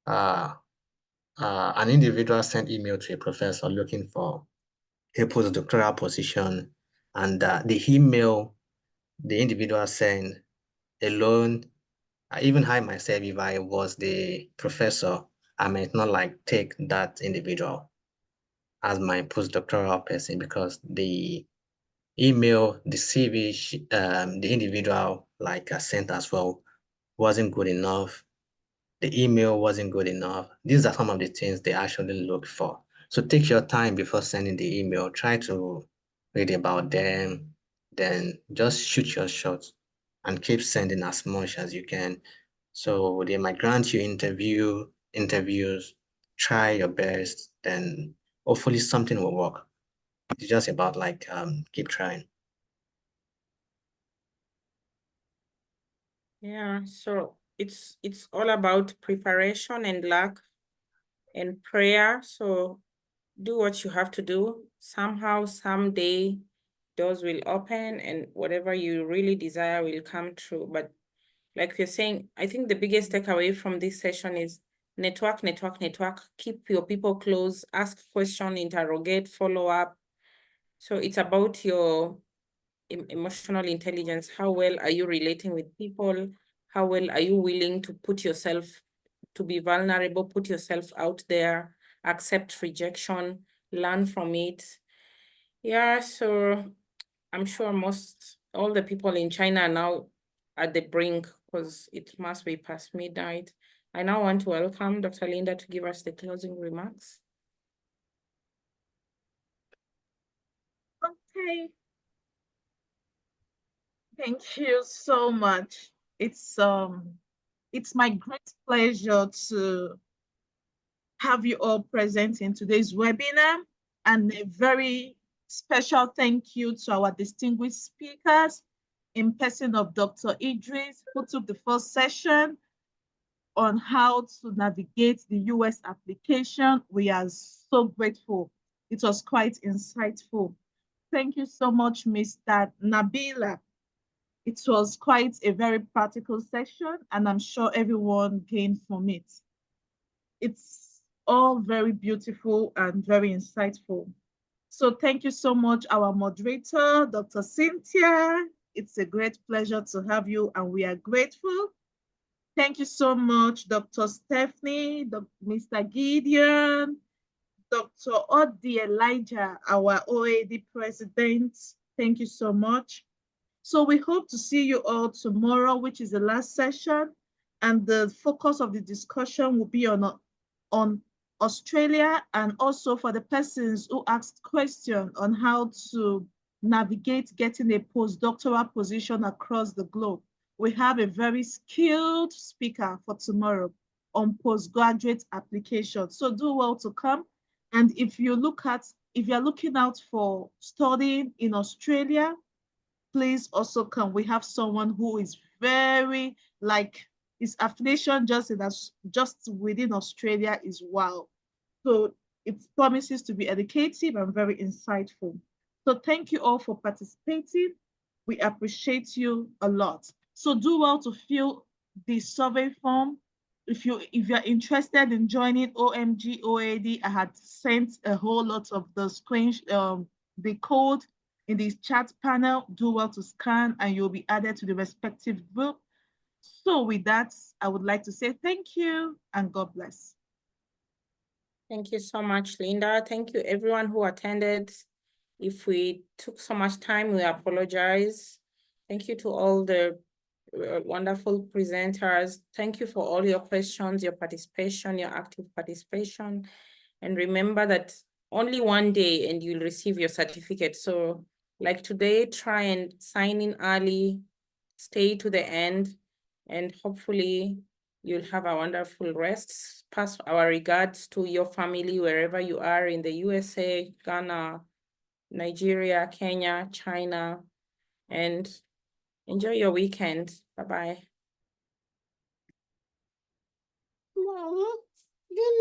an individual sent email to a professor looking for a postdoctoral position, and the email the individual sent alone, even I myself, if I was the professor, I might not like take that individual as my postdoctoral person because the email, the CV, the individual like sent as well wasn't good enough. The email wasn't good enough. These are some of the things they actually look for. So take your time before sending the email. Try to read about them, then just shoot your shot and keep sending as much as you can. So they might grant you interviews, try your best, then hopefully something will work. It's just about like keep trying. Yeah, so it's all about preparation and luck and prayer. So do what you have to do. Somehow, someday, doors will open and whatever you really desire will come true. But like you're saying, I think the biggest takeaway from this session is network, network, network. Keep your people close, ask questions, interrogate, follow up. So it's about your emotional intelligence. How well are you relating with people? How well are you willing to put yourself, to be vulnerable, put yourself out there, accept rejection, learn from it. Yeah, so I'm sure all the people in China are now at the brink because it must be past midnight. I now want to welcome Dr. Linda to give us the closing remarks. Okay. Thank you so much. It's my great pleasure to have you all present in today's webinar, and a very special thank you to our distinguished speakers in person of Dr. Idris, who took the first session on how to navigate the US application. We are so grateful. It was quite insightful. Thank you so much, Mr. Nabila. It was quite a very practical session, and I'm sure everyone gained from it. It's all very beautiful and very insightful. So thank you so much, our moderator, Dr. Cynthia. It's a great pleasure to have you, and we are grateful. Thank you so much, Dr. Stephanie, Mr. Gideon, Dr. Odi Elijah, our OAD president. Thank you so much. So we hope to see you all tomorrow, which is the last session. And the focus of the discussion will be on Australia, and also for the persons who asked questions on how to navigate getting a postdoctoral position across the globe. We have a very skilled speaker for tomorrow on postgraduate application. So do well to come. And if you're looking out for studying in Australia, please also come. We have someone who is very, like, his affiliation just within Australia is wow. So it promises to be educative and very insightful. So thank you all for participating. We appreciate you a lot. So do well to fill the survey form. If you're interested in joining OMG OAAD, I had sent a whole lot of the code in this chat panel. Do well to scan and you'll be added to the respective group. So with that, I would like to say thank you and God bless. Thank you so much, Linda. Thank you everyone who attended. If we took so much time, we apologize. Thank you to all the wonderful presenters. Thank you for all your questions, your participation, your active participation. And remember that only one day and you'll receive your certificate. So like today, try and sign in early, stay to the end, and hopefully you'll have a wonderful rest. Pass our regards to your family wherever you are in the USA, Ghana, Nigeria, Kenya, China, and enjoy your weekend. Bye-bye. Good night.